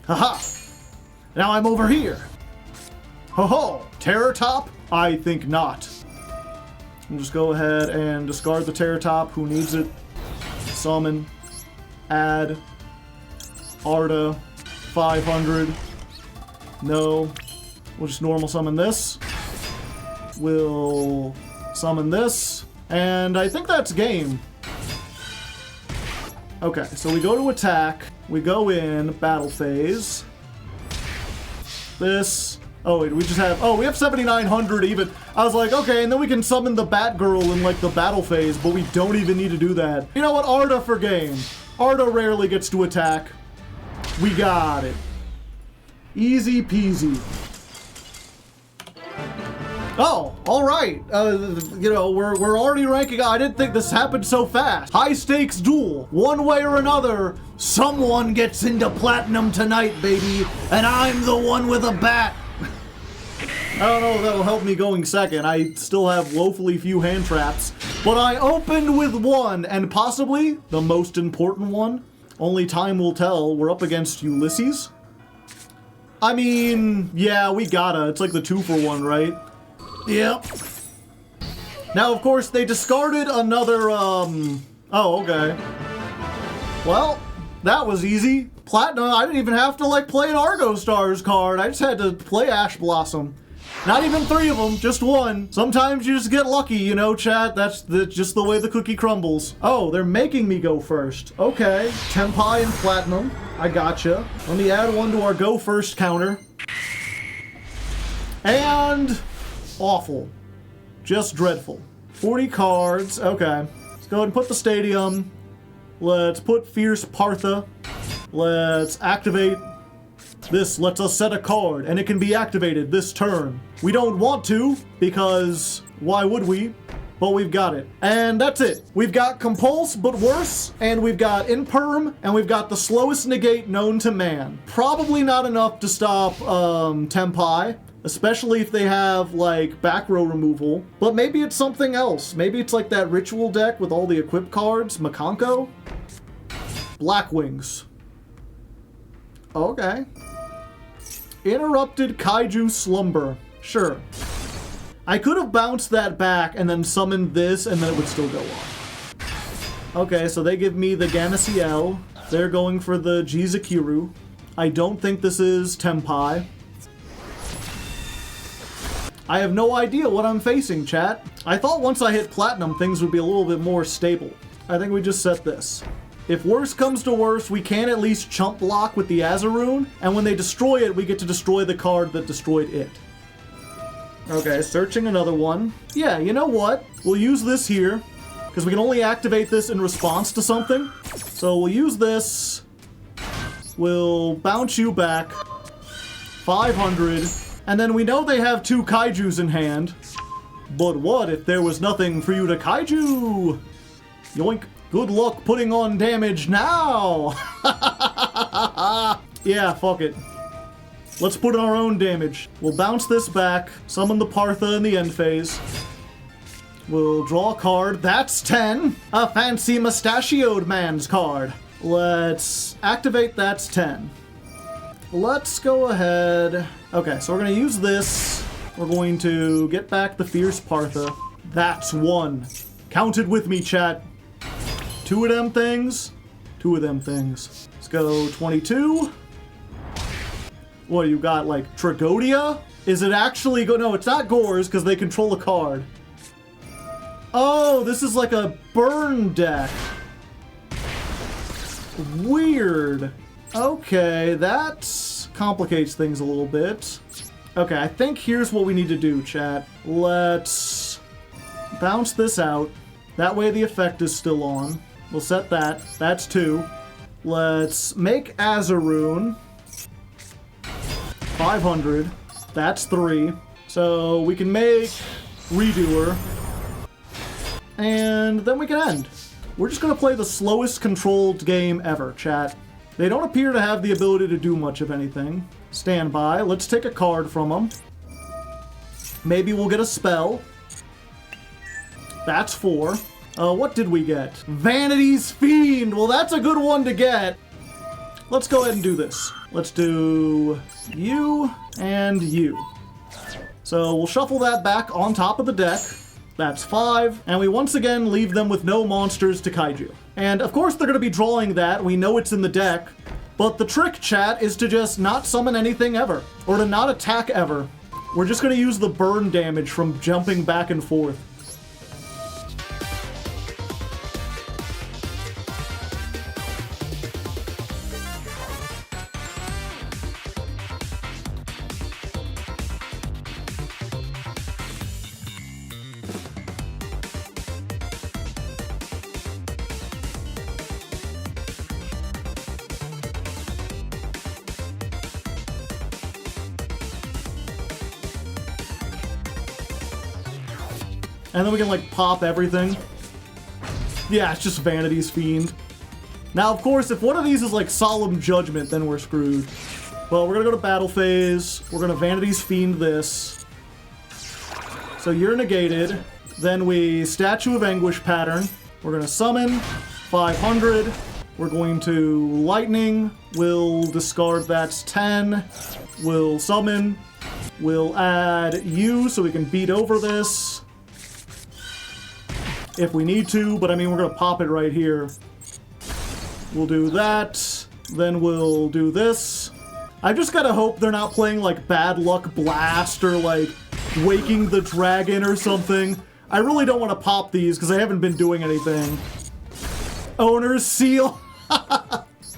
Haha! Now I'm over here. Ho-ho! Terror Top? I think not. We'll just go ahead and discard the Terror Top. Who needs it? Summon. Add. Arda. 500. No. We'll just normal summon this. We'll summon this, and I think that's game. Okay, so we go to attack, we go in, battle phase. This, oh wait, we just have, oh, we have 7,900 even. I was like, okay, and then we can summon the Batgirl in like the battle phase, but we don't even need to do that. You know what, Arda for game. Arda rarely gets to attack. We got it. Easy peasy. Oh, all right. You know, we're already ranking. I didn't think this happened so fast. High stakes duel. One way or another, someone gets into platinum tonight, baby. And I'm the one with a bat. I don't know if that'll help me going second. I still have woefully few hand traps. But I opened with one, and possibly the most important one. Only time will tell. We're up against Ulysses. I mean, yeah, we gotta. It's like the 2-for-1, right? Yep. Now, of course, they discarded another, oh, okay. Well, that was easy. Platinum, I didn't even have to, like, play an Argostars card. I just had to play Ash Blossom. Not even 3 of them, just 1. Sometimes you just get lucky, you know, chat. That's just the way the cookie crumbles. Oh, they're making me go first. Okay. Tempai and Platinum. I gotcha. Let me add 1 to our go first counter. And... awful. Just dreadful. 40 cards. Okay. Let's go ahead and put the stadium. Let's put Fierce Partha. Let's activate. This lets us set a card, and it can be activated this turn. We don't want to, because why would we? But we've got it. And that's it. We've got Compulse, but worse, and we've got Imperm, and we've got the slowest negate known to man. Probably not enough to stop Tempai. Especially if they have, like, back row removal. But maybe it's something else. Maybe it's like that ritual deck with all the equip cards. Makanko. Blackwings. Okay. Interrupted Kaiju Slumber. Sure. I could have bounced that back and then summoned this and then it would still go off. Okay, so they give me the Ganasiel. They're going for the Jizukiru. I don't think this is Tempai. I have no idea what I'm facing, chat. I thought once I hit Platinum, things would be a little bit more stable. I think we just set this. If worse comes to worse, we can at least chump block with the Azarune, and when they destroy it, we get to destroy the card that destroyed it. Okay, searching another one. Yeah, you know what? We'll use this here, because we can only activate this in response to something. So we'll use this. We'll bounce you back. 500. And then we know they have 2 Kaijus in hand. But what if there was nothing for you to Kaiju? Yoink. Good luck putting on damage now. Yeah, fuck it. Let's put in our own damage. We'll bounce this back. Summon the Partha in the end phase. We'll draw a card. That's 10. A fancy mustachioed man's card. Let's activate. That's 10. Let's go ahead. Okay, so we're going to use this. We're going to get back the Fierce Partha. That's 1. Count it with me, chat. 2 of them things. 2 of them things. Let's go 22. What, you got, like, Tragodia? Is it actually go? No, it's not Gores, because they control a card. Oh, this is like a burn deck. Weird. Okay, that complicates things a little bit. Okay, I think here's what we need to do, chat. Let's bounce this out. That way the effect is still on. We'll set that. That's 2. Let's make Azaroon. 500. That's 3. So we can make Redoer. And then we can end. We're just going to play the slowest controlled game ever, chat. They don't appear to have the ability to do much of anything. Stand by. Let's take a card from them. Maybe we'll get a spell. That's 4. What did we get? Vanity's Fiend! Well, that's a good one to get. Let's go ahead and do this. Let's do you and you. So we'll shuffle that back on top of the deck. That's 5. And we once again leave them with no monsters to Kaiju. And of course they're going to be drawing that. We know it's in the deck. But the trick, chat, is to just not summon anything ever. Or to not attack ever. We're just going to use the burn damage from jumping back and forth. And then we can, like, pop everything. Yeah, it's just Vanity's Fiend. Now, of course, if one of these is, like, Solemn Judgment, then we're screwed. Well, we're gonna go to Battle Phase. We're gonna Vanity's Fiend this. So you're negated. Then we Statue of Anguish pattern. We're gonna summon 500. We're going to Lightning. We'll discard, that's 10. We'll summon. We'll add you so we can beat over this. If we need to, but I mean, we're gonna pop it right here. We'll do that. Then we'll do this. I just gotta hope they're not playing like Bad Luck Blast or like Waking the Dragon or something. I really don't want to pop these because I haven't been doing anything. Owner's Seal.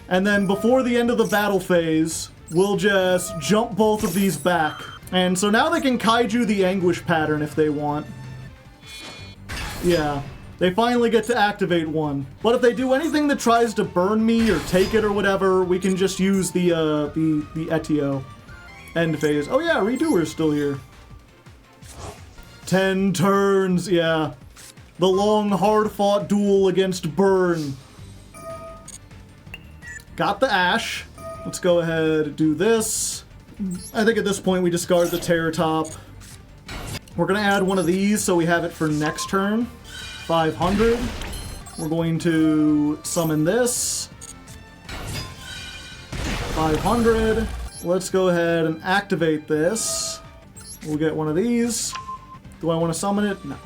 And then before the end of the battle phase, we'll just jump both of these back. And so now they can Kaiju the Anguish pattern if they want. Yeah, they finally get to activate one. But if they do anything that tries to burn me or take it or whatever, we can just use the Etio end phase. Oh yeah, Redoer's still here. 10 turns, yeah. The long, hard-fought duel against Burn. Got the Ash. Let's go ahead and do this. I think at this point we discard the Terror Top. We're gonna add one of these so we have it for next turn. 500. We're going to summon this. 500. Let's go ahead and activate this. We'll get one of these. Do I want to summon it? No.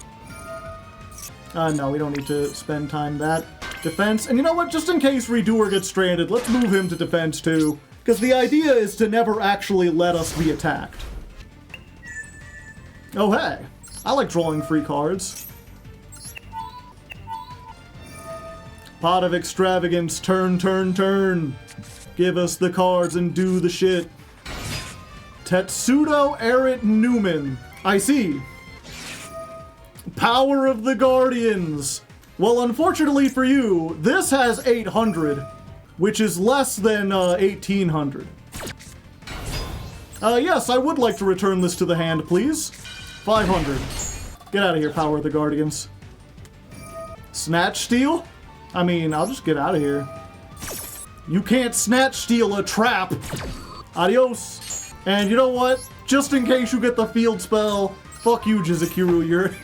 No, we don't need to spend time that. Defense. And you know what? Just in case Redoer gets stranded, let's move him to defense too. Because the idea is to never actually let us be attacked. Oh, hey. I like drawing free cards. Pot of Extravagance. Turn, turn, turn. Give us the cards and do the shit. Tetsudo Erit Newman. I see. Power of the Guardians. Well, unfortunately for you, this has 800, which is less than 1800. Yes, I would like to return this to the hand, please. 500. Get out of here, Power of the Guardians. Snatch Steal? I mean, I'll just get out of here. You can't Snatch Steal a trap. Adios. And you know what? Just in case you get the field spell, fuck you, Jizukiru,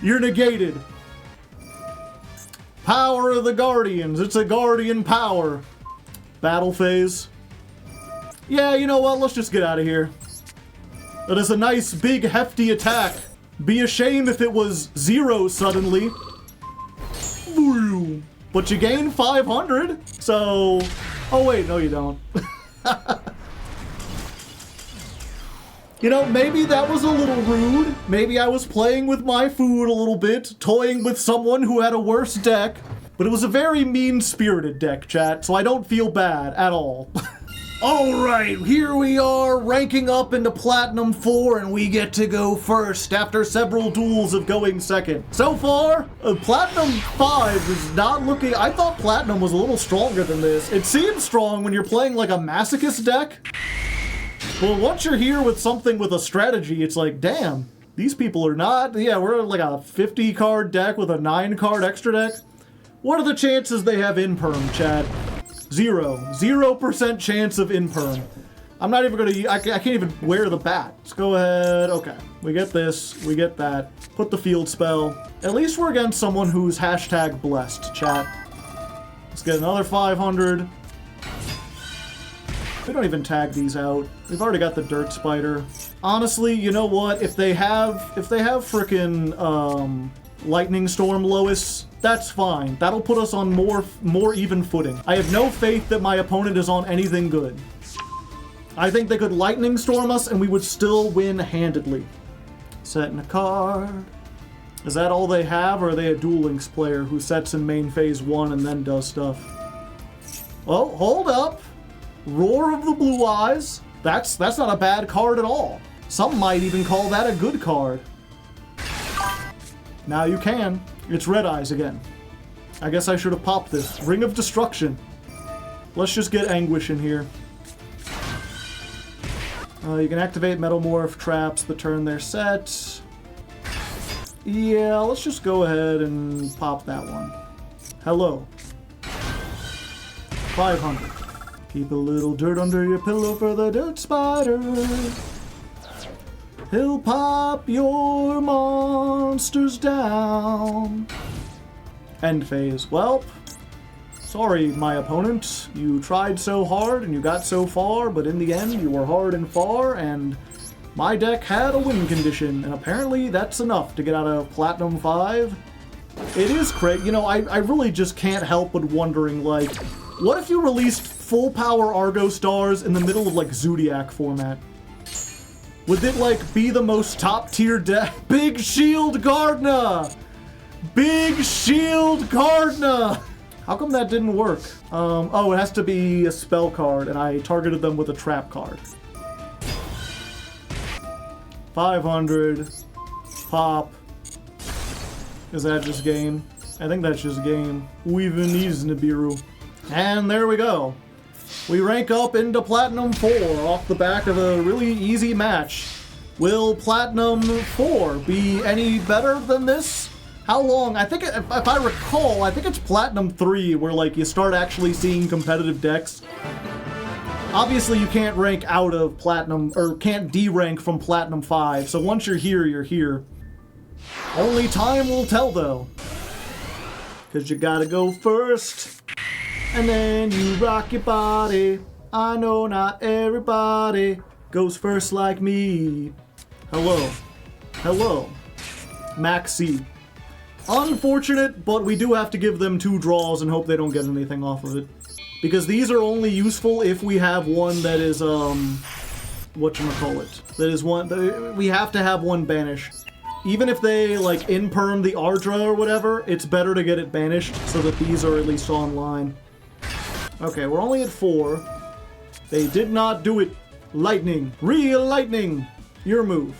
you're negated. Power of the Guardians. It's a Guardian power. Battle phase. Yeah, you know what? Let's just get out of here. That is a nice, big, hefty attack. Be a shame if it was 0 suddenly. But you gain 500, so... Oh wait, no you don't. You know, maybe that was a little rude. Maybe I was playing with my food a little bit, toying with someone who had a worse deck. But it was a very mean-spirited deck, chat, so I don't feel bad at all. Alright, here we are, ranking up into Platinum 4, and we get to go first after several duels of going second. So far, Platinum 5 is not looking... I thought Platinum was a little stronger than this. It seems strong when you're playing like a Masochist deck, but once you're here with something with a strategy, it's like, damn, these people are not... Yeah, we're like a 50-card deck with a 9-card extra deck. What are the chances they have Imperm, chat? 0% chance of Imperm. I'm not even gonna, I can't even wear the bat. Let's go ahead, okay. We get this, we get that. Put the field spell. At least we're against someone who's hashtag blessed, chat. Let's get another 500. We don't even tag these out. We've already got the Dirt Spider. Honestly, you know what? If they have frickin', Lightning Storm Lois, that's fine. That'll put us on more even footing. I have no faith that my opponent is on anything good. I think they could Lightning Storm us and we would still win handedly. Setting a card. Is that all they have, or are they a Duel Links player who sets in main phase 1 and then does stuff? Oh, hold up. Roar of the Blue-Eyes. That's not a bad card at all. Some might even call that a good card. Now you can. It's Red Eyes again. I guess I should have popped this. Ring of Destruction. Let's just get Anguish in here. You can activate Metalmorph traps the turn they're set. Yeah, let's just go ahead and pop that one. Hello. 500. Keep a little dirt under your pillow for the Dirt Spider. He'll pop your monsters down. End phase. Well, sorry, my opponent. You tried so hard and you got so far, but in the end you were hard and far, and my deck had a win condition, and apparently that's enough to get out of Platinum 5. It is crazy. You know, I really just can't help but wondering, like, what if you released full power Argostars in the middle of, like, Zodiac format? Would it, like, be the most top-tier deck? Big Shield Gardner! Big Shield Gardner! How come that didn't work? Oh, it has to be a spell card, and I targeted them with a trap card. 500. Pop. Is that just game? I think that's just game. We've needs Nibiru. And there we go. We rank up into Platinum 4 off the back of a really easy match. Will Platinum 4 be any better than this? How long? I think, if I recall, I think it's Platinum 3 where, like, you start actually seeing competitive decks. Obviously, you can't rank out of Platinum, or can't D-rank from Platinum 5, so once you're here, you're here. Only time will tell, though. Because you gotta go first. And then you rock your body. I know not everybody goes first like me. Hello. Hello. Max C. Unfortunate, but we do have to give them 2 draws and hope they don't get anything off of it. Because these are only useful if we have one that is, whatchamacallit. That is one, we have to have one banished. Even if they, like, Imperm the Ardra or whatever, it's better to get it banished so that these are at least online. Okay, we're only at 4. They did not do it. Lightning. Real lightning. Your move.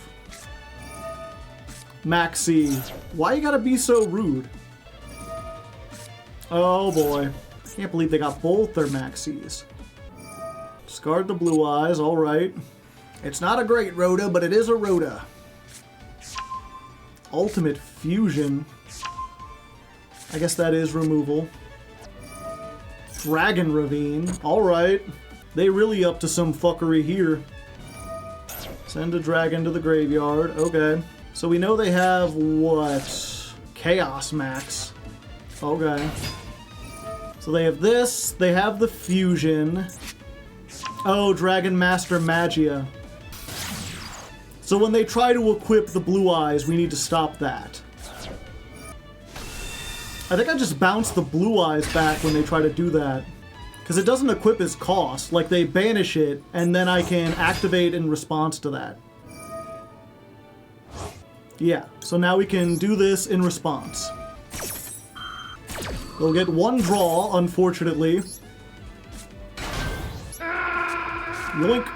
Maxi. Why you gotta be so rude? Oh boy. Can't believe they got both their Maxis. Discard the Blue-Eyes, alright. It's not a great Rhoda, but it is a Rhoda. Ultimate Fusion. I guess that is removal. Dragon Ravine. Alright. They really up to some fuckery here. Send a dragon to the graveyard. Okay. So we know they have, what? Chaos Max. Okay. So they have this. They have the Fusion. Oh, Dragon Master Magia. So when they try to equip the Blue-Eyes, we need to stop that. I think I just bounced the Blue-Eyes back when they try to do that. Because it doesn't equip as cost. Like, they banish it, and then I can activate in response to that. Yeah, so now we can do this in response. We'll get 1 draw, unfortunately. Yoink.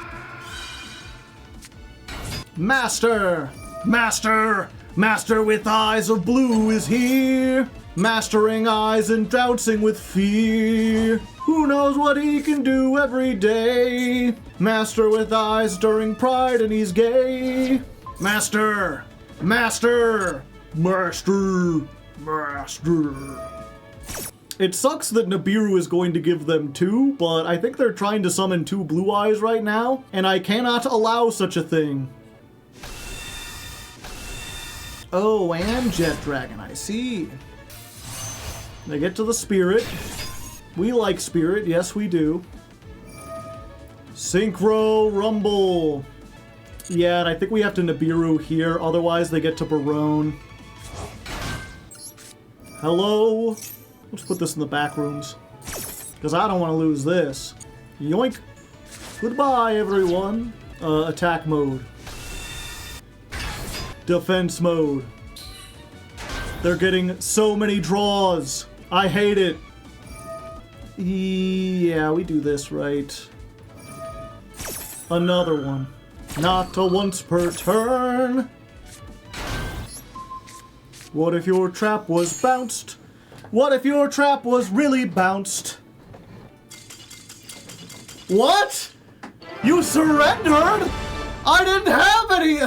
Master! Master! Master with eyes of blue is here! Mastering eyes and trouncing with fear. Who knows what he can do every day? Master with eyes during pride and he's gay. Master! Master! Master! Master! It sucks that Nibiru is going to give them 2, but I think they're trying to summon 2 Blue-Eyes right now, and I cannot allow such a thing. Oh, and Jet Dragon, I see. They get to the Spirit. We like Spirit, yes we do. Synchro Rumble. Yeah, and I think we have to Nibiru here, otherwise they get to Barone. Hello? Let's put this in the back rooms, because I don't want to lose this. Yoink. Goodbye, everyone. Attack mode. Defense mode. They're getting so many draws. I hate it. Yeah, we do this right. Another one. Not a once per turn. What if your trap was bounced? What if your trap was really bounced? What? You surrendered? I didn't have any!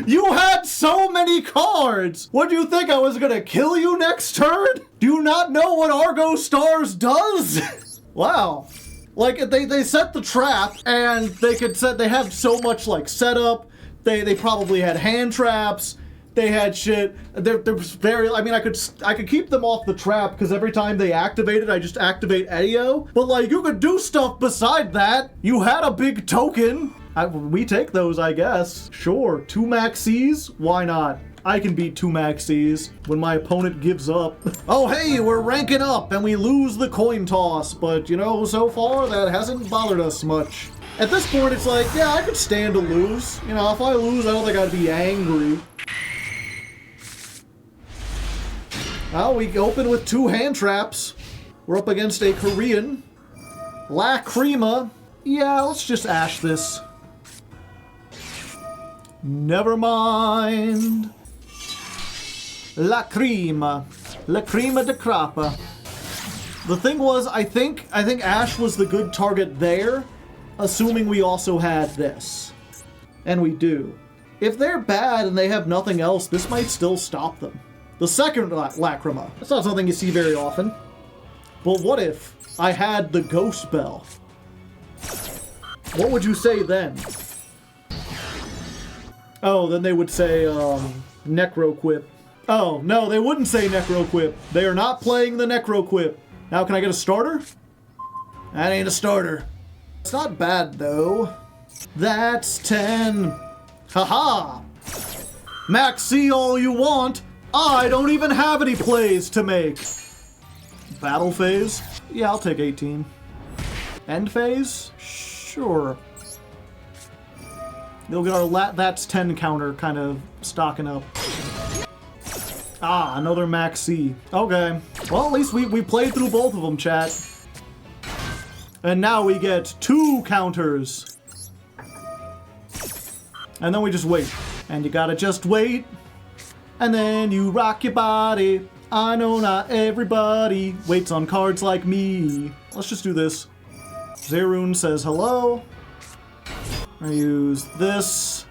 You had so many cards! What do you think, I was gonna kill you next turn? Do you not know what Argostars does? Wow. Like, they set the trap, and they have so much, like, setup. They probably had hand traps. They had shit. There was very. I mean, I could keep them off the trap because every time they activated, I just activate Edio. But like, you could do stuff beside that. You had a big token. We take those, I guess. Sure, 2 Maxis. Why not? I can beat 2 Maxis when my opponent gives up. Oh hey, we're ranking up and we lose the coin toss. But you know, so far that hasn't bothered us much. At this point, it's like, yeah, I could stand to lose. You know, if I lose, I don't think I'd be angry. Well, we open with 2 hand traps. We're up against a Korean. Lacrima. Yeah, let's just ash this. Never mind. Lacrima. Lacrima de crappa. The thing was, I think Ash was the good target there, assuming we also had this. And we do. If they're bad and they have nothing else, this might still stop them. The second Lacrima. That's not something you see very often. But what if I had the Ghost Bell? What would you say then? Oh, then they would say, Necroquip. Oh, no, they wouldn't say Necroquip. They are not playing the Necroquip. Now, can I get a starter? That ain't a starter. It's not bad, though. That's 10. Haha! Maxi all you want. I don't even have any plays to make. Battle phase? Yeah, I'll take 18. End phase? Sure. You'll get our that's 10 counter kind of stocking up. Ah, another Max C. Okay. Well, at least we played through both of them, chat. And now we get 2 counters. And then we just wait. And you gotta just wait. And then you rock your body. I know not everybody waits on cards like me. Let's just do this. Zerun says hello. I use this.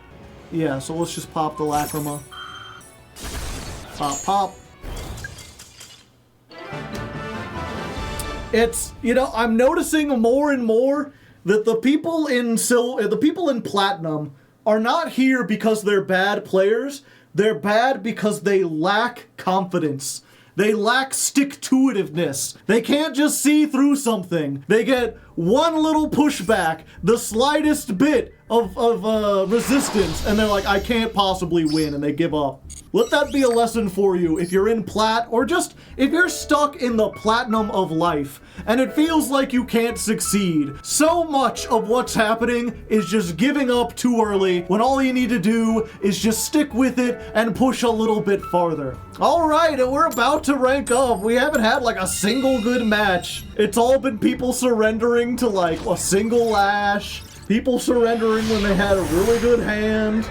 Yeah, so let's just pop the Lacrima. Pop, pop. It's, you know, I'm noticing more and more that the people in Platinum are not here because they're bad players. They're bad because they lack confidence. They lack stick-to-itiveness. They can't just see through something. They get one little pushback, the slightest bit of resistance, and they're like, I can't possibly win, and they give up. Let that be a lesson for you if you're in Plat, or just if you're stuck in the Platinum of life, and it feels like you can't succeed. So much of what's happening is just giving up too early, when all you need to do is just stick with it and push a little bit farther. Alright, and we're about to rank up. We haven't had like a single good match. It's all been people surrendering to like a single Ash, People surrendering when they had a really good hand.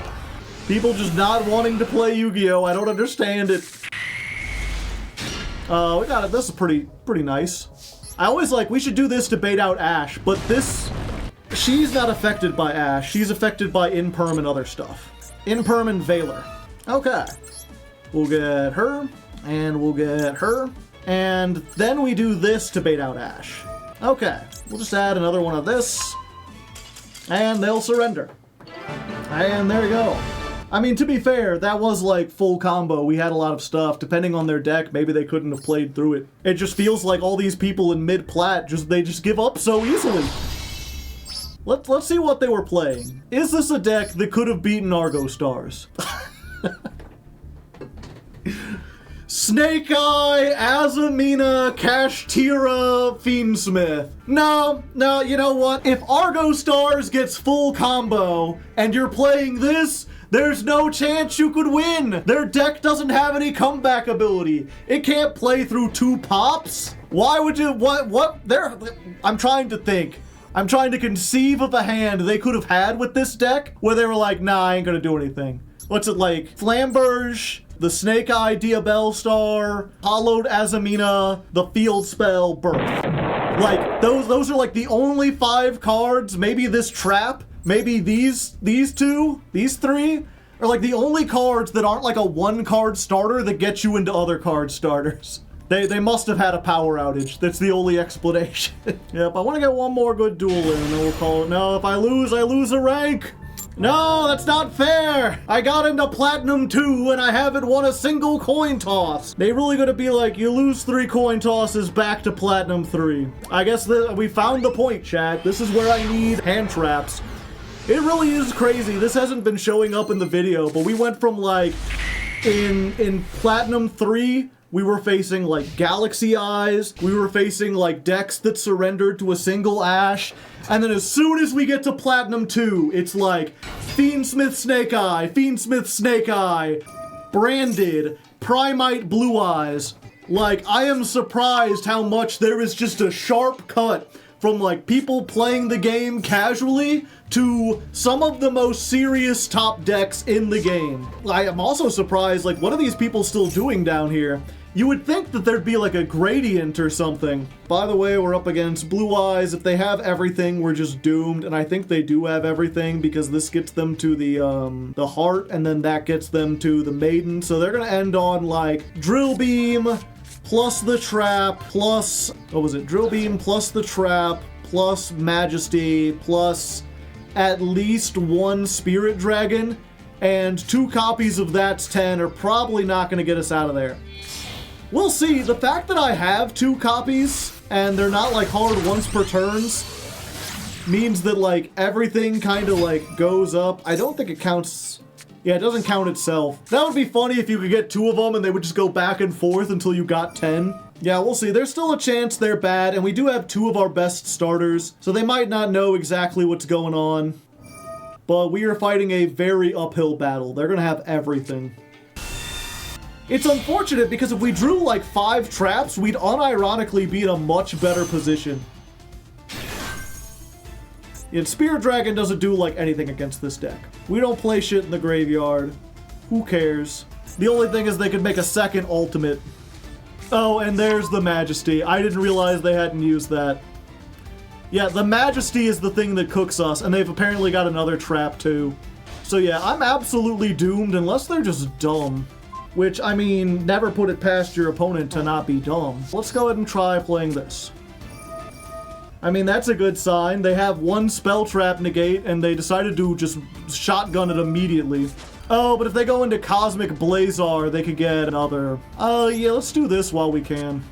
People just not wanting to play Yu-Gi-Oh! I don't understand it. We got it. This is pretty nice. I always we should do this to bait out Ash, but she's not affected by Ash. She's affected by Imperm and other stuff. Imperm and Valor. Okay. We'll get her, and we'll get her, and then we do this to bait out Ash. Okay. We'll just add another one of this, and they'll surrender. And there you go. I mean, to be fair, that was full combo. We had a lot of stuff. Depending on their deck, maybe they couldn't have played through it. It just feels like all these people in mid-plat, they just give up so easily. Let's see what they were playing. Is this a deck that could have beaten Argostars? Snake Eye, Azamina, Kashtira, Fiendsmith. No, you know what? If Argostars gets full combo and you're playing this, there's no chance you could win. Their deck doesn't have any comeback ability. It can't play through 2 pops. Why would you, I'm trying to think. I'm trying to conceive of a hand they could have had with this deck where they were like, nah, I ain't gonna do anything. What's it like? Flamberge, the Snake Eye Diabellstar, Hollowed Azamina, the Field Spell, Birth. Those are the only 5 cards, maybe this trap, maybe these 2, these 3, are the only cards that aren't a 1-card starter that get you into other card starters. They must have had a power outage. That's the only explanation. Yep, I want to get one more good duel in, and then we'll call it. No, if I lose a rank. No, that's not fair. I got into Platinum 2, and I haven't won a single coin toss. They really gonna be like, you lose 3 coin tosses back to Platinum 3. I guess we found the point, chat. This is where I need hand traps. It really is crazy. This hasn't been showing up in the video, but we went from in Platinum 3, we were facing Galaxy Eyes, we were facing decks that surrendered to a single Ash, and then as soon as we get to Platinum 2, it's Fiendsmith Snake Eye, Fiendsmith Snake Eye, Branded, Primite Blue-Eyes. I am surprised how much there is just a sharp cut from people playing the game casually to some of the most serious top decks in the game. I am also surprised, what are these people still doing down here? You would think that there'd be a gradient or something. By the way, we're up against Blue-Eyes. If they have everything, we're just doomed, and I think they do have everything because this gets them to the Heart, and then that gets them to the Maiden. So they're gonna end on Drill Beam, plus the Trap, plus, what was it? Drill Beam plus the Trap, plus Majesty, plus at least 1 Spirit Dragon, and 2 copies of That's 10 are probably not gonna get us out of there. We'll see. The fact that I have 2 copies and they're not hard once per turns means that everything kind of goes up. I don't think it counts. Yeah, it doesn't count itself. That would be funny if you could get 2 of them and they would just go back and forth until you got 10. Yeah, we'll see. There's still a chance they're bad, and we do have 2 of our best starters, so they might not know exactly what's going on. But we are fighting a very uphill battle. They're gonna have everything. It's unfortunate because if we drew 5 traps, we'd unironically be in a much better position. And Spirit Dragon doesn't do anything against this deck. We don't play shit in the graveyard. Who cares? The only thing is they could make a second ultimate. Oh, and there's the Majesty. I didn't realize they hadn't used that. Yeah, the Majesty is the thing that cooks us, and they've apparently got another trap too. So yeah, I'm absolutely doomed unless they're just dumb. Which, I mean, never put it past your opponent to not be dumb. Let's go ahead and try playing this. I mean, that's a good sign. They have 1 spell trap negate, and they decided to just shotgun it immediately. Oh, but if they go into Cosmic Blazar, they could get another. Yeah, let's do this while we can.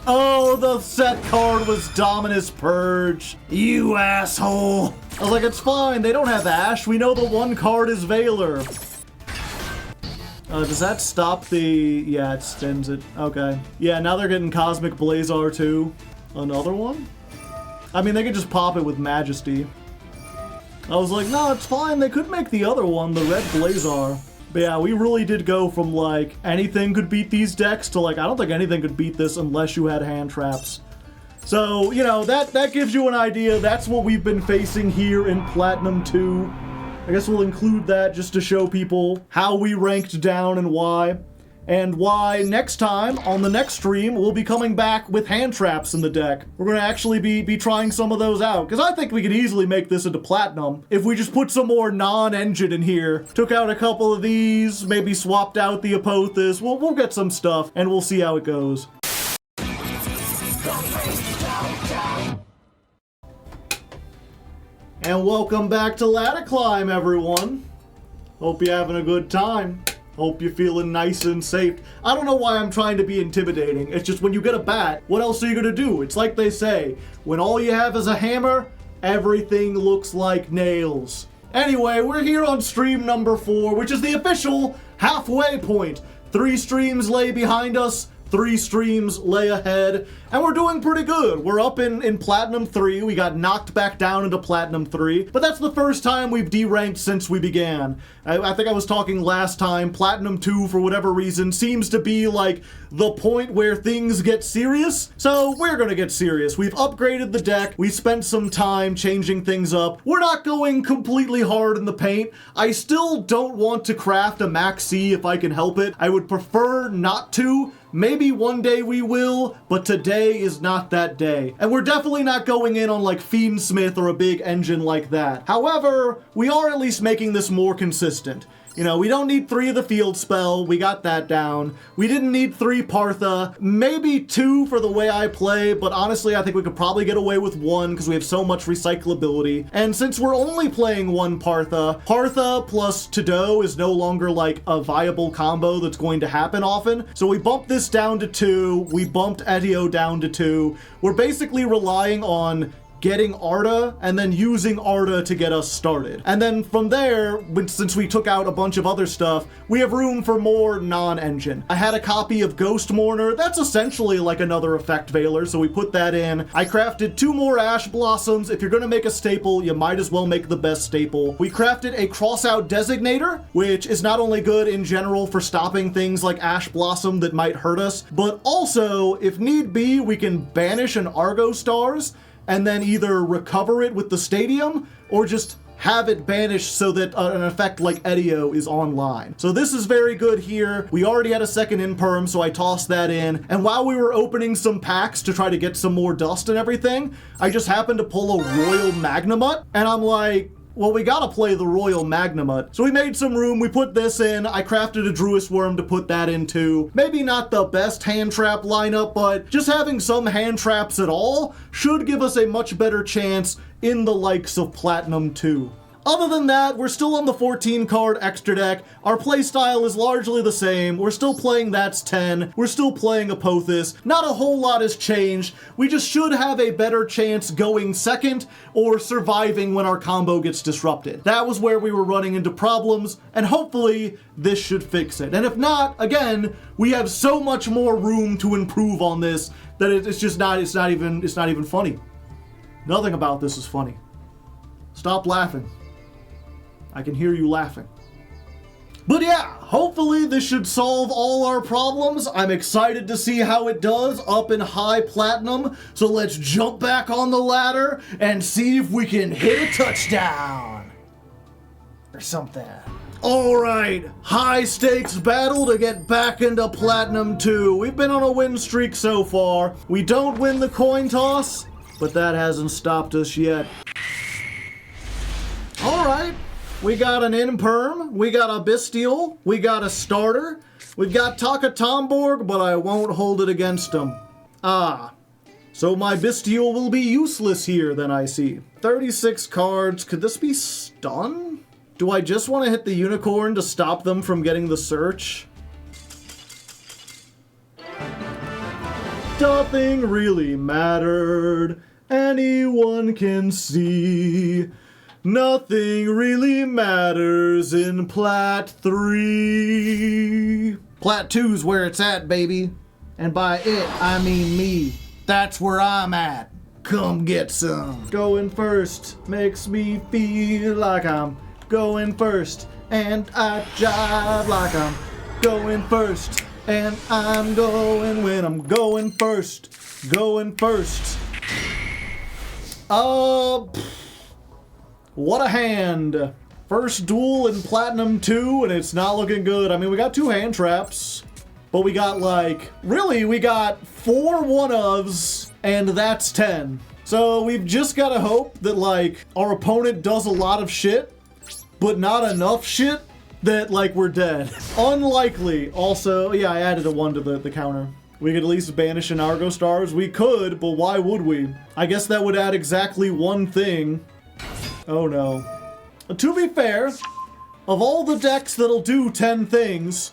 Oh, the set card was Dominus Purge. You asshole. I was like, it's fine. They don't have Ash. We know the 1 card is Valor. Does that stop the... Yeah, it extends it. Okay. Yeah, now they're getting Cosmic Blazar too. Another one? I mean, they could just pop it with Majesty. I was like, no, it's fine. They could make the other one, the Red Blazar. But yeah, we really did go from anything could beat these decks to I don't think anything could beat this unless you had hand traps. So, you know, that gives you an idea. That's what we've been facing here in Platinum 2. I guess we'll include that just to show people how we ranked down and why. And why next time, on the next stream, we'll be coming back with hand traps in the deck. We're going to actually be trying some of those out, because I think we could easily make this into Platinum if we just put some more non-engine in here, took out a couple of these, maybe swapped out the Apothis. We'll get some stuff, and we'll see how it goes. And welcome back to Ladder Climb, everyone. Hope you're having a good time. Hope you're feeling nice and safe. I don't know why I'm trying to be intimidating. It's just when you get a bat, what else are you gonna do? It's like they say, when all you have is a hammer, everything looks like nails. Anyway, we're here on stream number 4, which is the official halfway point. 3 streams lay behind us, 3 streams lay ahead, and we're doing pretty good. We're up in Platinum 3. We got knocked back down into Platinum 3, but that's the first time we've deranked since we began. I think I was talking last time, Platinum 2, for whatever reason, seems to be like the point where things get serious, so we're gonna get serious. We've upgraded the deck, we spent some time changing things up. We're not going completely hard in the paint. I still don't want to craft a Max C if I can help it. I would prefer not to. Maybe one day we will, but today is not that day. And we're definitely not going in on like Fiendsmith or a big engine like that. However, we are at least making this more consistent. You know, we don't need 3 of the field spell, we got that down. We didn't need 3 Partha, maybe 2 for the way I play, but honestly I think we could probably get away with 1 because we have so much recyclability. And since we're only playing 1 Partha, Partha plus Todo is no longer like a viable combo that's going to happen often. So we bumped this down to 2, we bumped Etio down to 2. We're basically relying on getting Arda, and then using Arda to get us started. And then from there, since we took out a bunch of other stuff, we have room for more non-engine. I had a copy of Ghost Mourner. That's essentially like another effect veiler, so we put that in. I crafted 2 more Ash Blossoms. If you're gonna make a staple, you might as well make the best staple. We crafted a Crossout Designator, which is not only good in general for stopping things like Ash Blossom that might hurt us, but also, if need be, we can banish an Argostars, and then either recover it with the stadium, or just have it banished so that an effect like Etio is online. So this is very good here. We already had a second Imperm, so I tossed that in. And while we were opening some packs to try to get some more dust and everything, I just happened to pull a Royal Magnamut, and I'm like, well, we gotta play the Royal Magnamut. So we made some room, we put this in, I crafted a Druis Worm to put that in too. Maybe not the best hand trap lineup, but just having some hand traps at all should give us a much better chance in the likes of Platinum 2. Other than that, we're still on the 14 card extra deck. Our playstyle is largely the same. We're still playing That's 10. We're still playing Apothis. Not a whole lot has changed. We just should have a better chance going second or surviving when our combo gets disrupted. That was where we were running into problems, and hopefully this should fix it. And if not, again, we have so much more room to improve on this that it's not even funny. Nothing about this is funny. Stop laughing. I can hear you laughing. But yeah, hopefully this should solve all our problems. I'm excited to see how it does up in high platinum. So let's jump back on the ladder and see if we can hit a touchdown. Or something. All right, high stakes battle to get back into Platinum 2. We've been on a win streak so far. We don't win the coin toss, but that hasn't stopped us yet. All right. We got an Imperm, we got a Bystial, we got a starter, we got Taka Tomborg, but I won't hold it against him. Ah, so my Bystial will be useless here, then I see. 36 cards, could this be stun? Do I just want to hit the Unicorn to stop them from getting the search? Nothing really mattered, anyone can see. Nothing really matters in Plat 3. Plat 2's where it's at, baby. And by it, I mean me. That's where I'm at. Come get some. Going first makes me feel like I'm going first. And I jive like I'm going first. And I'm going when I'm going first. Going first. What a hand. First duel in Platinum 2, and it's not looking good. I mean, we got 2 hand traps, but we got we got 4 one-ofs, and that's 10. So we've just gotta hope that, our opponent does a lot of shit, but not enough shit that, we're dead. Unlikely. Also, yeah, I added a 1 to the counter. We could at least banish an Argostars. We could, but why would we? I guess that would add exactly 1 thing. Oh no. To be fair, of all the decks that'll do 10 things,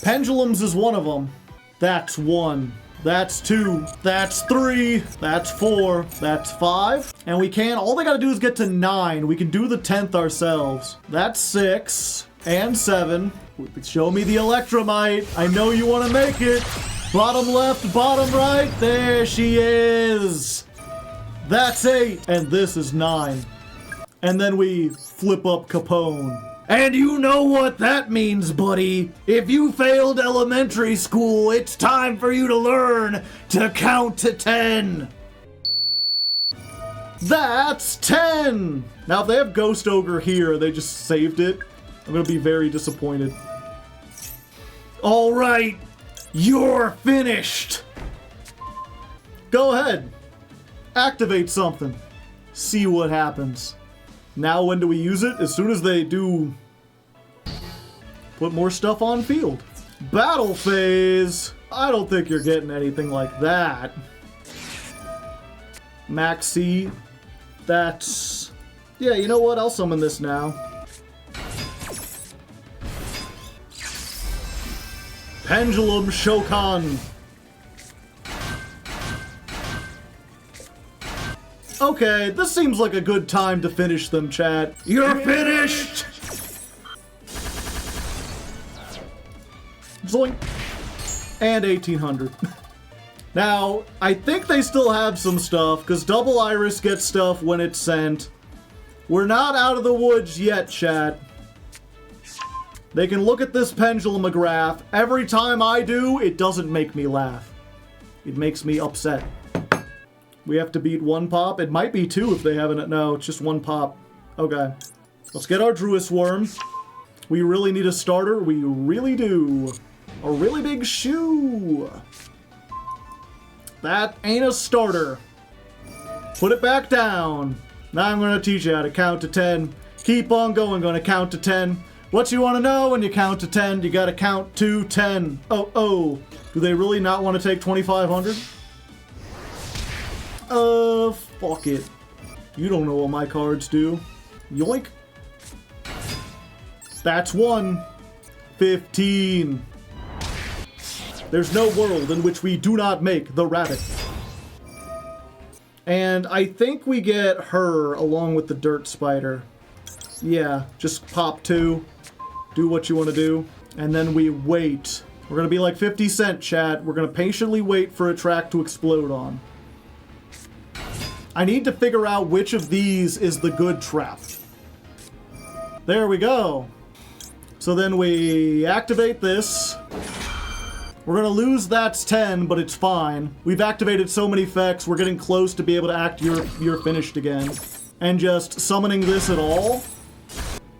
Pendulums is one of them. That's 1. That's 2. That's 3. That's 4. That's 5. And we can, all they gotta do is get to 9. We can do the 10th ourselves. That's 6. And 7. Show me the Electromite. I know you want to make it. Bottom left, bottom right. There she is. That's 8. And this is 9. And then we flip up Capone. And you know what that means, buddy. If you failed elementary school, it's time for you to learn to count to 10. That's 10. Now, if they have Ghost Ogre here, they just saved it. I'm gonna be very disappointed. All right, you're finished. Go ahead, activate something. See what happens. Now, when do we use it? As soon as they do put more stuff on field. Battle phase. I don't think you're getting anything like that. Maxi. That's... yeah, you know what? I'll summon this now. Pendulum Shokan. Okay, this seems like a good time to finish them, chat. You're finished! Zoink. And 1800. Now, I think they still have some stuff, because Double Iris gets stuff when it's sent. We're not out of the woods yet, chat. They can look at this Pendulumograph. Every time I do, it doesn't make me laugh. It makes me upset. We have to beat 1 pop. It might be 2 if they haven't. No, it's just 1 pop. Okay. Let's get our Druis Worm. We really need a starter. We really do. A really big shoe. That ain't a starter. Put it back down. Now I'm going to teach you how to count to 10. Keep on going. Going to count to 10. What you want to know when you count to 10, you got to count to 10. Oh. Do they really not want to take 2,500? Fuck it. You don't know what my cards do. Yoink. That's 1. 15. There's no world in which we do not make the rabbit. And I think we get her along with the dirt spider. Yeah, just pop 2. Do what you want to do. And then we wait. We're going to be like 50 Cent, chat. We're going to patiently wait for a track to explode on. I need to figure out which of these is the good trap. There we go. So then we activate this. We're gonna lose that's 10, but it's fine. We've activated so many effects, we're getting close to be able to act you're finished again. And just summoning this at all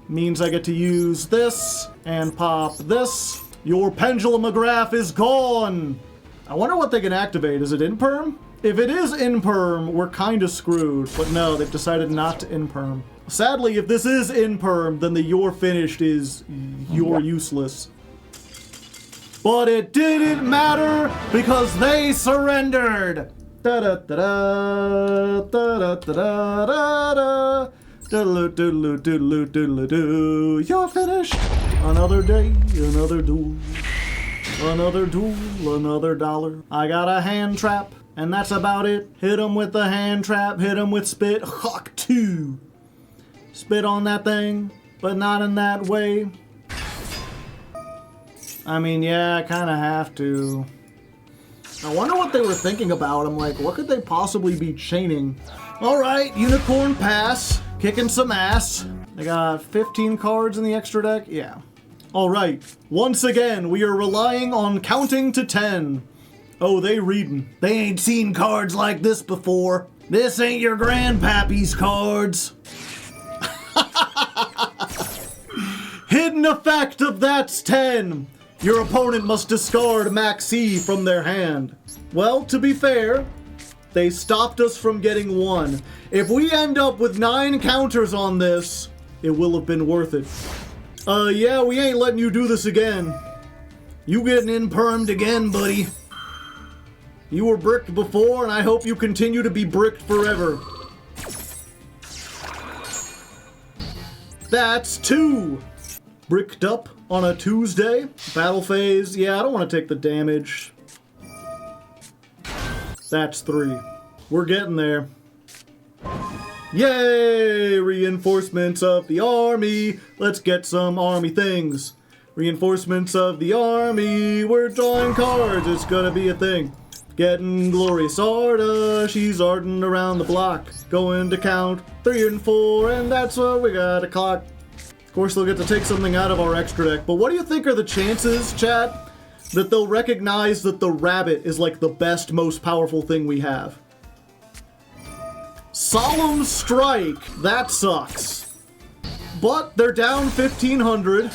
means I get to use this and pop this. Your Pendulumograph is gone! I wonder what they can activate. Is it Imperm? If it is Imperm, we're kinda screwed. But no, they've decided not to Imperm. Sadly, if this is Imperm, then the you're finished is you're useless. But it didn't matter because they surrendered! Da-da-da-da, da-da-da-da-da-da, doodle-doo-doodle-doo-doodle-doo. You're finished! Another day, another duel. Another duel, another dollar. I got a hand trap, and that's about it. Hit him with the hand trap, hit him with spit. Hawk 2. Spit on that thing, but not in that way. I mean, yeah, I kind of have to. I wonder what they were thinking about. I'm like, what could they possibly be chaining? All right, Unicorn Pass, kicking some ass. I got 15 cards in the extra deck. Yeah. All right. Once again, we are relying on counting to 10. Oh, they reading. They ain't seen cards like this before. This ain't your grandpappy's cards. Hidden effect of that's 10. Your opponent must discard Max E from their hand. Well, to be fair, they stopped us from getting 1. If we end up with 9 counters on this, it will have been worth it. Yeah, we ain't letting you do this again. You getting impermed again, buddy. You were bricked before, and I hope you continue to be bricked forever. That's 2. Bricked up on a Tuesday. Battle phase. Yeah, I don't want to take the damage. That's 3. We're getting there. Yay! Reinforcements of the army. Let's get some army things. Reinforcements of the army. We're drawing cards. It's gonna be a thing. Getting Glorious Arda. She's arding around the block. Going to count 3 and 4, and that's what we got a clock. Of course, they'll get to take something out of our extra deck. But what do you think are the chances, chat, that they'll recognize that the rabbit is like the best, most powerful thing we have? Solemn Strike. That sucks. But they're down 1,500.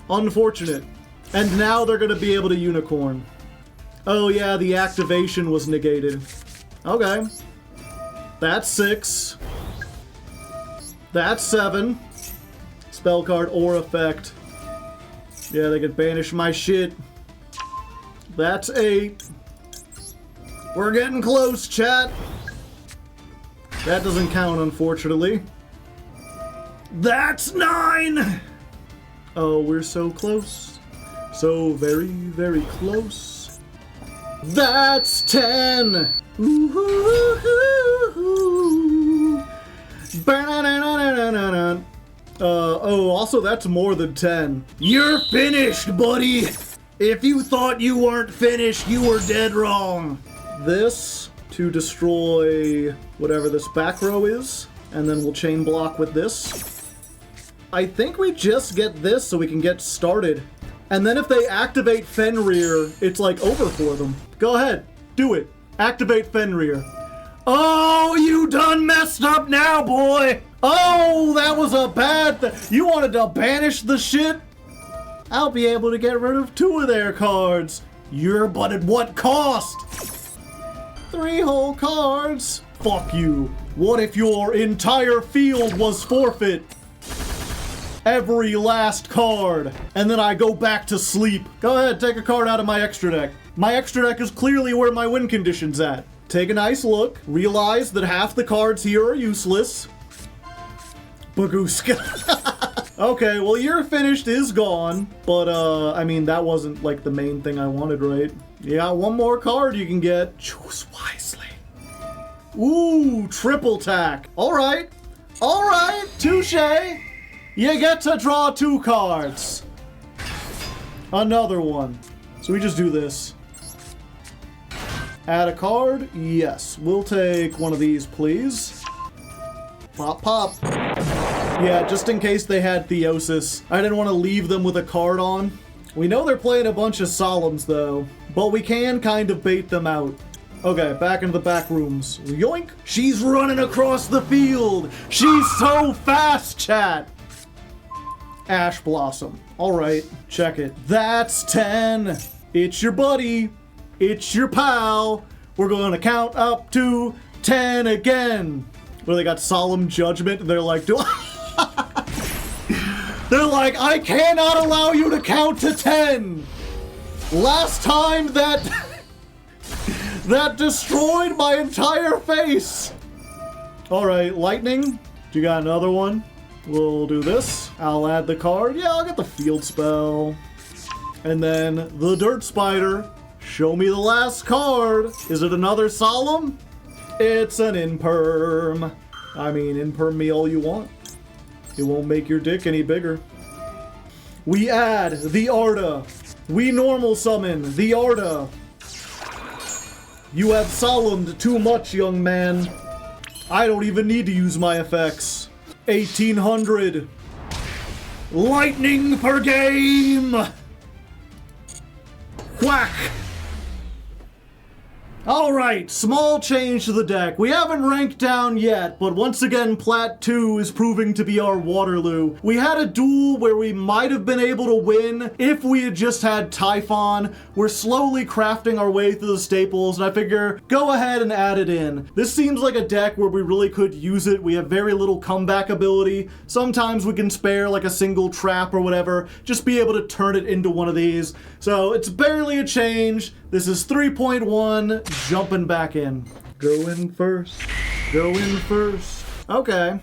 Unfortunate. And now they're going to be able to unicorn. Oh yeah, the activation was negated. Okay. That's 6. That's 7. Spell card or effect. Yeah, they could banish my shit. That's 8. We're getting close, chat. That doesn't count, unfortunately. That's 9! Oh, we're so close. So very, very close. That's 10! Ooh-hoo-hoo-hoo. Oh, also that's more than 10. You're finished, buddy! If you thought you weren't finished, you were dead wrong. This to destroy whatever this back row is, and then we'll chain block with this. I think we just get this so we can get started. And then if they activate Fenrir, it's like over for them. Go ahead, do it. Activate Fenrir. Oh, you done messed up now, boy! Oh, that was a bad thing. You wanted to banish the shit? I'll be able to get rid of 2 of their cards. But at what cost? 3 whole cards? Fuck you. What if your entire field was forfeit? Every last card. And then I go back to sleep. Go ahead, take a card out of my extra deck. My extra deck is clearly where my win condition's at. Take a nice look. Realize that half the cards here are useless. Bagooska. Okay, well, You're Finished is gone. But, I mean, that wasn't, like, the main thing I wanted, right? Yeah, 1 more card you can get. Choose wisely. Ooh, triple tack. Alright. Alright, touche. You get to draw 2 cards. Another one. So we just do this. Add a card? Yes. We'll take one of these, please. Pop, pop. Yeah, just in case they had Theosis. I didn't want to leave them with a card on. We know they're playing a bunch of Solemns, though. But we can kind of bait them out. Okay, back into the back rooms. Yoink! She's running across the field! She's so fast, chat! Ash Blossom. Alright, check it. That's 10! It's your buddy! It's your pal! We're gonna count up to 10 again! Where they got Solemn Judgment, and they're like, They're like, I cannot allow you to count to 10! Last time that destroyed my entire face! Alright, Lightning. You got another one? We'll do this. I'll add the card. Yeah, I'll get the field spell. And then the Dirt Spider. Show me the last card. Is it another Solemn? It's an Imperm. I mean, Imperm me all you want. It won't make your dick any bigger. We add the Arda. We normal summon the Arda. You have Solemned too much, young man. I don't even need to use my effects. 1,800. Lightning per game! Whack! Alright, small change to the deck. We haven't ranked down yet, but once again, Plat 2 is proving to be our Waterloo. We had a duel where we might have been able to win if we had just had Typhon. We're slowly crafting our way through the staples, and I figure, go ahead and add it in. This seems like a deck where we really could use it. We have very little comeback ability. Sometimes we can spare like a single trap or whatever, just be able to turn it into one of these. So it's barely a change. This is 3.1, jumping back in. Go in first, go in first. Okay,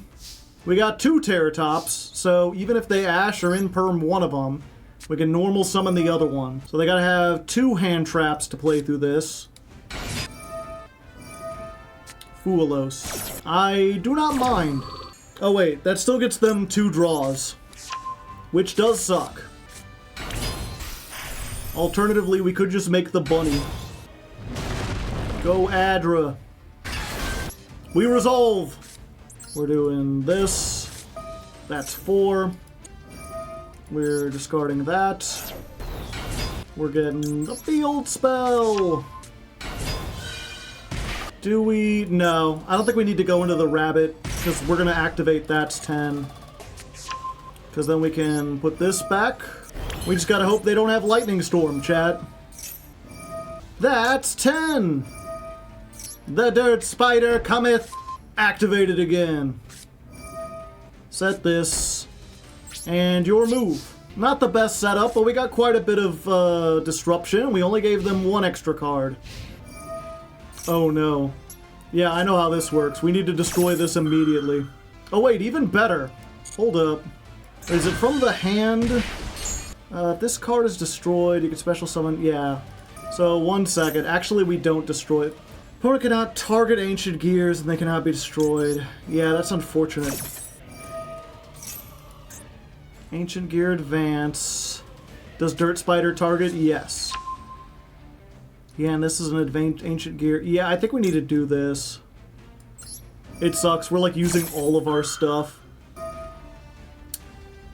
we got 2 Terratops, so even if they Ash or Imperm one of them, we can normal summon the other one. So they gotta have 2 hand traps to play through this. Fualos. I do not mind. Oh wait, that still gets them 2 draws, which does suck. Alternatively, we could just make the bunny. Go Adra. We resolve. We're doing this. That's 4. We're discarding that. We're getting the field spell. Do we? No. I don't think we need to go into the rabbit, because we're going to activate that's 10. Because then we can put this back. We just gotta hope they don't have Lightning Storm, chat. That's 10! The Dirt Spider cometh! Activated again. Set this. And your move. Not the best setup, but we got quite a bit of disruption. We only gave them 1 extra card. Oh no. Yeah, I know how this works. We need to destroy this immediately. Oh wait, even better. Hold up. Is it from the hand? If this card is destroyed, you can special summon, yeah. So, 1 second. Actually, we don't destroy it. Opponent cannot target Ancient Gears and they cannot be destroyed. Yeah, that's unfortunate. Ancient Gear advance. Does Dirt Spider target? Yes. Yeah, and this is an Ancient Gear. Yeah, I think we need to do this. It sucks. We're like using all of our stuff.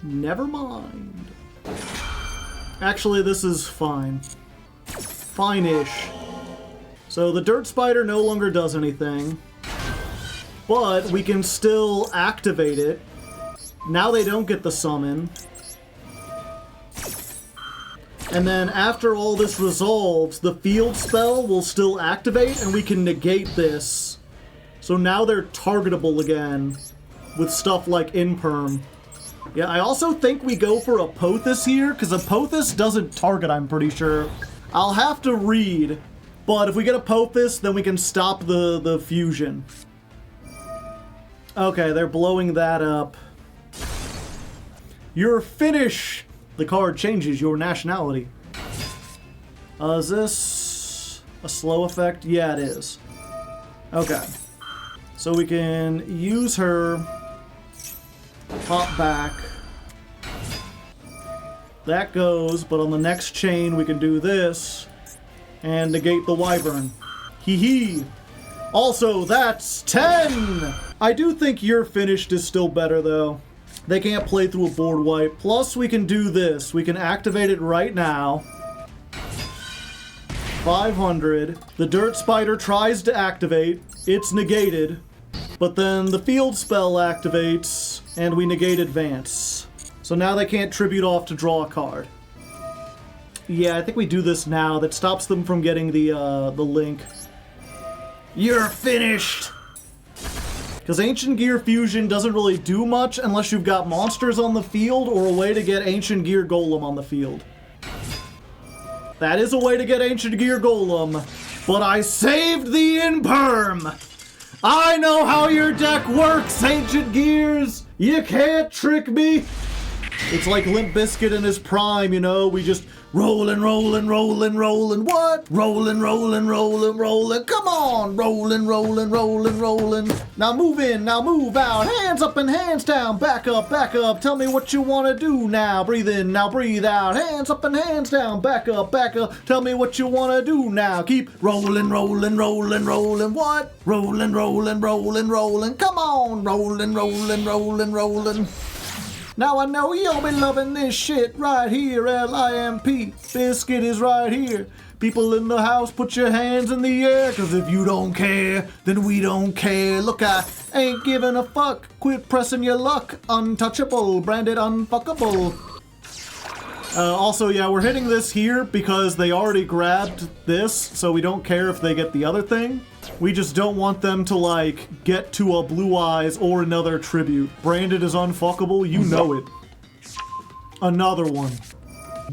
Never mind. Actually, this is fine. Fine-ish. So the Dirt Spider no longer does anything. But we can still activate it. Now they don't get the summon. And then after all this resolves, the field spell will still activate and we can negate this. So now they're targetable again with stuff like Imperm. Yeah, I also think we go for Apophis here, because Apophis doesn't target, I'm pretty sure. I'll have to read, but if we get Apophis, then we can stop the fusion. Okay, they're blowing that up. You're finished! The card changes your nationality. Is this a slow effect? Yeah, it is. Okay. So we can use her... Pop back. That goes, but on the next chain we can do this and negate the Wyvern. Hee hee. Also, that's 10! I do think You're Finished is still better though. They can't play through a board wipe. Plus we can do this. We can activate it right now. 500. The Dirt Spider tries to activate. It's negated. But then the field spell activates, and we negate advance. So now they can't tribute off to draw a card. Yeah, I think we do this now. That stops them from getting the link. You're finished! Because Ancient Gear Fusion doesn't really do much unless you've got monsters on the field or a way to get Ancient Gear Golem on the field. That is a way to get Ancient Gear Golem, but I saved the Imperm! I know how your deck works, Ancient Gears! You can't trick me! It's like Limp Bizkit in his prime, you know? We just rollin', rollin', rollin', rollin', what? Rollin', rollin', rollin', rollin', come on! Rollin', rollin', rollin', rollin'. Now move in, now move out, hands up and hands down, back up, tell me what you wanna do now. Breathe in, now breathe out, hands up and hands down, back up, tell me what you wanna do now. Keep rollin', rollin', rollin', rollin', what? Rollin', rollin', rollin', rollin', come on! Rollin', rollin', rollin', rollin'. Now I know you'll be loving this shit right here, LIMP. Biscuit is right here. People in the house, put your hands in the air, cause if you don't care, then we don't care. Look, I ain't giving a fuck. Quit pressing your luck. Untouchable, branded unfuckable. Also, yeah, we're hitting this here because they already grabbed this, so we don't care if they get the other thing. We just don't want them to, like, get to a Blue-Eyes or another tribute. Branded as unfuckable, you know it. Another one.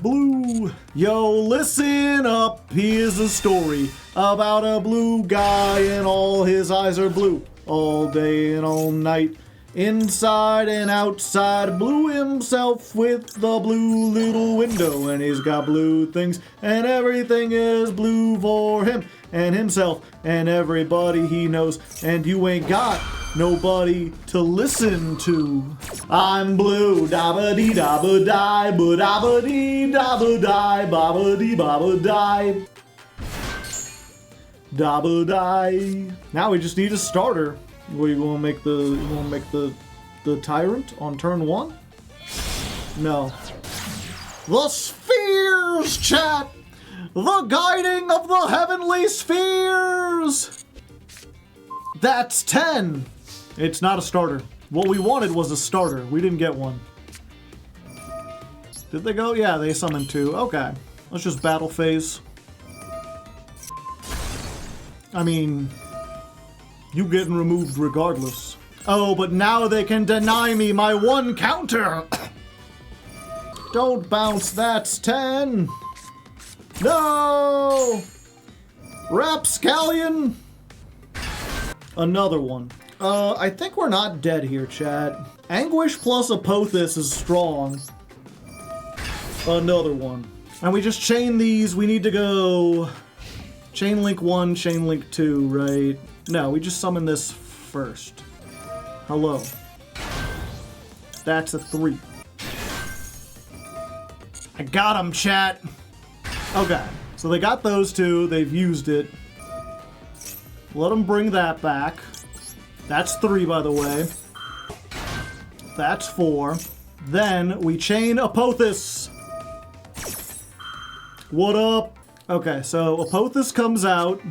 Blue. Yo, listen up. Here's a story about a blue guy and all his eyes are blue. All day and all night. Inside and outside, blue himself with the blue little window, and he's got blue things, and everything is blue for him and himself and everybody he knows, and you ain't got nobody to listen to. I'm blue, dabba-dee dabba-die, ba-dabba-dee dabba-die, babba-dee babba-die, dabba-die. Now we just need a starter. What, you wanna make the tyrant on turn 1? No. The spheres, chat! The guiding of the heavenly spheres! That's 10! It's not a starter. What we wanted was a starter. We didn't get one. Did they go? Yeah, they summoned 2. Okay. Let's just battle phase. I mean, you getting removed regardless. Oh, but now they can deny me my 1 counter! Don't bounce, that's 10! No! Rapscallion! Another one. I think we're not dead here, chat. Anguish plus Apophis is strong. Another one. And we just chain these, we need to go... Chain link 1, chain link 2, right? No, we just summon this first. Hello. That's a 3. I got him, chat. Okay, so they got those 2. They've used it. Let them bring that back. That's 3, by the way. That's 4. Then we chain Apophis. What up? Okay, so Apophis comes out.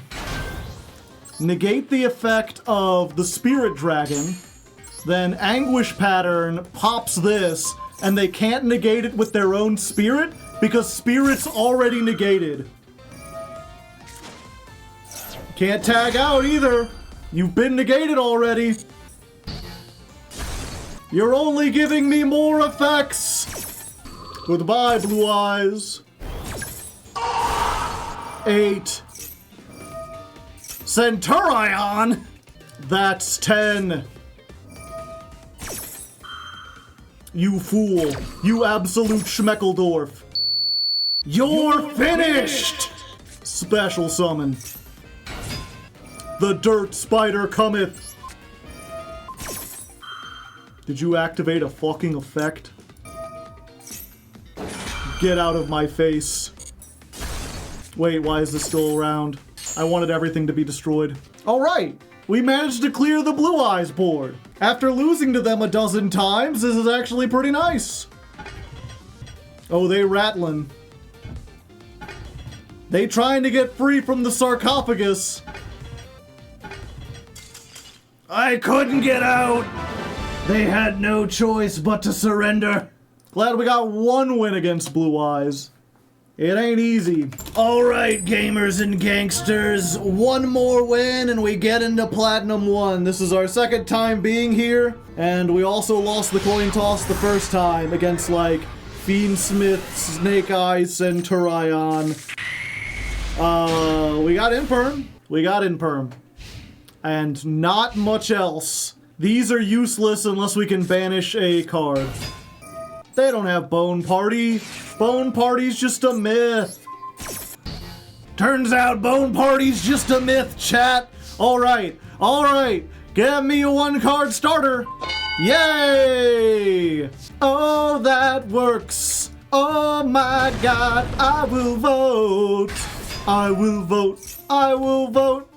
Negate the effect of the Spirit Dragon, then Anguish Pattern pops this, and they can't negate it with their own spirit because Spirit's already negated. Can't tag out either. You've been negated already. You're only giving me more effects. Goodbye, Blue-Eyes. 8. Centur-Ion! That's 10. You fool. You absolute Schmeckledorf. You're finished! Special summon. The dirt spider cometh. Did you activate a fucking effect? Get out of my face. Wait, why is this still around? I wanted everything to be destroyed. Alright, we managed to clear the Blue-Eyes board. After losing to them a dozen times, this is actually pretty nice. Oh, they rattling. They trying to get free from the sarcophagus. I couldn't get out. They had no choice but to surrender. Glad we got 1 win against Blue-Eyes. It ain't easy. Alright, gamers and gangsters. 1 more win and we get into Platinum 1. This is our 2nd time being here. And we also lost the coin toss the first time against, like, Fiendsmith, Snake-Eyes Centur-Ion. We got Imperm. We got Imperm. And not much else. These are useless unless we can banish a card. They don't have Bone Party. Bone Party's just a myth. Turns out Bone Party's just a myth, chat. Alright, alright. Get me a 1-card starter. Yay! Oh, that works. Oh my god, I will vote. I will vote. I will vote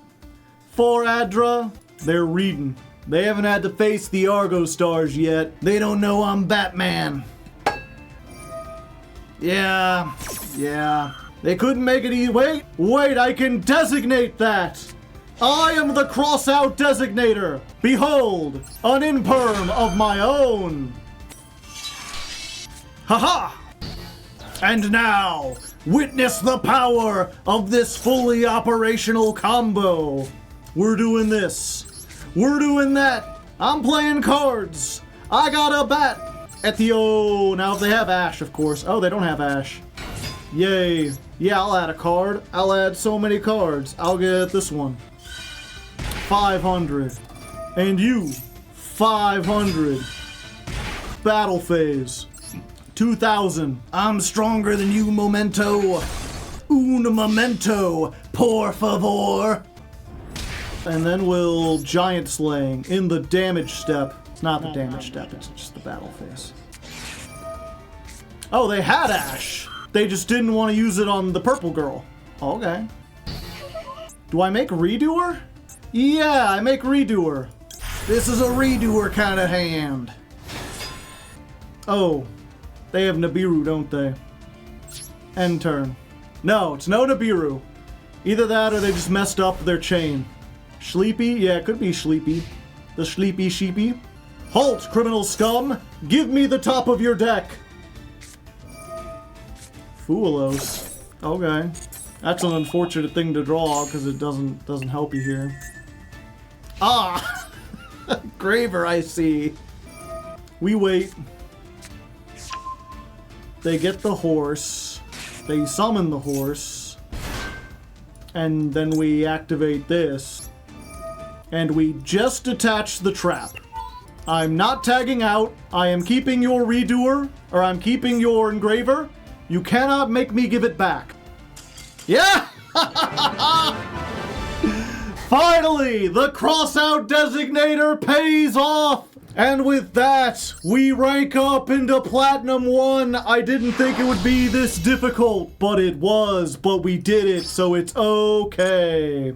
for Adra. They're reading. They haven't had to face the Argostars yet. They don't know I'm Batman. Yeah. They couldn't make it easy. Wait, I can designate that. I am the cross-out designator. Behold, an imperm of my own. Haha! And now, witness the power of this fully operational combo. We're doing this. We're doing that. I'm playing cards. I got a bat at the now if they have Ash, of course. Oh, they don't have Ash. Yay. Yeah, I'll add a card. I'll add so many cards. I'll get this one. 500. And you, 500. Battle phase. 2000. I'm stronger than you, Memento. Un momento, por favor. And then we'll Giant Slaying in the damage step. It's not the damage step, it's just the battle phase. Oh, they had Ash. They just didn't want to use it on the purple girl. Okay. Do I make Redoer? Yeah, I make Redoer. This is a Redoer kind of hand. Oh, they have Nibiru, don't they? End turn. No, it's no Nibiru. Either that or they just messed up their chain. Sleepy? Yeah, it could be Sleepy. The Sleepy Sheepy. Halt, criminal scum! Give me the top of your deck! Foolos. Okay. That's an unfortunate thing to draw because it doesn't help you here. Ah! Graver, I see. We wait. They get the horse. They summon the horse. And then we activate this. And we just detach the trap. I'm not tagging out. I am keeping your Redoer, or I'm keeping your Engraver. You cannot make me give it back. Yeah! Finally, the cross-out designator pays off! And with that, we rank up into Platinum 1. I didn't think it would be this difficult, but it was. But we did it, so it's okay.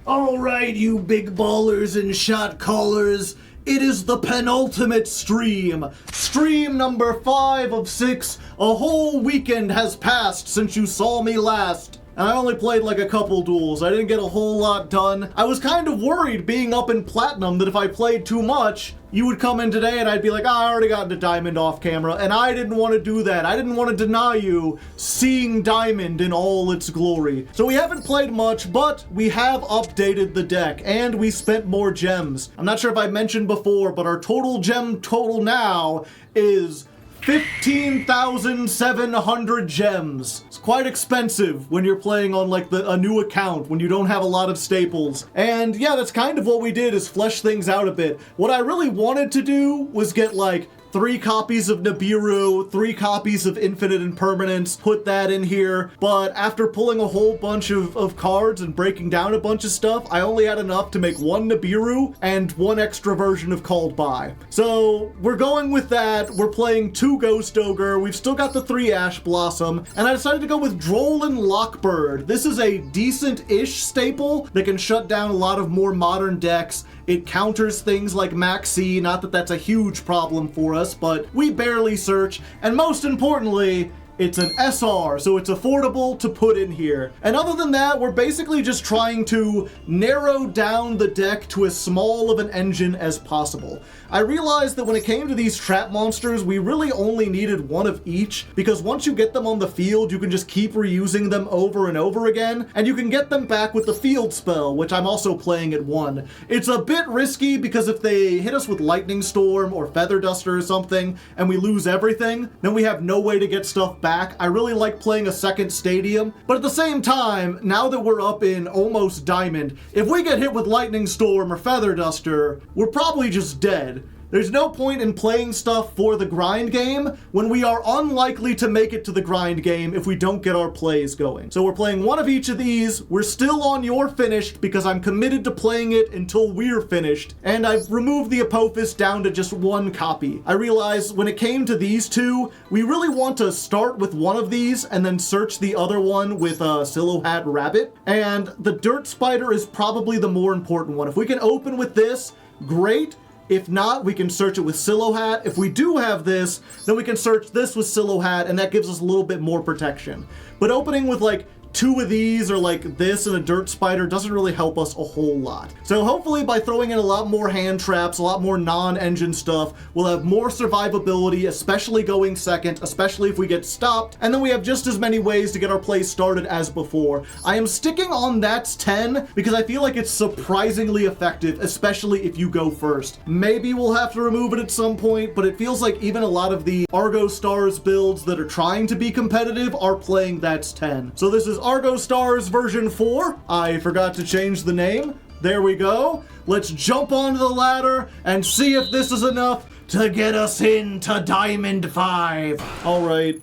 Alright, you big ballers and shot callers. It is the penultimate stream. Stream number 5 of 6. A whole weekend has passed since you saw me last. And I only played like a couple duels. I didn't get a whole lot done. I was kind of worried being up in Platinum that if I played too much, you would come in today and I'd be like, I already got into Diamond off camera. And I didn't want to do that. I didn't want to deny you seeing Diamond in all its glory. So we haven't played much, but we have updated the deck and we spent more gems. I'm not sure if I mentioned before, but our total gem total now is 15,700 gems. It's quite expensive when you're playing on like a new account, when you don't have a lot of staples. And yeah, that's kind of what we did, is flesh things out a bit. What I really wanted to do was get like 3 copies of Nibiru, 3 copies of Infinite Impermanence, put that in here. But after pulling a whole bunch of cards and breaking down a bunch of stuff, I only had enough to make 1 Nibiru and 1 extra version of Called By. So we're going with that. We're playing 2 Ghost Ogre. We've still got the 3 Ash Blossom. And I decided to go with Droll and Lockbird. This is a decent-ish staple that can shut down a lot of more modern decks. It counters things like Maxi, not that that's a huge problem for us, but we barely search, and most importantly, it's an SR, so it's affordable to put in here. And other than that, we're basically just trying to narrow down the deck to as small of an engine as possible. I realized that when it came to these trap monsters, we really only needed 1 of each, because once you get them on the field, you can just keep reusing them over and over again, and you can get them back with the field spell, which I'm also playing at 1. It's a bit risky, because if they hit us with Lightning Storm or Feather Duster or something, and we lose everything, then we have no way to get stuff back. I really like playing a second stadium, but at the same time, now that we're up in almost Diamond, if we get hit with Lightning Storm or Feather Duster, we're probably just dead. There's no point in playing stuff for the grind game when we are unlikely to make it to the grind game if we don't get our plays going. So we're playing 1 of each of these. We're still on You're Finished because I'm committed to playing it until we're finished. And I've removed the Apophis down to just 1 copy. I realized when it came to these 2, we really want to start with 1 of these and then search the other one with a Silhouette Rabbit. And the Dirt Spider is probably the more important one. If we can open with this, great. If not, we can search it with Silhouette. If we do have this, then we can search this with Silhouette, and that gives us a little bit more protection. But opening with like 2 of these or like this and a dirt spider doesn't really help us a whole lot. So hopefully by throwing in a lot more hand traps, a lot more non-engine stuff, we'll have more survivability, especially going second, especially if we get stopped, and then we have just as many ways to get our play started as before. I am sticking on that's 10 because I feel like it's surprisingly effective, especially if you go first. Maybe we'll have to remove it at some point, but it feels like even a lot of the Argostars builds that are trying to be competitive are playing that's 10. So this is Argostars version 4. I forgot to change the name. There we go. Let's jump onto the ladder and see if this is enough to get us into Diamond 5. All right.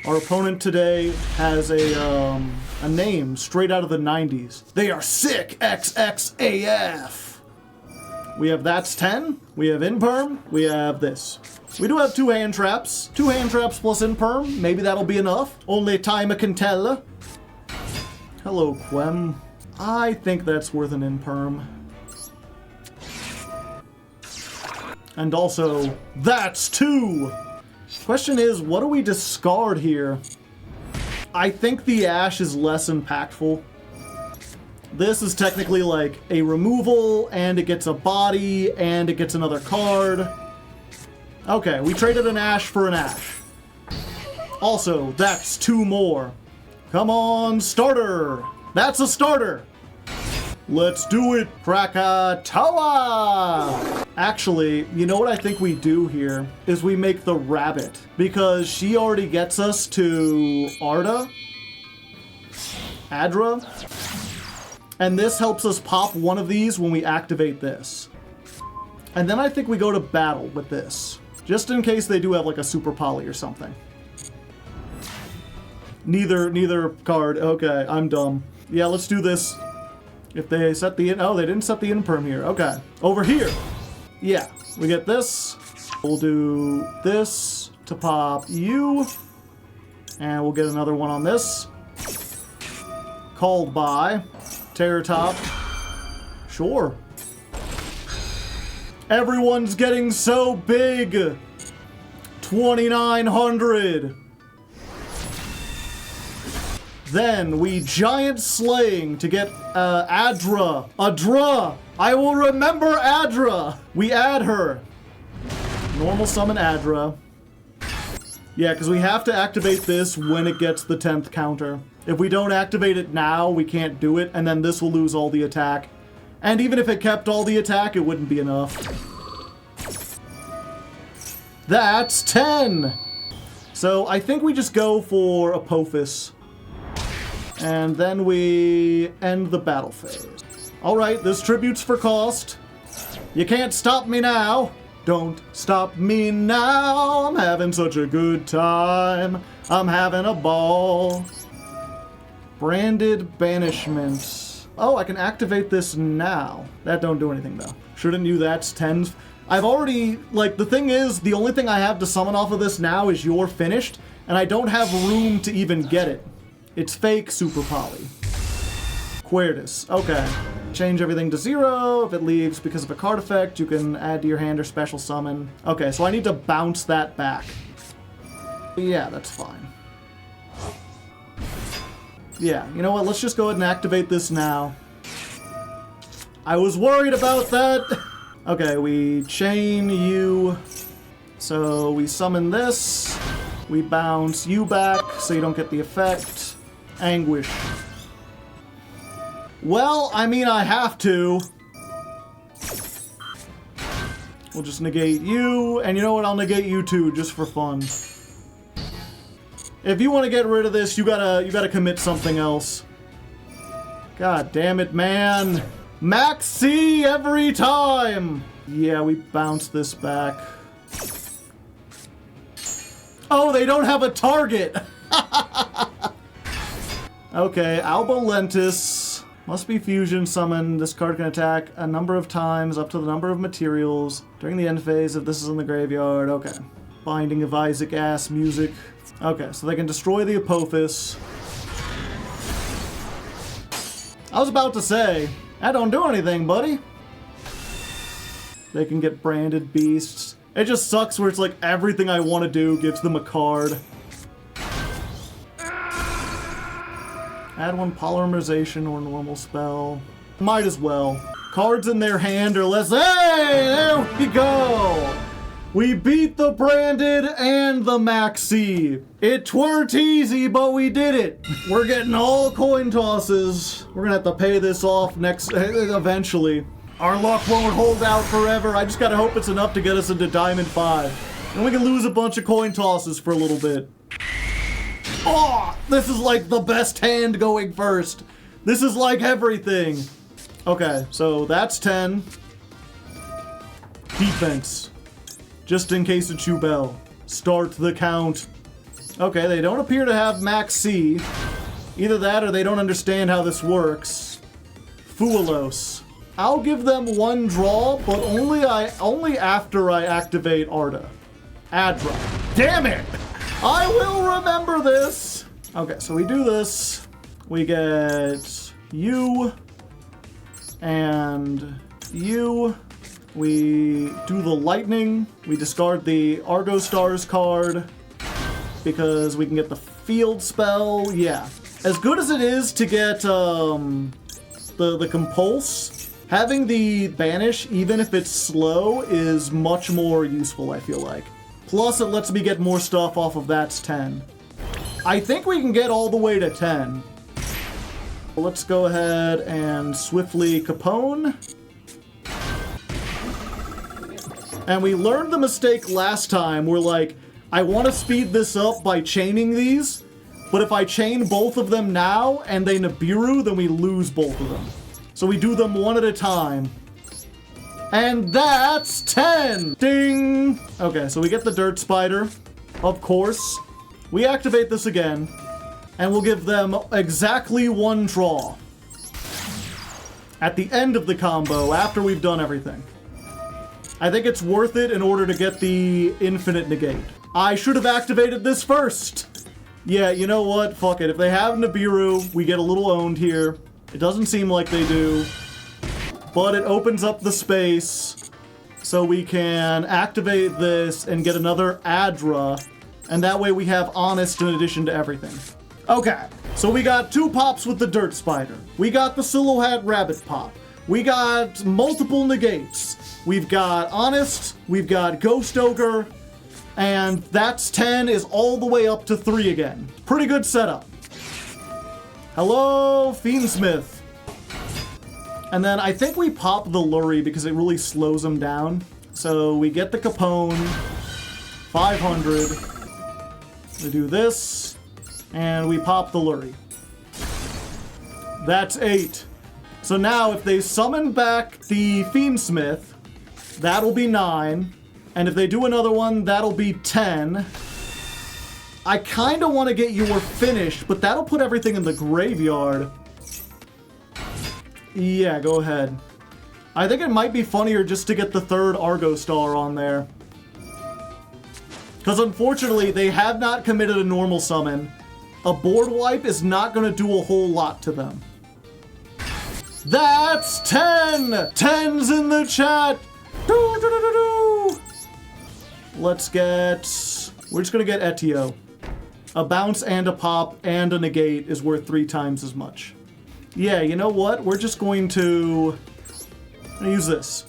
Our opponent today has a name straight out of the 90s. They are Sick XXAF. We have that's 10. We have Imperm. We have this. We do have 2 hand traps. 2 hand traps plus Imperm. Maybe that'll be enough. Only time can tell. Hello, Quem. I think that's worth an Imperm. And also, that's 2! Question is, what do we discard here? I think the Ash is less impactful. This is technically like a removal, and it gets a body, and it gets another card. Okay, we traded an Ash for an Ash. Also, that's 2 more. Come on, starter! That's a starter! Let's do it, Krakatoa! Actually, you know what I think we do here? Is we make the rabbit. Because she already gets us to Adra. And this helps us pop one of these when we activate this. And then I think we go to battle with this. Just in case they do have like a super poly or something. Neither card. Okay, I'm dumb. Yeah, let's do this. If they set the oh, they didn't set the Imperm here. Okay, over here. Yeah, we get this. We'll do this to pop you. And we'll get another one on this. Called by Terror Top. Sure. Everyone's getting so big. 2,900. Then we giant slaying to get Adra. Adra! I will remember Adra! We add her. Normal summon Adra. Yeah, because we have to activate this when it gets the 10th counter. If we don't activate it now, we can't do it, and then this will lose all the attack. And even if it kept all the attack, it wouldn't be enough. That's 10! So I think we just go for Apophis. And then we end the battle phase. Alright, this tribute's for cost. You can't stop me now. Don't stop me now. I'm having such a good time. I'm having a ball. Branded Banishment. Oh, I can activate this now. That don't do anything though. Shouldn't you that's 10s? I've already, like, the thing is, the only thing I have to summon off of this now is You're Finished, and I don't have room to even get it. It's fake Super Poly. Quertus. Okay. Change everything to 0. If it leaves because of a card effect, you can add to your hand or special summon. Okay, so I need to bounce that back. Yeah, that's fine. Yeah, you know what? Let's just go ahead and activate this now. I was worried about that. Okay, we chain you. So we summon this. We bounce you back so you don't get the effect. Anguish. Well, I mean, I have to. We'll just negate you, and you know what? I'll negate you too, just for fun. If you want to get rid of this, you gotta commit something else. God damn it, man. Max C every time! Yeah, we bounce this back. Oh, they don't have a target! Okay, Albolentis. Must be fusion summoned. This card can attack a number of times up to the number of materials during the end phase if this is in the graveyard. Okay. Binding of Isaac ass music. Okay, so they can destroy the Apophis. I was about to say, that don't do anything, buddy. They can get branded beasts. It just sucks where it's like everything I want to do gives them a card. Add one polymerization or normal spell. Might as well. Cards in their hand are less. Hey, there we go. We beat the branded and the maxi. It twert easy, but we did it. We're getting all coin tosses. We're gonna have to pay this off eventually. Our luck won't hold out forever. I just gotta hope it's enough to get us into Diamond 5. And we can lose a bunch of coin tosses for a little bit. Oh, this is like the best hand going first. This is like everything. Okay, so that's 10. Defense. Just in case of Chubel. Start the count. Okay, they don't appear to have Max C. Either that or they don't understand how this works. Fuelos. I'll give them one draw, but only after I activate Arda. Adra. Damn it! I will remember this! Okay, so we do this. We get you and you. We do the lightning. We discard the Argostars card because we can get the field spell. Yeah. As good as it is to get the compulse, having the banish, even if it's slow, is much more useful, I feel like. Plus, it lets me get more stuff off of that's 10. I think we can get all the way to 10. Let's go ahead and swiftly Capone. And we learned the mistake last time. We're like, I want to speed this up by chaining these, but if I chain both of them now and they Nibiru, then we lose both of them. So we do them one at a time. And that's 10! Ding! Okay, so we get the Dirt Spider, of course. We activate this again, and we'll give them exactly one draw. At the end of the combo, after we've done everything. I think it's worth it in order to get the infinite negate. I should have activated this first! Yeah, you know what? Fuck it. If they have Nibiru, we get a little owned here. It doesn't seem like they do. But it opens up the space so we can activate this and get another Adra, and that way we have Honest in addition to everything. Okay, so we got 2 pops with the Dirt Spider. We got the Silhouette Rabbit pop. We got multiple negates. We've got Honest, we've got Ghost Ogre, and that's 10 is all the way up to 3 again. Pretty good setup. Hello, Fiendsmith. And then I think we pop the Lurie because it really slows them down. So we get the Capone, 500. We do this, and we pop the Lurie. That's 8. So now if they summon back the Fiendsmith, that'll be 9. And if they do another one, that'll be 10. I kind of want to get your finish, but that'll put everything in the graveyard. Yeah, go ahead. I think it might be funnier just to get the 3rd Argostar on there. Because unfortunately, they have not committed a normal summon. A board wipe is not going to do a whole lot to them. That's 10! 10's in the chat! Let's get... We're just going to get Etio. A bounce and a pop and a negate is worth 3 times as much. Yeah, you know what? We're just going to use this.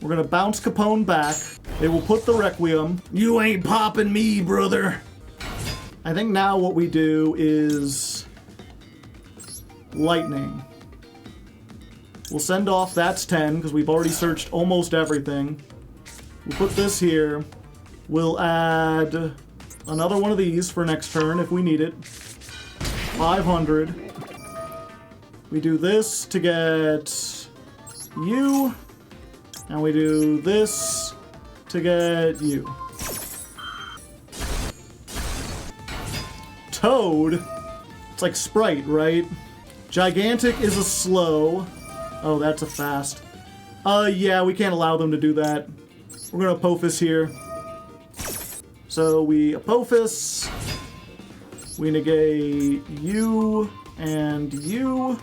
We're going to bounce Capone back. It will put the Requiem. You ain't popping me, brother. I think now what we do is Lightning. We'll send off that's 10 because we've already searched almost everything. We'll put this here. We'll add another one of these for next turn if we need it. 500. We do this to get you, and we do this to get you. Toad? It's like Spright, right? Gigantic is a slow. Oh, that's a fast. Yeah, we can't allow them to do that. We're gonna Apophis here. So we Apophis. We negate you and you.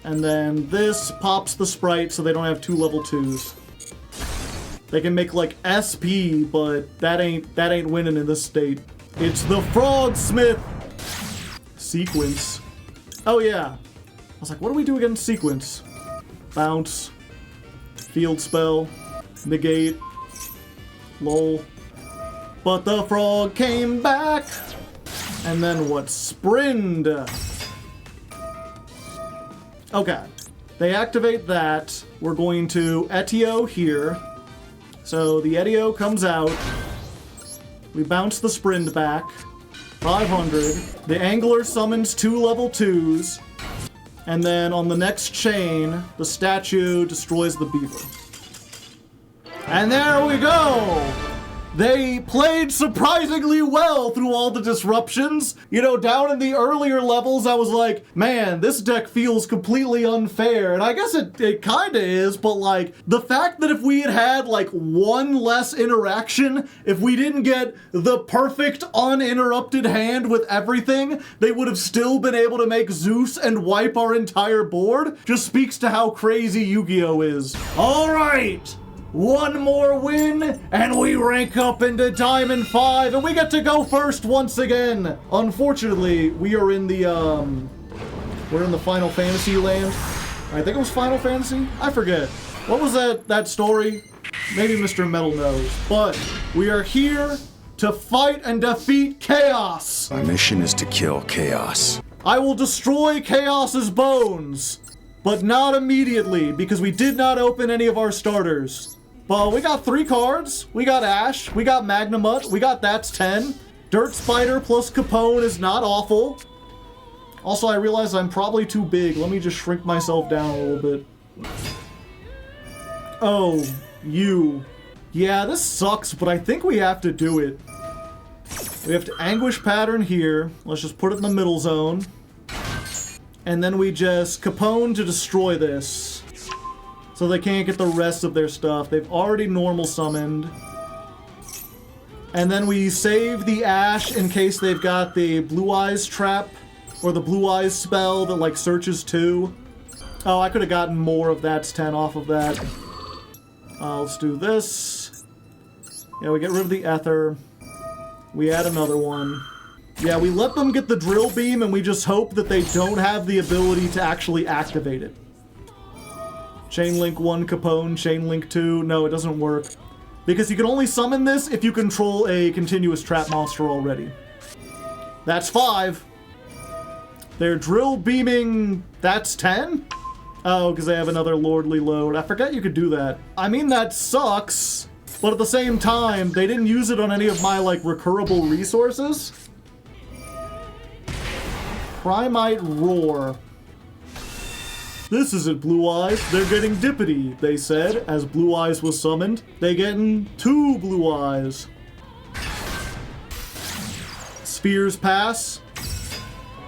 And then this pops the Spright so they don't have 2 level 2s. They can make like SP, but that ain't winning in this state. It's the Frogsmith sequence. Oh yeah. I was like, what do we do against sequence? Bounce. Field spell. Negate. Lol. But the frog came back. And then what? Sprint. Okay. They activate that. We're going to Etio here. So the Etio comes out. We bounce the Sprint back. 500. The Angler summons 2 level 2s. And then on the next chain, the statue destroys the beaver. And there we go! They played surprisingly well through all the disruptions. You know, down in the earlier levels, I was like, man, this deck feels completely unfair. And I guess it kinda is, but like, the fact that if we had had like 1 less interaction, if we didn't get the perfect uninterrupted hand with everything, they would have still been able to make Zeus and wipe our entire board, just speaks to how crazy Yu-Gi-Oh! Is. All right! 1 more win, and we rank up into Diamond 5, and we get to go first once again. Unfortunately, we are in the, we're in the Final Fantasy land. I think it was Final Fantasy? I forget. What was that story? Maybe Mr. Metal knows. But we are here to fight and defeat Chaos. My mission is to kill Chaos. I will destroy Chaos's bones, but not immediately, because we did not open any of our starters. But we got 3 cards. We got Ash. We got Magnamut. We got That's 10. Dirt Spider plus Capone is not awful. Also, I realize I'm probably too big. Let me just shrink myself down a little bit. Oh, you. Yeah, this sucks, but I think we have to do it. We have to Anguish Pattern here. Let's just put it in the middle zone. And then we just Capone to destroy this. So they can't get the rest of their stuff. They've already normal summoned. And then we save the Ash in case they've got the Blue-Eyes trap or the Blue-Eyes spell that like searches 2. Oh, I could have gotten more of That's 10 off of that. Let's do this. Yeah, we get rid of the Ether. We add another one. Yeah, we let them get the Drill Beam and we just hope that they don't have the ability to actually activate it. Chain Link 1 Capone, Chain Link 2. No, it doesn't work. Because you can only summon this if you control a continuous trap monster already. That's 5. They're drill beaming. That's 10? Oh, because they have another Lordly Load. I forgot you could do that. I mean, that sucks. But at the same time, they didn't use it on any of my, like, recurable resources. Primite Roar. This isn't Blue-Eyes. They're getting Dippity, they said, as Blue-Eyes was summoned. They getting 2 Blue-Eyes. Spheres Pass.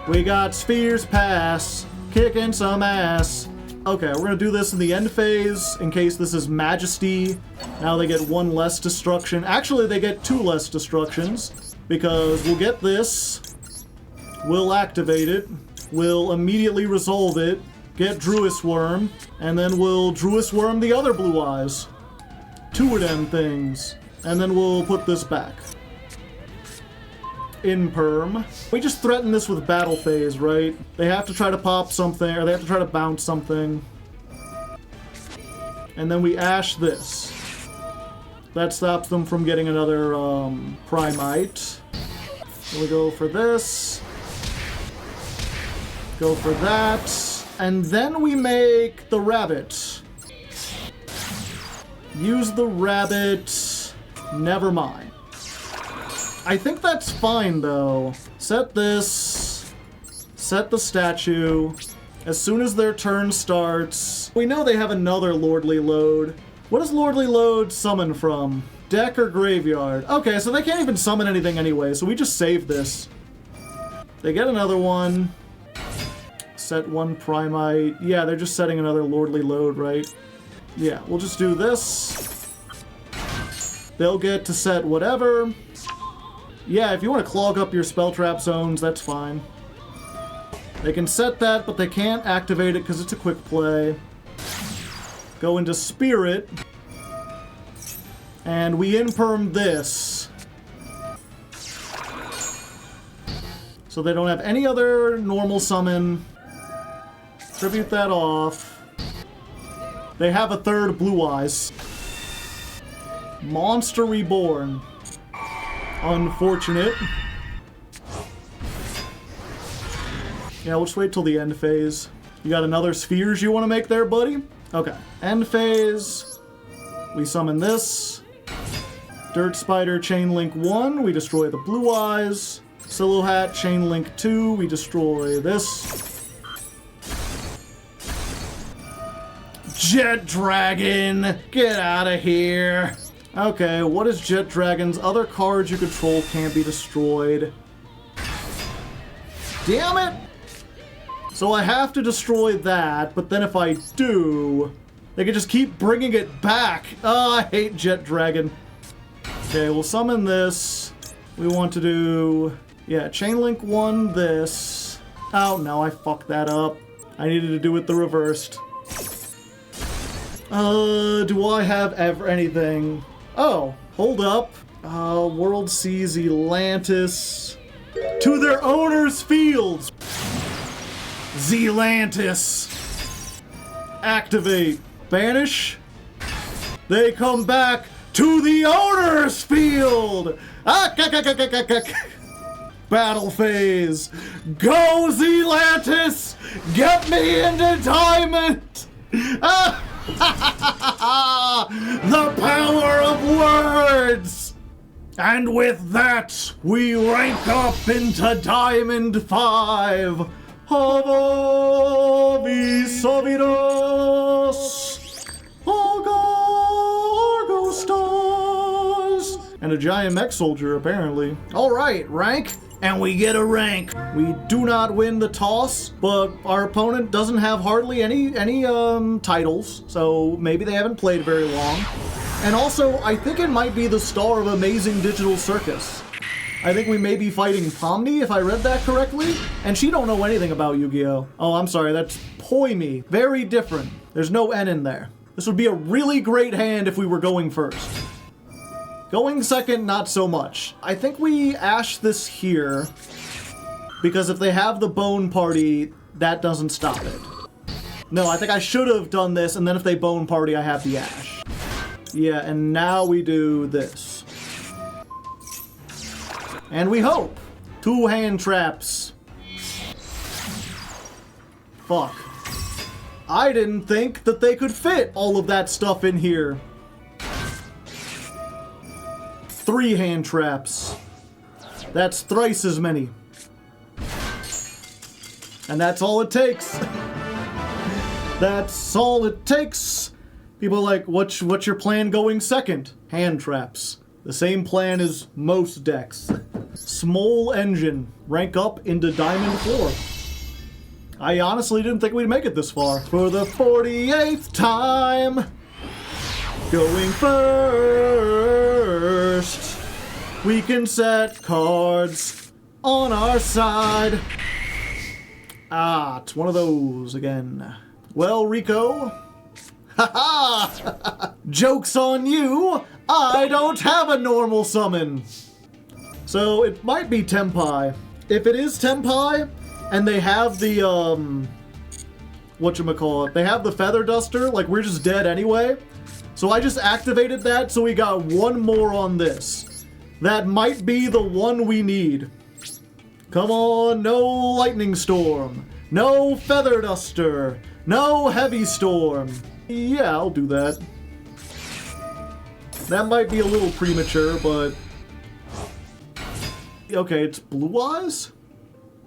We got Spheres Pass. Kicking some ass. Okay, we're gonna do this in the end phase, in case this is Majesty. Now they get 1 less destruction. Actually, they get 2 less destructions, because we'll get this. We'll activate it. We'll immediately resolve it. Get Druis Worm, and then we'll Druis Worm the other Blue-Eyes. 2 of them things. And then we'll put this back. In perm. We just threaten this with Battle Phase, right? They have to try to pop something, or they have to try to bounce something. And then we Ash this. That stops them from getting another Primite. So we go for this. Go for that. And then we make the rabbit. Use the rabbit. Never mind. I think that's fine, though. Set this. Set the statue. As soon as their turn starts... We know they have another Lordly Load. What does Lordly Load summon from? Deck or graveyard? Okay, so they can't even summon anything anyway, so we just save this. They get another one. Set 1 Primite. Yeah, they're just setting another Lordly Load, right? Yeah, we'll just do this. They'll get to set whatever. Yeah, if you want to clog up your spell trap zones, that's fine. They can set that, but they can't activate it because it's a quick play. Go into Spirit. And we imperm this. So they don't have any other normal summon. Tribute that off. They have a third Blue-Eyes. Monster Reborn. Unfortunate. Yeah, we'll just wait till the end phase. You got another spheres you want to make there, buddy? Okay. End phase. We summon this. Dirt Spider, Chain Link 1. We destroy the Blue-Eyes. Silo Hat, Chain Link 2. We destroy this. Jet Dragon! Get out of here! Okay, what is Jet Dragon's? Other cards you control can't be destroyed. Damn it! So I have to destroy that, but then if I do, they can just keep bringing it back. Oh, I hate Jet Dragon. Okay, we'll summon this. We want to do, yeah, Chain Link 1, this. Oh, no, I fucked that up. I needed to do it the reversed. Do I have ever anything? Oh, hold up. World sees Zelantis to their owner's fields. Zelantis. Activate. Banish. They come back to the owner's field. Battle phase. Go, Zelantis. Get me into Diamond. The power of words! And with that, we rank up into Diamond 5. Havavi Savidos! Argostars! And a giant mech soldier, apparently. Alright, rank. And we get a rank. We do not win the toss, but our opponent doesn't have hardly any titles, so maybe they haven't played very long. And also, I think it might be the star of Amazing Digital Circus. I think we may be fighting Pomni, if I read that correctly, and she don't know anything about Yu-Gi-Oh! Oh, I'm sorry, that's Poimi. Very different. There's no N in there. This would be a really great hand if we were going first. Going second, not so much. I think we ash this here, because if they have the Bone Party, that doesn't stop it. No, I think I should have done this, and then if they Bone Party, I have the ash. Yeah, and now we do this. And we hope. 2 hand traps. Fuck. I didn't think that they could fit all of that stuff in here. 3 hand traps. That's thrice as many. And that's all it takes. That's all it takes. People are like, what's your plan going second? Hand traps. The same plan as most decks. Small Engine. Rank up into Diamond 4. I honestly didn't think we'd make it this far. For the 48th time. Going first. We can set cards on our side. Ah, it's one of those again. Well, Rico. Haha! Joke's on you! I don't have a normal summon! So it might be Tenpai. If it is Tenpai, and they have the, whatchamacallit, they have the Feather Duster, like we're just dead anyway. So I just activated that, so we got 1 more on this. That might be the one we need. Come on, no Lightning Storm. No Feather Duster. No Heavy Storm. Yeah, I'll do that. That might be a little premature, but... Okay, it's Blue-Eyes?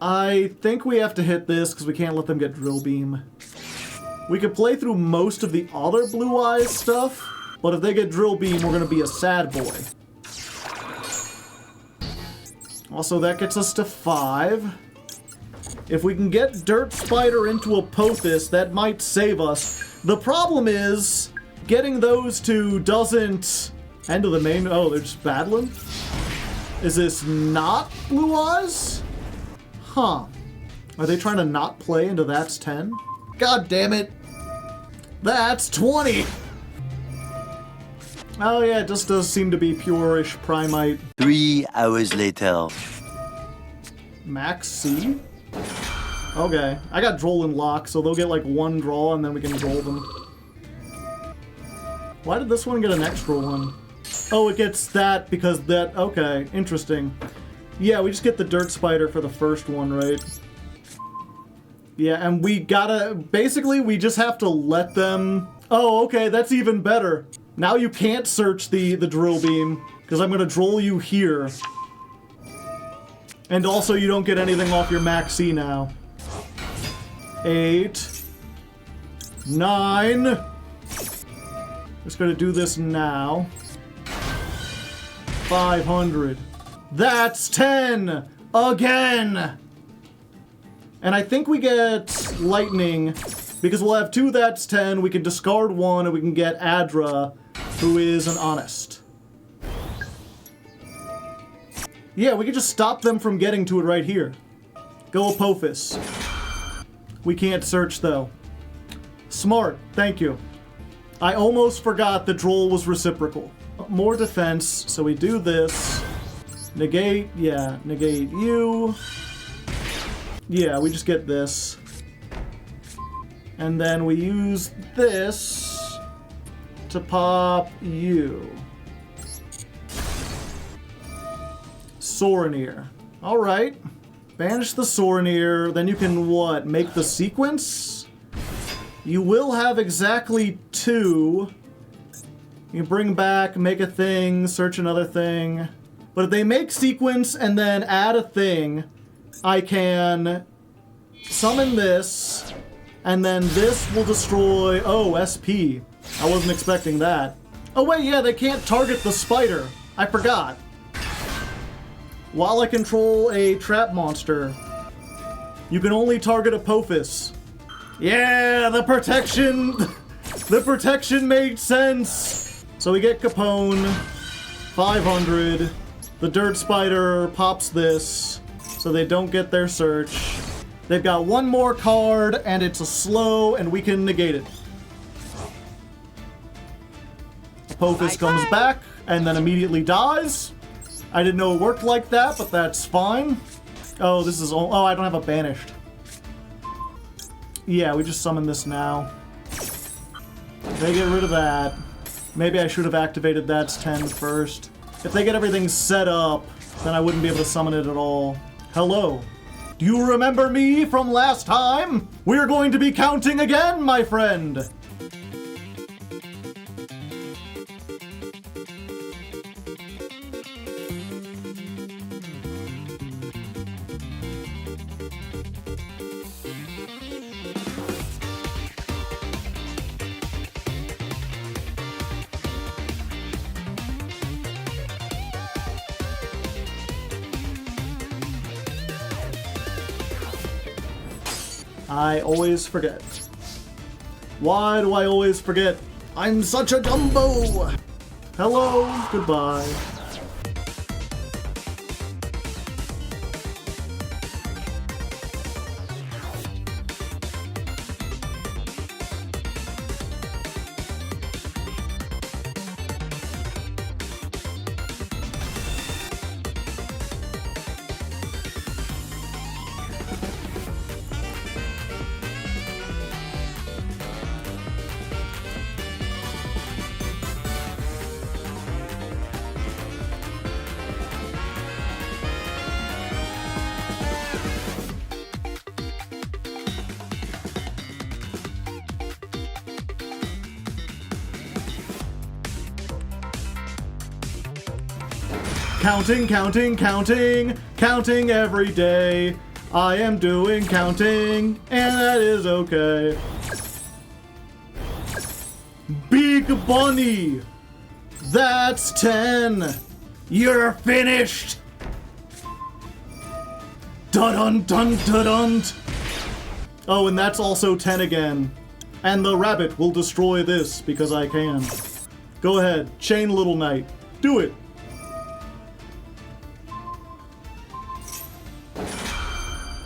I think we have to hit this because we can't let them get Drill Beam. We could play through most of the other Blue-Eyes stuff, but if they get Drill Beam, we're gonna be a sad boy. Also, that gets us to 5. If we can get Dirt Spider into a Pothos, that might save us. The problem is, getting those two doesn't... End of the main... Oh, they're just battling? Is this not Blue-Eyes? Huh. Are they trying to not play into that's 10? God damn it. That's 20. Oh yeah, it just does seem to be pure-ish Primite. 3 hours later. Max C? Okay, I got Droll and Lock, so they'll get like one draw and then we can Droll them. Why did this one get an extra one? Oh, it gets that because that... Okay, interesting. Yeah, we just get the Dirt Spider for the first one, right? Yeah, and we gotta... Basically, we just have to let them... Oh, okay, that's even better. Now you can't search the Drill Beam, because I'm gonna Droll you here. And also, you don't get anything off your Max C now. 8... 9... Just gonna do this now. 500. That's 10! Again! And I think we get Lightning, because we'll have 2 that's 10, we can discard 1, and we can get Adra, who is an Honest. Yeah, we can just stop them from getting to it right here. Go Apophis. We can't search, though. Smart, thank you. I almost forgot the Droll was reciprocal. More defense, so we do this. Negate, yeah, negate you. Yeah, we just get this. And then we use this to pop you. Soraneer. Alright. Banish the Soraneer, then you can, what, make the sequence? You will have exactly 2. You bring back, make a thing, search another thing. But if they make sequence and then add a thing, I can summon this, and then this will destroy... Oh, SP. I wasn't expecting that. Oh wait, yeah, they can't target the spider. I forgot. While I control a trap monster, you can only target Apophis. Yeah, the protection! The protection made sense! So we get Capone, 500. The Dirt Spider pops this, so they don't get their search. They've got one more card, and it's a slow, and we can negate it. Apophis comes back, and then immediately dies. I didn't know it worked like that, but that's fine. Oh, this is all... Oh, I don't have a banished. Yeah, we just summon this now. They get rid of that. Maybe I should have activated that's 10 first. If they get everything set up, then I wouldn't be able to summon it at all. Hello. Do you remember me from last time? We're going to be counting again, my friend. I always forget. Why do I always forget? I'm such a dumbo! Hello, goodbye. Counting, counting, counting, counting every day. I am doing counting, and that is okay. Big Bunny! That's 10! You're finished! Dun-dun-dun-dun-dun! Oh, and that's also 10 again. And the rabbit will destroy this, because I can. Go ahead, chain Little Knight. Do it!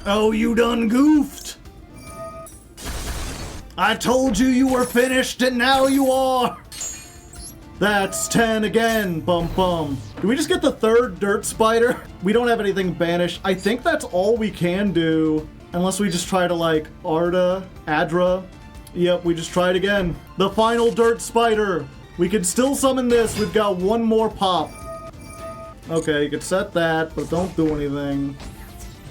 Oh, you done goofed. I told you you were finished, and now you are. That's 10 again, bum bum. Do we just get the third dirt spider? We don't have anything banished. I think that's all we can do, unless we just try to like Adra. Yep, we just try it again. The final dirt spider. We can still summon this. We've got one more pop. Okay, you can set that, but don't do anything.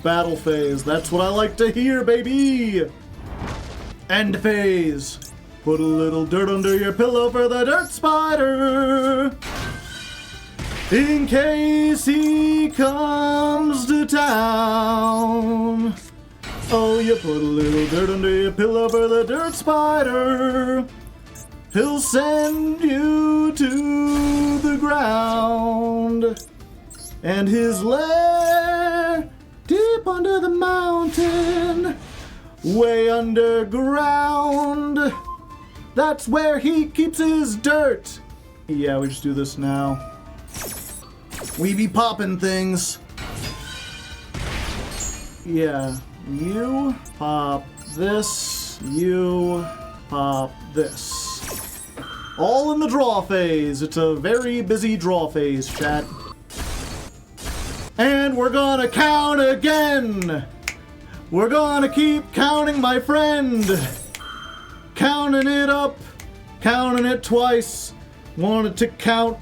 Battle phase. That's what I like to hear, baby. End phase. Put a little dirt under your pillow for the dirt spider. In case he comes to town. Oh, you put a little dirt under your pillow for the dirt spider. He'll send you to the ground. And his lair deep under the mountain. Way underground. That's where he keeps his dirt. Yeah, we just do this now. We be popping things. Yeah, you pop this, you pop this. All in the draw phase. It's a very busy draw phase, chat. And we're gonna count again. We're gonna keep counting, my friend. Counting it up, counting it twice. Wanted to count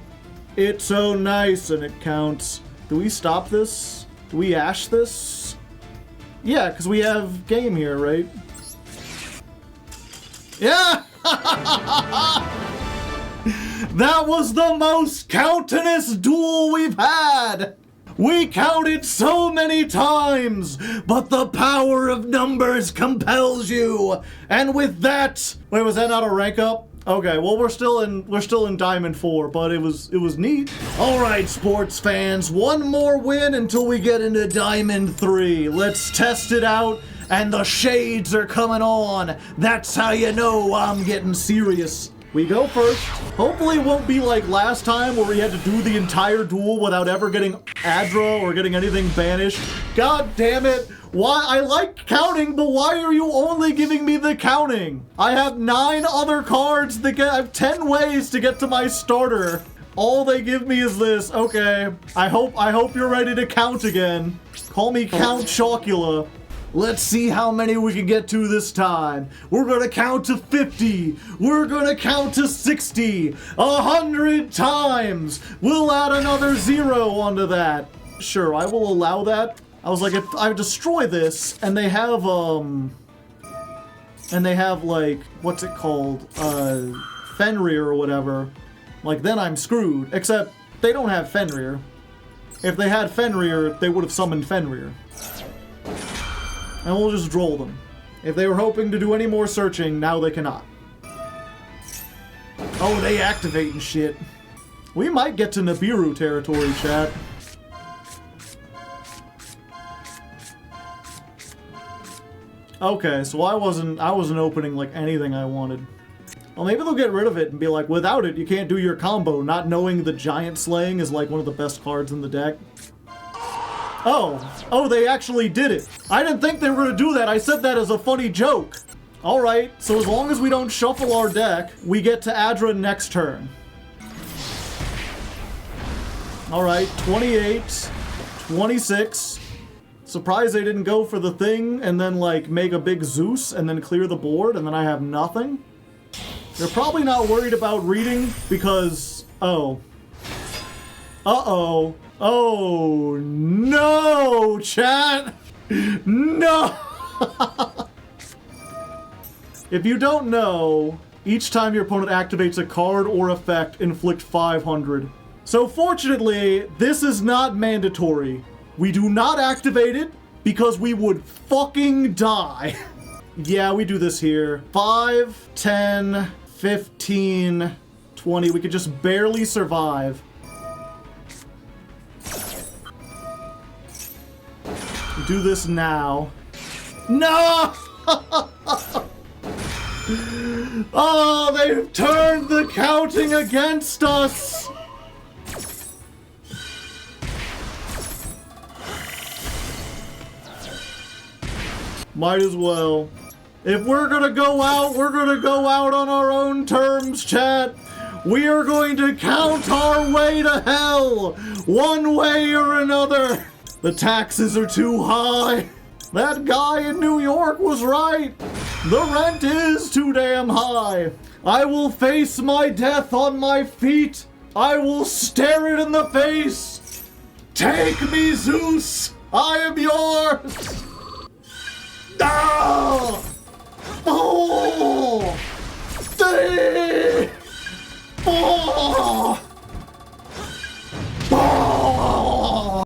it so nice, and it counts. Do we stop this? Do we ash this? Yeah, because we have game here, right? Yeah! That was the most countinous duel we've had! We counted so many times, but the power of numbers compels you. And with that, wait, was that not a rank up? Okay, well we're still in Diamond 4, but it was neat. All right, sports fans, one more win until we get into Diamond 3. Let's test it out, and the shades are coming on. That's how you know I'm getting serious. We go first. Hopefully it won't be like last time where we had to do the entire duel without ever getting Adra or getting anything banished. God damn it. Why? I like counting, but why are you only giving me the counting? I have 9 other cards that I have 10 ways to get to my starter. All they give me is this. Okay. I hope you're ready to count again. Call me Count Chocula. Let's see how many we can get to this time. We're gonna count to 50. We're gonna count to 60. 100 times. We'll add another 0 onto that. Sure, I will allow that. I was like, if I destroy this, and they have like, what's it called? Fenrir or whatever. Like, then I'm screwed. Except, they don't have Fenrir. If they had Fenrir, they would have summoned Fenrir. And we'll just droll them. If they were hoping to do any more searching, now they cannot. Oh, they activate and shit. We might get to Nibiru territory, chat. Okay, so I wasn't opening like anything I wanted. Well, maybe they'll get rid of it and be like, without it, you can't do your combo, not knowing the giant slaying is like one of the best cards in the deck. Oh, they actually did it. I didn't think they were gonna do that. I said that as a funny joke. All right, so as long as we don't shuffle our deck, we get to Adra next turn. All right, 28, 26. Surprised they didn't go for the thing and then like make a big Zeus and then clear the board and then I have nothing. They're probably not worried about reading because, oh. Uh-oh. Oh, no, chat! No! If you don't know, each time your opponent activates a card or effect, inflict 500. So fortunately, this is not mandatory. We do not activate it because we would fucking die. Yeah, we do this here. 5, 10, 15, 20. We could just barely survive. Do this now. No! Oh, they've turned the counting against us! Might as well. If we're gonna go out, we're gonna go out on our own terms, chat. We are going to count our way to hell, one way or another. The taxes are too high. That guy in New York was right. The rent is too damn high. I will face my death on my feet. I will stare it in the face. Take me, Zeus. I am yours. Ah! Oh! 3! 4! Oh!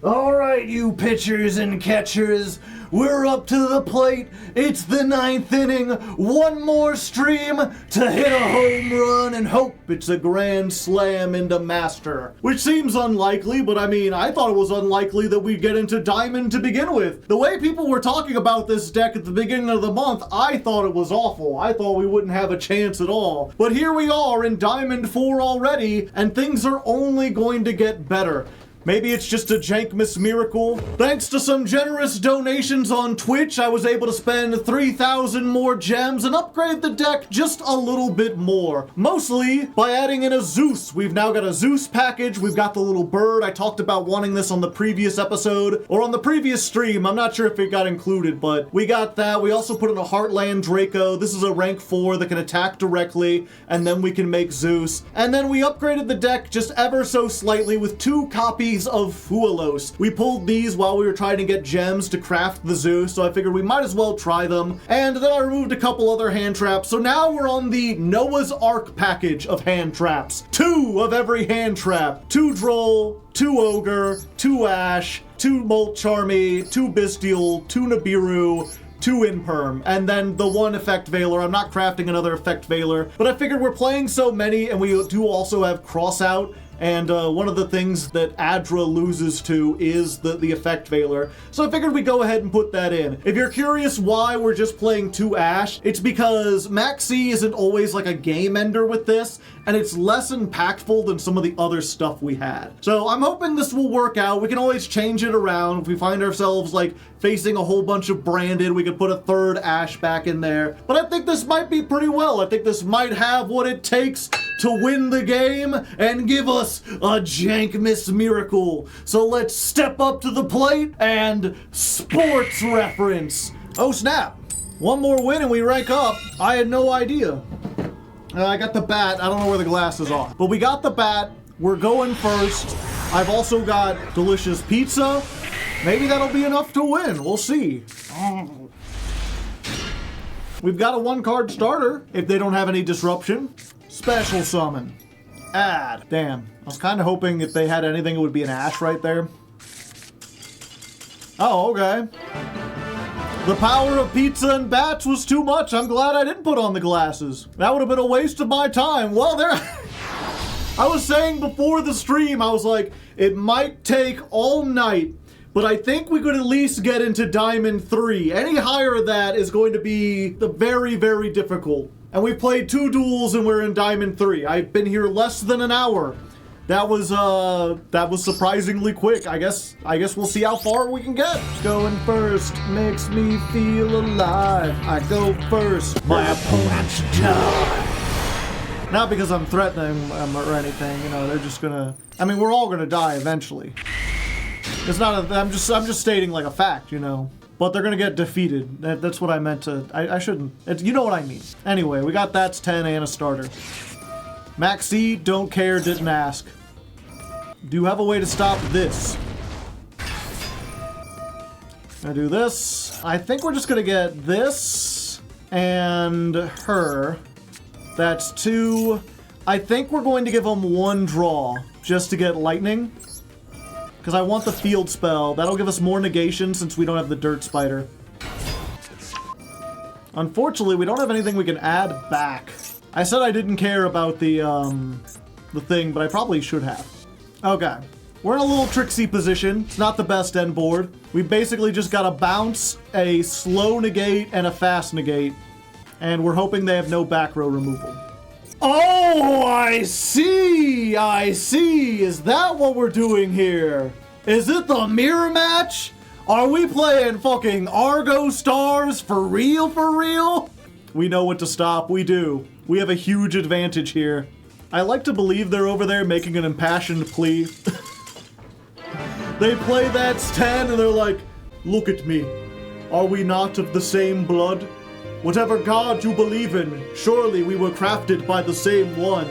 All right, you pitchers and catchers, we're up to the plate. It's the 9th inning. One more stream to hit a home run and hope it's a grand slam into Master. Which seems unlikely, but I mean, I thought it was unlikely that we'd get into Diamond to begin with. The way people were talking about this deck at the beginning of the month, I thought it was awful. I thought we wouldn't have a chance at all. But here we are in Diamond 4 already, and things are only going to get better. Maybe it's just a Jankmas miracle. Thanks to some generous donations on Twitch, I was able to spend 3,000 more gems and upgrade the deck just a little bit more. Mostly by adding in a Zeus. We've now got a Zeus package. We've got the little bird. I talked about wanting this on the previous episode or on the previous stream. I'm not sure if it got included, but we got that. We also put in a Heartland Draco. This is a rank 4 that can attack directly, and then we can make Zeus. And then we upgraded the deck just ever so slightly with 2 copies of Fuelos. We pulled these while we were trying to get gems to craft the Zeus, so I figured we might as well try them. And then I removed a couple other hand traps, so now we're on the Noah's Ark package of hand traps. 2 of every hand trap. 2 Droll, 2 Ogre, 2 Ash, 2 Molt Charmy, 2 Bystial, 2 Nibiru, 2 Imperm, and then the 1 Effect Veiler. I'm not crafting another Effect Veiler, but I figured we're playing so many, and we do also have Crossout, and one of the things that Adra loses to is the Effect Veiler. So I figured we'd go ahead and put that in. If you're curious why we're just playing 2 Ash, it's because Maxi isn't always like a game ender with this, and it's less impactful than some of the other stuff we had. So I'm hoping this will work out. We can always change it around. If we find ourselves like facing a whole bunch of branded, we could put a 3rd Ash back in there. But I think this might be pretty well. I think this might have what it takes to win the game and give us a Jankmas miracle. So let's step up to the plate and sports reference. Oh snap. One more win and we rank up. I had no idea. I got the bat. I don't know where the glasses are. But we got the bat. We're going first. I've also got delicious pizza. Maybe that'll be enough to win. We'll see. We've got a 1-card starter if they don't have any disruption. Special summon. Add. Damn. I was kind of hoping if they had anything, it would be an Ash right there. Oh, okay. The power of pizza and bats was too much. I'm glad I didn't put on the glasses. That would have been a waste of my time. Well, there... I was saying before the stream, I was like, it might take all night, but I think we could at least get into Diamond 3. Any higher than that is going to be very, very difficult. And we played 2 duels and we're in Diamond 3. I've been here less than an hour. That was surprisingly quick. I guess we'll see how far we can get. Going first makes me feel alive. I go first. My opponents die. Not because I'm threatening them or anything. You know, they're just gonna. I mean, we're all gonna die eventually. It's not. I'm just stating like a fact. You know. But they're gonna get defeated. That's what I meant to. I shouldn't. You know what I mean. Anyway, we got that's 10 and a starter. Maxi, don't care, didn't ask. Do you have a way to stop this? Gonna do this. I think we're just gonna get this and her. That's 2. I think we're going to give them 1 draw just to get lightning. Because I want the field spell. That'll give us more negation since we don't have the dirt spider. Unfortunately, we don't have anything we can add back. I said I didn't care about the thing, but I probably should have. Okay. We're in a little tricksy position. It's not the best end board. We basically just got a bounce, a slow negate, and a fast negate. And we're hoping they have no back row removal. Oh, I see! I see! Is that what we're doing here? Is it the mirror match? Are we playing fucking Argostars for real, for real? We know what to stop, we do. We have a huge advantage here. I like to believe they're over there making an impassioned plea. They play That's 10 and they're like, look at me. Are we not of the same blood? Whatever god you believe in, surely we were crafted by the same one.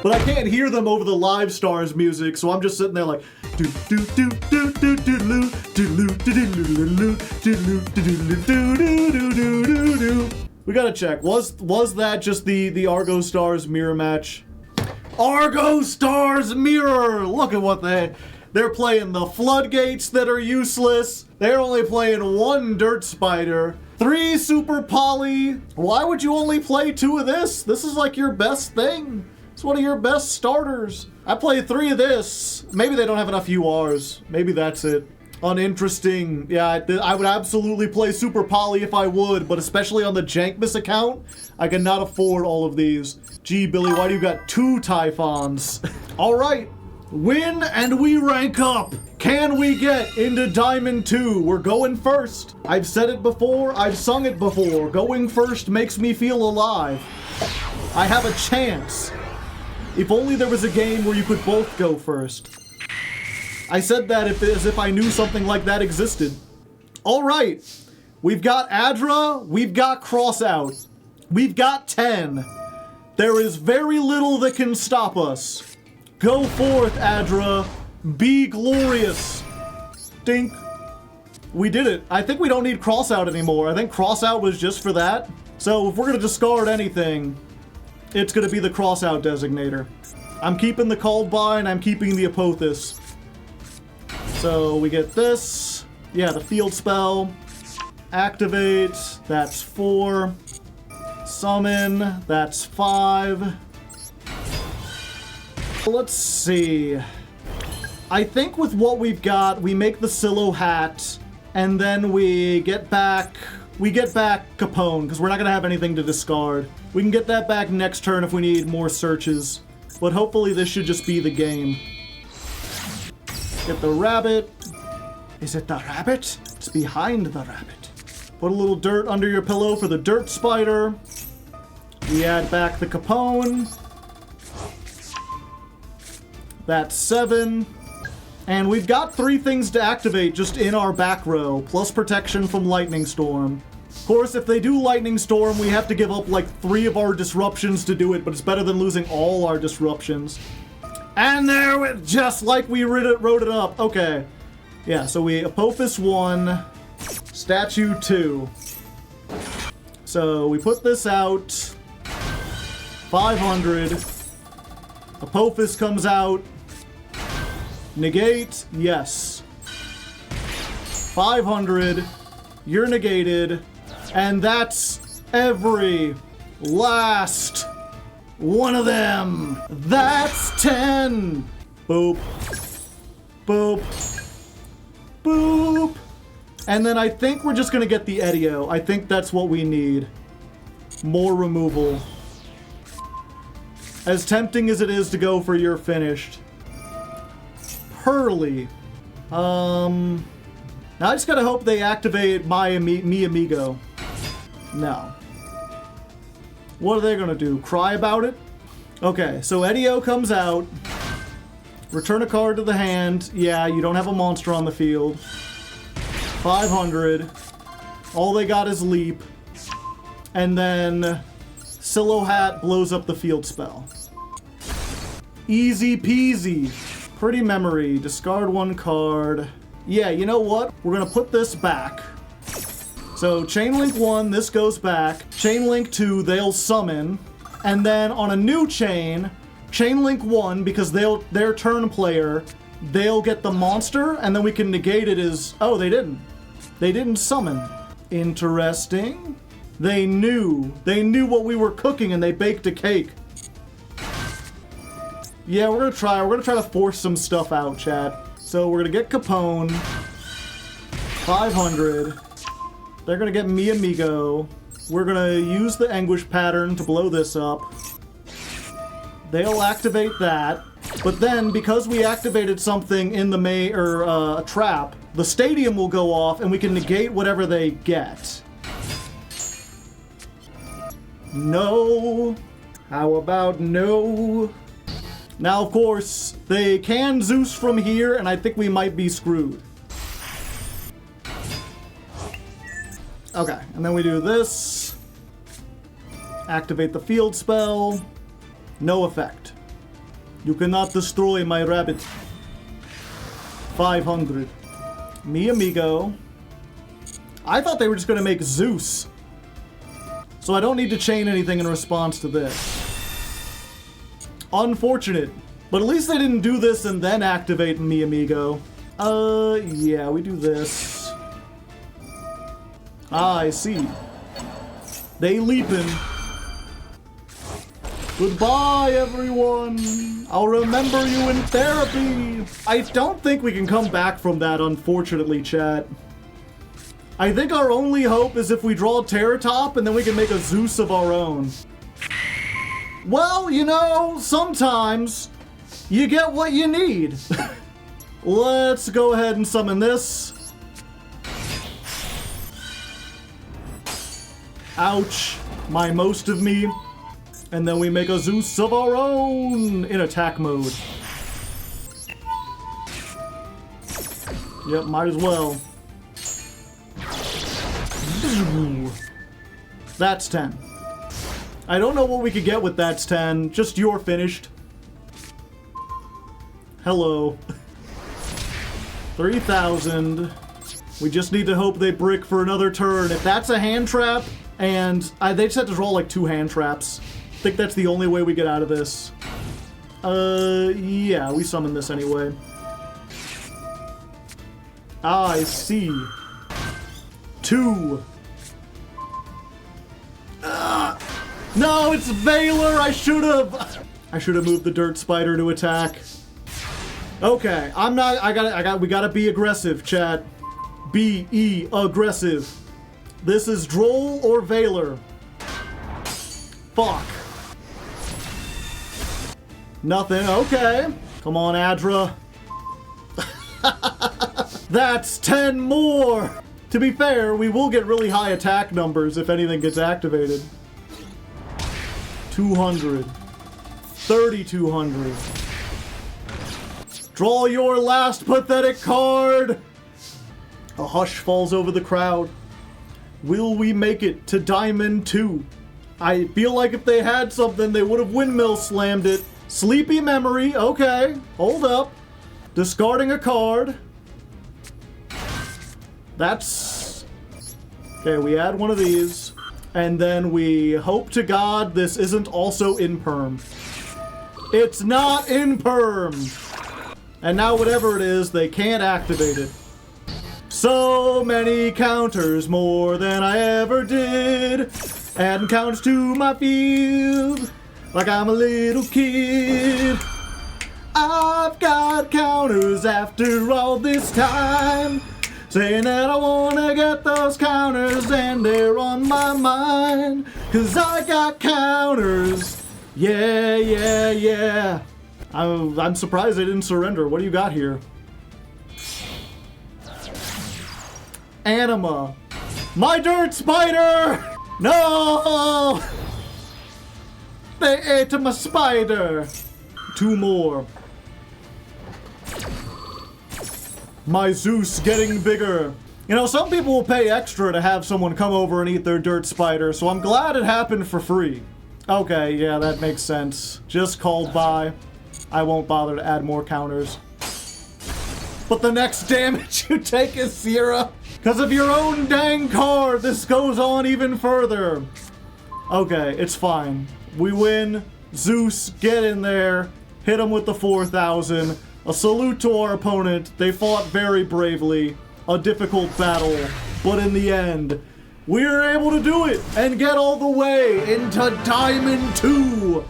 But I can't hear them over the Live Stars music, so I'm just sitting there like do do do do do do do do do do do do. We gotta check. Was that just the Argostars mirror match? Argostars mirror! Look at what they're playing the floodgates that are useless. They're only playing 1 dirt spider. 3 super poly. Why would you only play 2 of this? This is like your best thing. It's one of your best starters. I play 3 of this. Maybe they don't have enough URs. Maybe that's it. Uninteresting. Yeah, I would absolutely play super poly if I would, but especially on the Jankmas account, I cannot afford all of these. Gee, Billy, why do you got 2 Typhons? All right. Win and we rank up. Can we get into Diamond 2? We're going first. I've said it before, I've sung it before. Going first makes me feel alive. I have a chance. If only there was a game where you could both go first. I said that as if I knew something like that existed. All right. We've got Adra, we've got Crossout. We've got 10. There is very little that can stop us. Go forth, Adra. Be glorious. Dink. We did it. I think we don't need Crossout anymore. I think Crossout was just for that. So if we're going to discard anything, it's going to be the Crossout designator. I'm keeping the Called By and I'm keeping the Apophis. So we get this. Yeah, the field spell. Activate. That's 4. Summon. That's 5. Let's see. I think with what we've got, we make the Silo Hat, and then we get back Capone, because we're not going to have anything to discard. We can get that back next turn if we need more searches, but hopefully this should just be the game. Get the rabbit. Is it the rabbit? It's behind the rabbit. Put a little dirt under your pillow for the dirt spider. We add back the Capone. That's 7. And we've got 3 things to activate just in our back row, plus protection from Lightning Storm. Of course, if they do Lightning Storm, we have to give up like 3 of our disruptions to do it, but it's better than losing all our disruptions. And there, just like we wrote it up. Okay. Yeah, so we Apophis 1, Statue 2. So we put this out. 500. Apophis comes out. Negate, yes. 500. You're negated. And that's every last one of them. That's 10. Boop. Boop. Boop. And then I think we're just gonna get the Edio. I think that's what we need. More removal. As tempting as it is to go for you're finished. Hurley. Now I just gotta hope they activate Mi Amigo. No. What are they gonna do? Cry about it? Okay, so Edio comes out. Return a card to the hand. Yeah, you don't have a monster on the field. 500. All they got is Leap. And then Silo Hat blows up the field spell. Easy peasy. Pretty memory. Discard 1 card. Yeah, you know what? We're gonna put this back. So Chain Link 1, this goes back. Chain Link 2, they'll summon. And then on a new chain, Chain Link 1, because their turn player, they'll get the monster, and then we can negate it as... Oh, they didn't. They didn't summon. Interesting. They knew. They knew what we were cooking, and they baked a cake. Yeah, we're gonna try. We're gonna try to force some stuff out, chat. So we're gonna get Capone. 500. They're gonna get Mi Amigo. We're gonna use the Anguish pattern to blow this up. They'll activate that. But then, because we activated something in the a trap, the stadium will go off and we can negate whatever they get. No. How about no? Now, of course, they can Zeus from here, and I think we might be screwed. Okay, and then we do this. Activate the field spell. No effect. You cannot destroy my rabbit. 500. Mi amigo. I thought they were just going to make Zeus. So I don't need to chain anything in response to this. Unfortunate. But at least they didn't do this and then activate Mi amigo. Yeah, we do this. Ah, I see. They leapin'. Goodbye, everyone. I'll remember you in therapy. I don't think we can come back from that, unfortunately, chat. I think our only hope is if we draw Terratop and then we can make a Zeus of our own. Well, you know, sometimes you get what you need. Let's go ahead and summon this. Ouch. My most of me. And then we make a Zeus of our own in attack mode. Yep, might as well. That's 10. I don't know what we could get with that's 10. Just you're finished. Hello. 3,000. We just need to hope they brick for another turn. If that's a hand trap, and they just had to draw like 2 hand traps. I think that's the only way we get out of this. Yeah, we summon this anyway. Ah, I see. 2. No, it's Valor! I should have moved the Dirt Spider to attack. Okay, we gotta be aggressive, chat. B-E, aggressive. This is Droll or Valor. Fuck. Nothing, okay. Come on, Adra. That's 10 more! To be fair, we will get really high attack numbers if anything gets activated. 200. 3,200. Draw your last pathetic card! A hush falls over the crowd. Will we make it to Diamond 2? I feel like if they had something, they would have windmill slammed it. Sleepy Memory, okay. Hold up. Discarding a card. That's... Okay, we add one of these. And then we hope to God this isn't also in perm. It's not in perm! And now whatever it is, they can't activate it. So many counters, more than I ever did. Adding counters to my field, like I'm a little kid. I've got counters after all this time, saying that I wanna get those counters and they're on my mind. Cause I got counters, yeah, yeah, yeah. I'm surprised they didn't surrender. What do you got here? Anima. My Dirt Spider! No! They ate my spider! 2 more. My Zeus getting bigger. You know, some people will pay extra to have someone come over and eat their Dirt Spider, so I'm glad it happened for free. Okay, yeah, that makes sense. Just called by. I won't bother to add more counters. But the next damage you take is 0. Because of your own dang card, this goes on even further. Okay, it's fine. We win. Zeus, get in there. Hit him with the 4,000. A salute to our opponent. They fought very bravely. A difficult battle. But in the end, we were able to do it and get all the way into Diamond 2.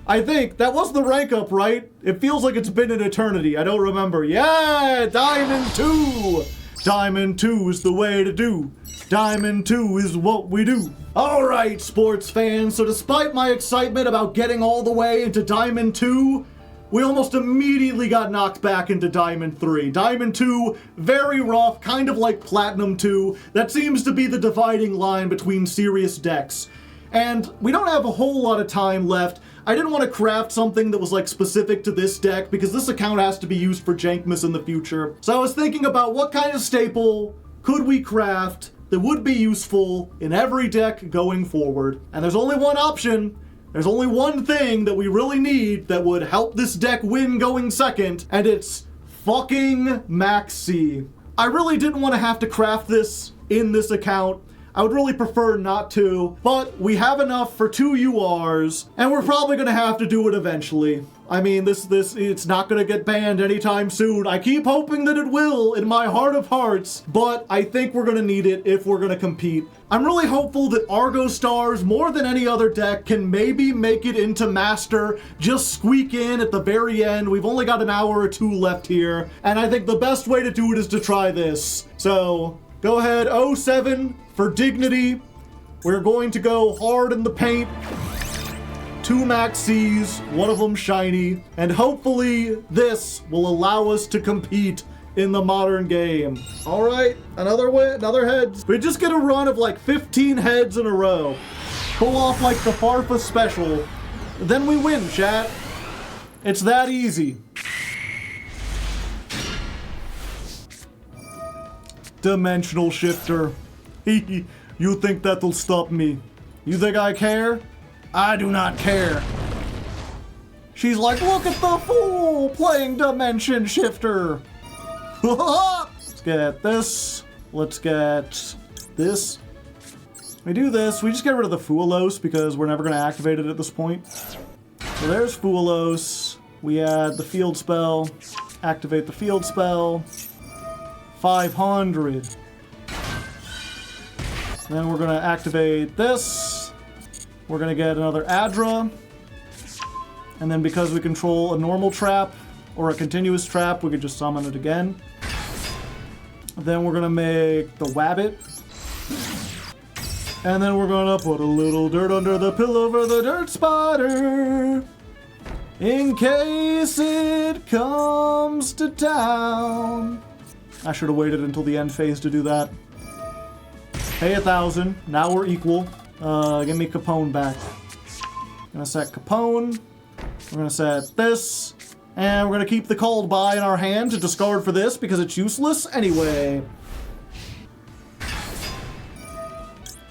I think that was the rank up, right? It feels like it's been an eternity. I don't remember. Yeah, Diamond 2. Diamond 2 is the way to do. Diamond 2 is what we do. Alright, sports fans, so despite my excitement about getting all the way into Diamond 2, we almost immediately got knocked back into Diamond 3. Diamond 2, very rough, kind of like Platinum 2. That seems to be the dividing line between serious decks. And we don't have a whole lot of time left. I didn't want to craft something that was like specific to this deck because this account has to be used for Jankmas in the future. So I was thinking about what kind of staple could we craft that would be useful in every deck going forward. And there's only one option. There's only one thing that we really need that would help this deck win going second, and it's fucking Maxi. I really didn't want to have to craft this in this account. I would really prefer not to, but we have enough for 2 URs, and we're probably gonna have to do it eventually. I mean, it's not gonna get banned anytime soon. I keep hoping that it will in my heart of hearts, but I think we're gonna need it if we're gonna compete. I'm really hopeful that Argostars, more than any other deck, can maybe make it into Master, just squeak in at the very end. We've only got an hour or 2 left here, and I think the best way to do it is to try this. So, go ahead, 07 for dignity. We're going to go hard in the paint. 2 Maxis, one of them shiny, and hopefully this will allow us to compete in the modern game. All right, another heads. We just get a run of like 15 heads in a row. Pull off like the Farfa special. Then we win, chat. It's that easy. Dimensional shifter. You think that'll stop me? You think I care? I do not care. She's like, look at the fool playing Dimension Shifter. Let's get this. Let's get this. We do this. We just get rid of the Foolos because we're never going to activate it at this point. So there's Foolos. We add the field spell. Activate the field spell. 500. Then we're going to activate this. We're going to get another Adra. And then because we control a normal trap or a continuous trap, we could just summon it again. Then we're going to make the Wabbit. And then we're going to put a little dirt under the pillow for the dirt spider. In case it comes to town. I should have waited until the end phase to do that. Pay 1,000. Now we're equal. Give me Capone back. I'm gonna set Capone. We're gonna set this. And we're gonna keep the Called By in our hand to discard for this because it's useless anyway.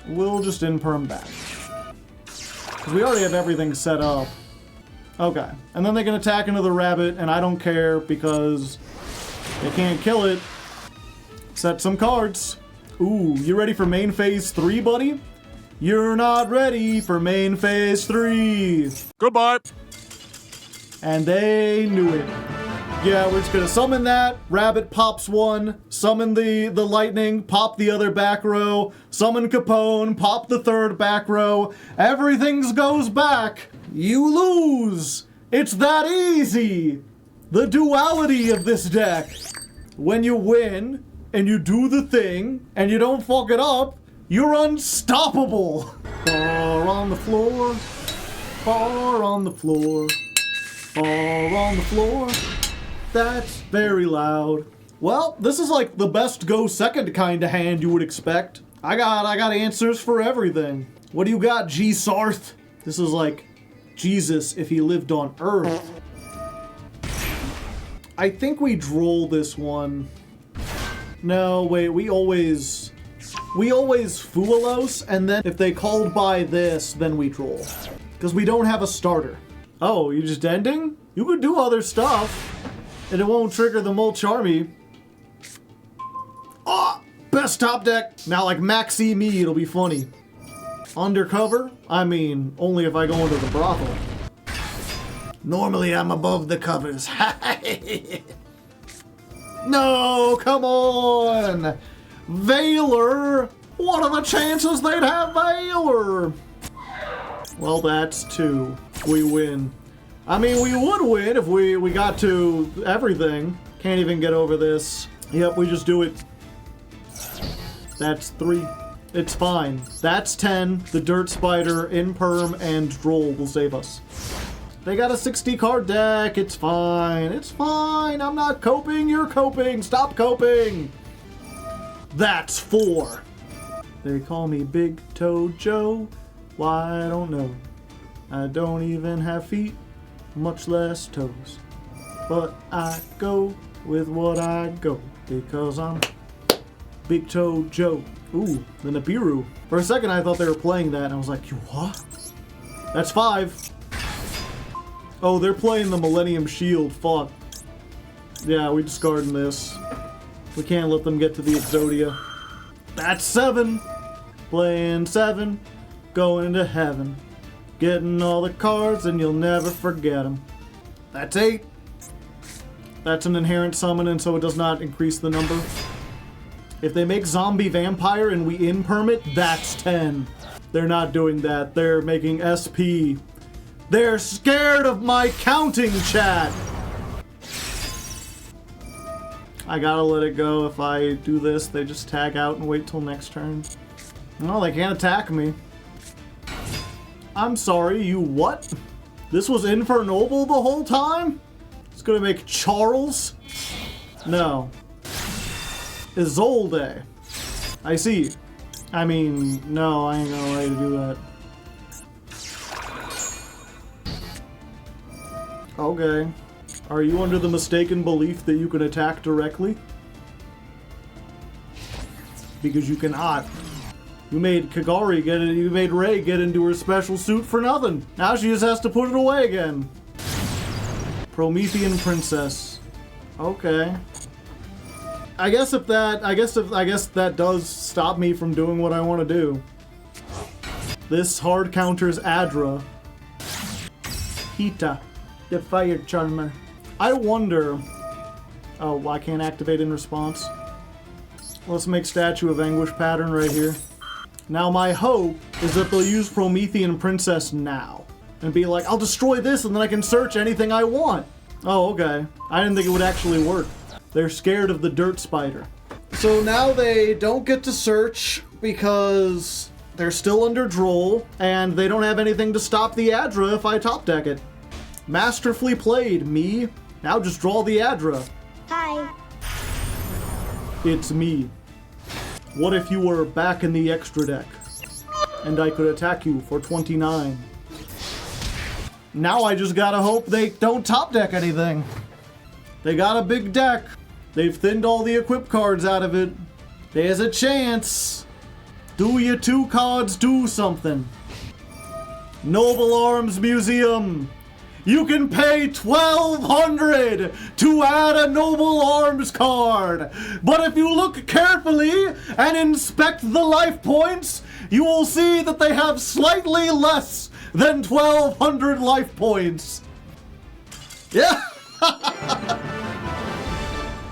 We'll just imperm back. Because we already have everything set up. Okay. And then they can attack into the rabbit, and I don't care because they can't kill it. Set some cards. Ooh, you ready for main phase 3, buddy? You're not ready for main phase 3. Goodbye. And they knew it. Yeah, we're just gonna summon that. Rabbit pops one. Summon the lightning. Pop the other back row. Summon Capone. Pop the third back row. Everything goes back. You lose. It's that easy. The duality of this deck. When you win, and you do the thing, and you don't fuck it up, you're unstoppable. Far on the floor, far on the floor, far on the floor. That's very loud. Well, this is like the best go second kind of hand you would expect. I got answers for everything. What do you got, G. Sarth? This is like Jesus if he lived on Earth. I think we droll this one. No, wait, we always Foolos, and then if they called by this, then we droll. Because we don't have a starter. Oh, you just ending? You could do other stuff, and it won't trigger the Mulch Army. Oh, best top deck. Now, like, Maxi me, it'll be funny. Undercover? I mean, only if I go into the brothel. Normally, I'm above the covers. No, come on! Veiler! What are the chances they'd have Veiler? Well, that's 2. We win. I mean, we would win if we got to everything. Can't even get over this. Yep, we just do it. That's 3. It's fine. That's 10. The Dirt Spider, Imperm, and Droll will save us. They got a 60 card deck. It's fine. It's fine. I'm not coping. You're coping. Stop coping. That's 4. They call me Big Toe Joe. Why, I don't know. I don't even have feet, much less toes. But I go with what I go because I'm Big Toe Joe. Ooh, the Nibiru. For a second I thought they were playing that and I was like, you what? That's 5. Oh, they're playing the Millennium Shield. Fuck. Yeah, we discarding this. We can't let them get to the Exodia. That's 7. Playing 7. Going to heaven. Getting all the cards and you'll never forget them. That's 8. That's an inherent summon and so it does not increase the number. If they make zombie vampire and we in-permit, that's 10. They're not doing that. They're making SP. They're scared of my counting, chat. I gotta let it go. If I do this, they just tag out and wait till next turn. No, they can't attack me. I'm sorry, you what? This was Infernoble the whole time? It's gonna make Charles? No. Isolde. I see. I mean, no, I ain't gonna let you do that. Okay. Are you under the mistaken belief that you can attack directly? Because you cannot. You made Kagari get it. You made Rei get into her special suit for nothing. Now she just has to put it away again. Promethean Princess. Okay. I guess that does stop me from doing what I want to do. This hard counters Adra. Hita. The Fire Charmer. I wonder... Oh, I can't activate in response. Let's make Statue of Anguish pattern right here. Now my hope is that they'll use Promethean Princess now. And be like, I'll destroy this and then I can search anything I want. Oh, okay. I didn't think it would actually work. They're scared of the Dirt Spider. So now they don't get to search because they're still under Droll and they don't have anything to stop the Adra if I top deck it. Masterfully played, me. Now just draw the Adra. Hi. It's me. What if you were back in the extra deck? And I could attack you for 29. Now I just gotta hope they don't top deck anything. They got a big deck. They've thinned all the equip cards out of it. There's a chance. Do your 2 cards do something? Noble Arms Museum. You can pay $1,200 to add a Noble Arms card. But if you look carefully and inspect the life points, you will see that they have slightly less than 1,200 life points. Yeah.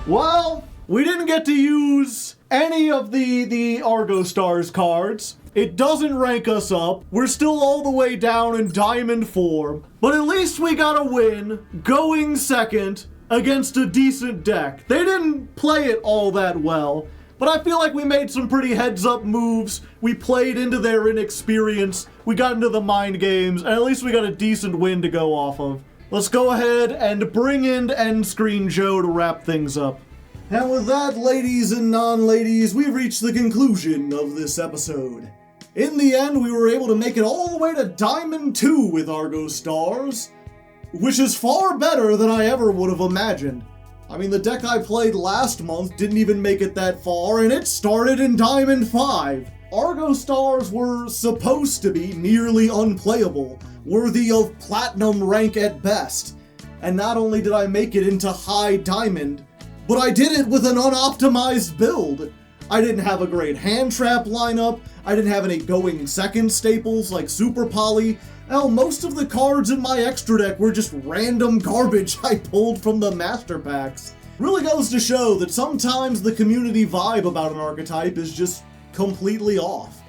Well, we didn't get to use any of the Argostars cards. It doesn't rank us up. We're still all the way down in Diamond 4. But at least we got a win, going second against a decent deck. They didn't play it all that well, but I feel like we made some pretty heads-up moves. We played into their inexperience. We got into the mind games, and at least we got a decent win to go off of. Let's go ahead and bring in End Screen Joe to wrap things up. And with that, ladies and non-ladies, we've reached the conclusion of this episode. In the end, we were able to make it all the way to Diamond 2 with Argostars, which is far better than I ever would have imagined. I mean, the deck I played last month didn't even make it that far, and it started in Diamond 5. Argostars were supposed to be nearly unplayable, worthy of Platinum rank at best. And not only did I make it into High Diamond, but I did it with an unoptimized build. I didn't have a great hand trap lineup, I didn't have any going second staples like Super Poly. Hell, most of the cards in my extra deck were just random garbage I pulled from the master packs. Really goes to show that sometimes the community vibe about an archetype is just completely off.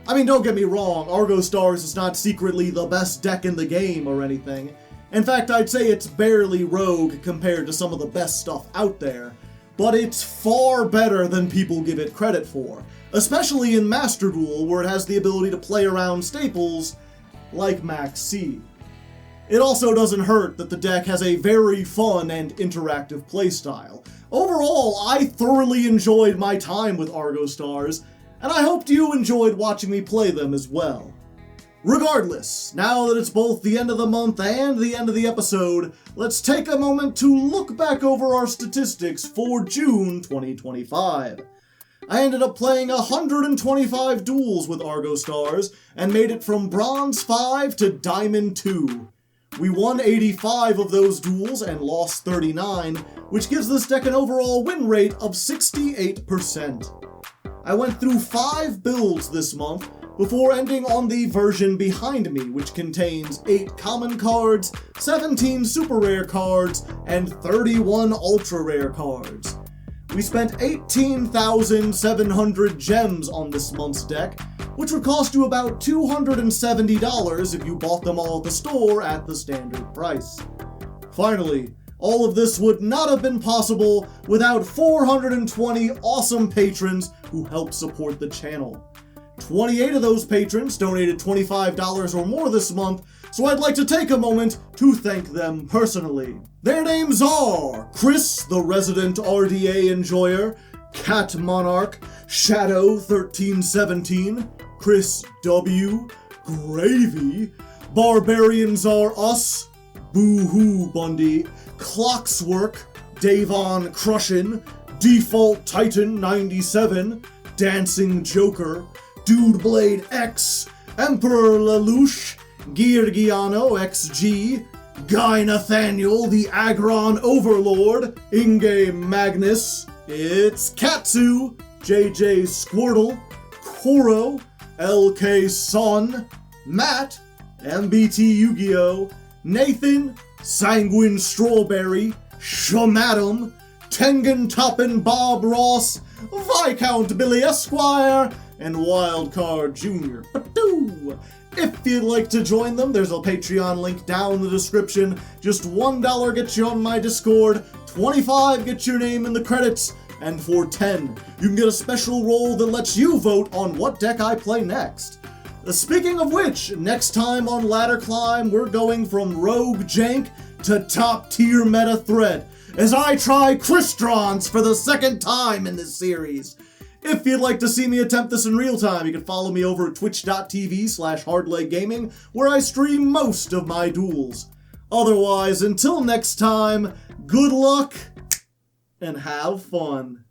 I mean, don't get me wrong, Argostars is not secretly the best deck in the game or anything. In fact, I'd say it's barely rogue compared to some of the best stuff out there. But it's far better than people give it credit for, especially in Master Duel, where it has the ability to play around staples like Max C. It also doesn't hurt that the deck has a very fun and interactive playstyle. Overall, I thoroughly enjoyed my time with Argostars, and I hoped you enjoyed watching me play them as well. Regardless, now that it's both the end of the month and the end of the episode, let's take a moment to look back over our statistics for June 2025. I ended up playing 125 duels with Argostars and made it from Bronze 5 to Diamond 2. We won 85 of those duels and lost 39, which gives this deck an overall win rate of 68%. I went through 5 builds this month, before ending on the version behind me, which contains 8 common cards, 17 super rare cards, and 31 ultra rare cards. We spent 18,700 gems on this month's deck, which would cost you about $270 if you bought them all at the store at the standard price. Finally, all of this would not have been possible without 420 awesome patrons who help support the channel. 28 of those patrons donated $25 or more this month, so I'd like to take a moment to thank them personally. Their names are Chris, the resident RDA enjoyer, Cat Monarch, Shadow 1317, Chris W, Gravy, Barbarians Are Us, Boo-Hoo Bundy, Clockswork, Davon Crushin, Default Titan 97, Dancing Joker, Dude Blade X, Emperor Lelouch, Geargiano XG, Guy Nathaniel, the Agron Overlord, Ingame Magnus, it's Katsu, JJ Squirtle, Koro, LK Son, Matt, MBT Yu-Gi-Oh!, Nathan, Sanguine Strawberry, Shamadam, Tengen Toppin Bob Ross, Viscount Billy Esquire, and Wildcard Jr. If you'd like to join them, there's a Patreon link down in the description. Just $1 gets you on my Discord, $25 gets your name in the credits, and for $10, you can get a special roll that lets you vote on what deck I play next. Speaking of which, next time on Ladder Climb, we're going from Rogue Jank to top tier meta threat, as I try Crystrons for the second time in this series. If you'd like to see me attempt this in real time, you can follow me over at twitch.tv/hardleggaming, where I stream most of my duels. Otherwise, until next time, good luck and have fun.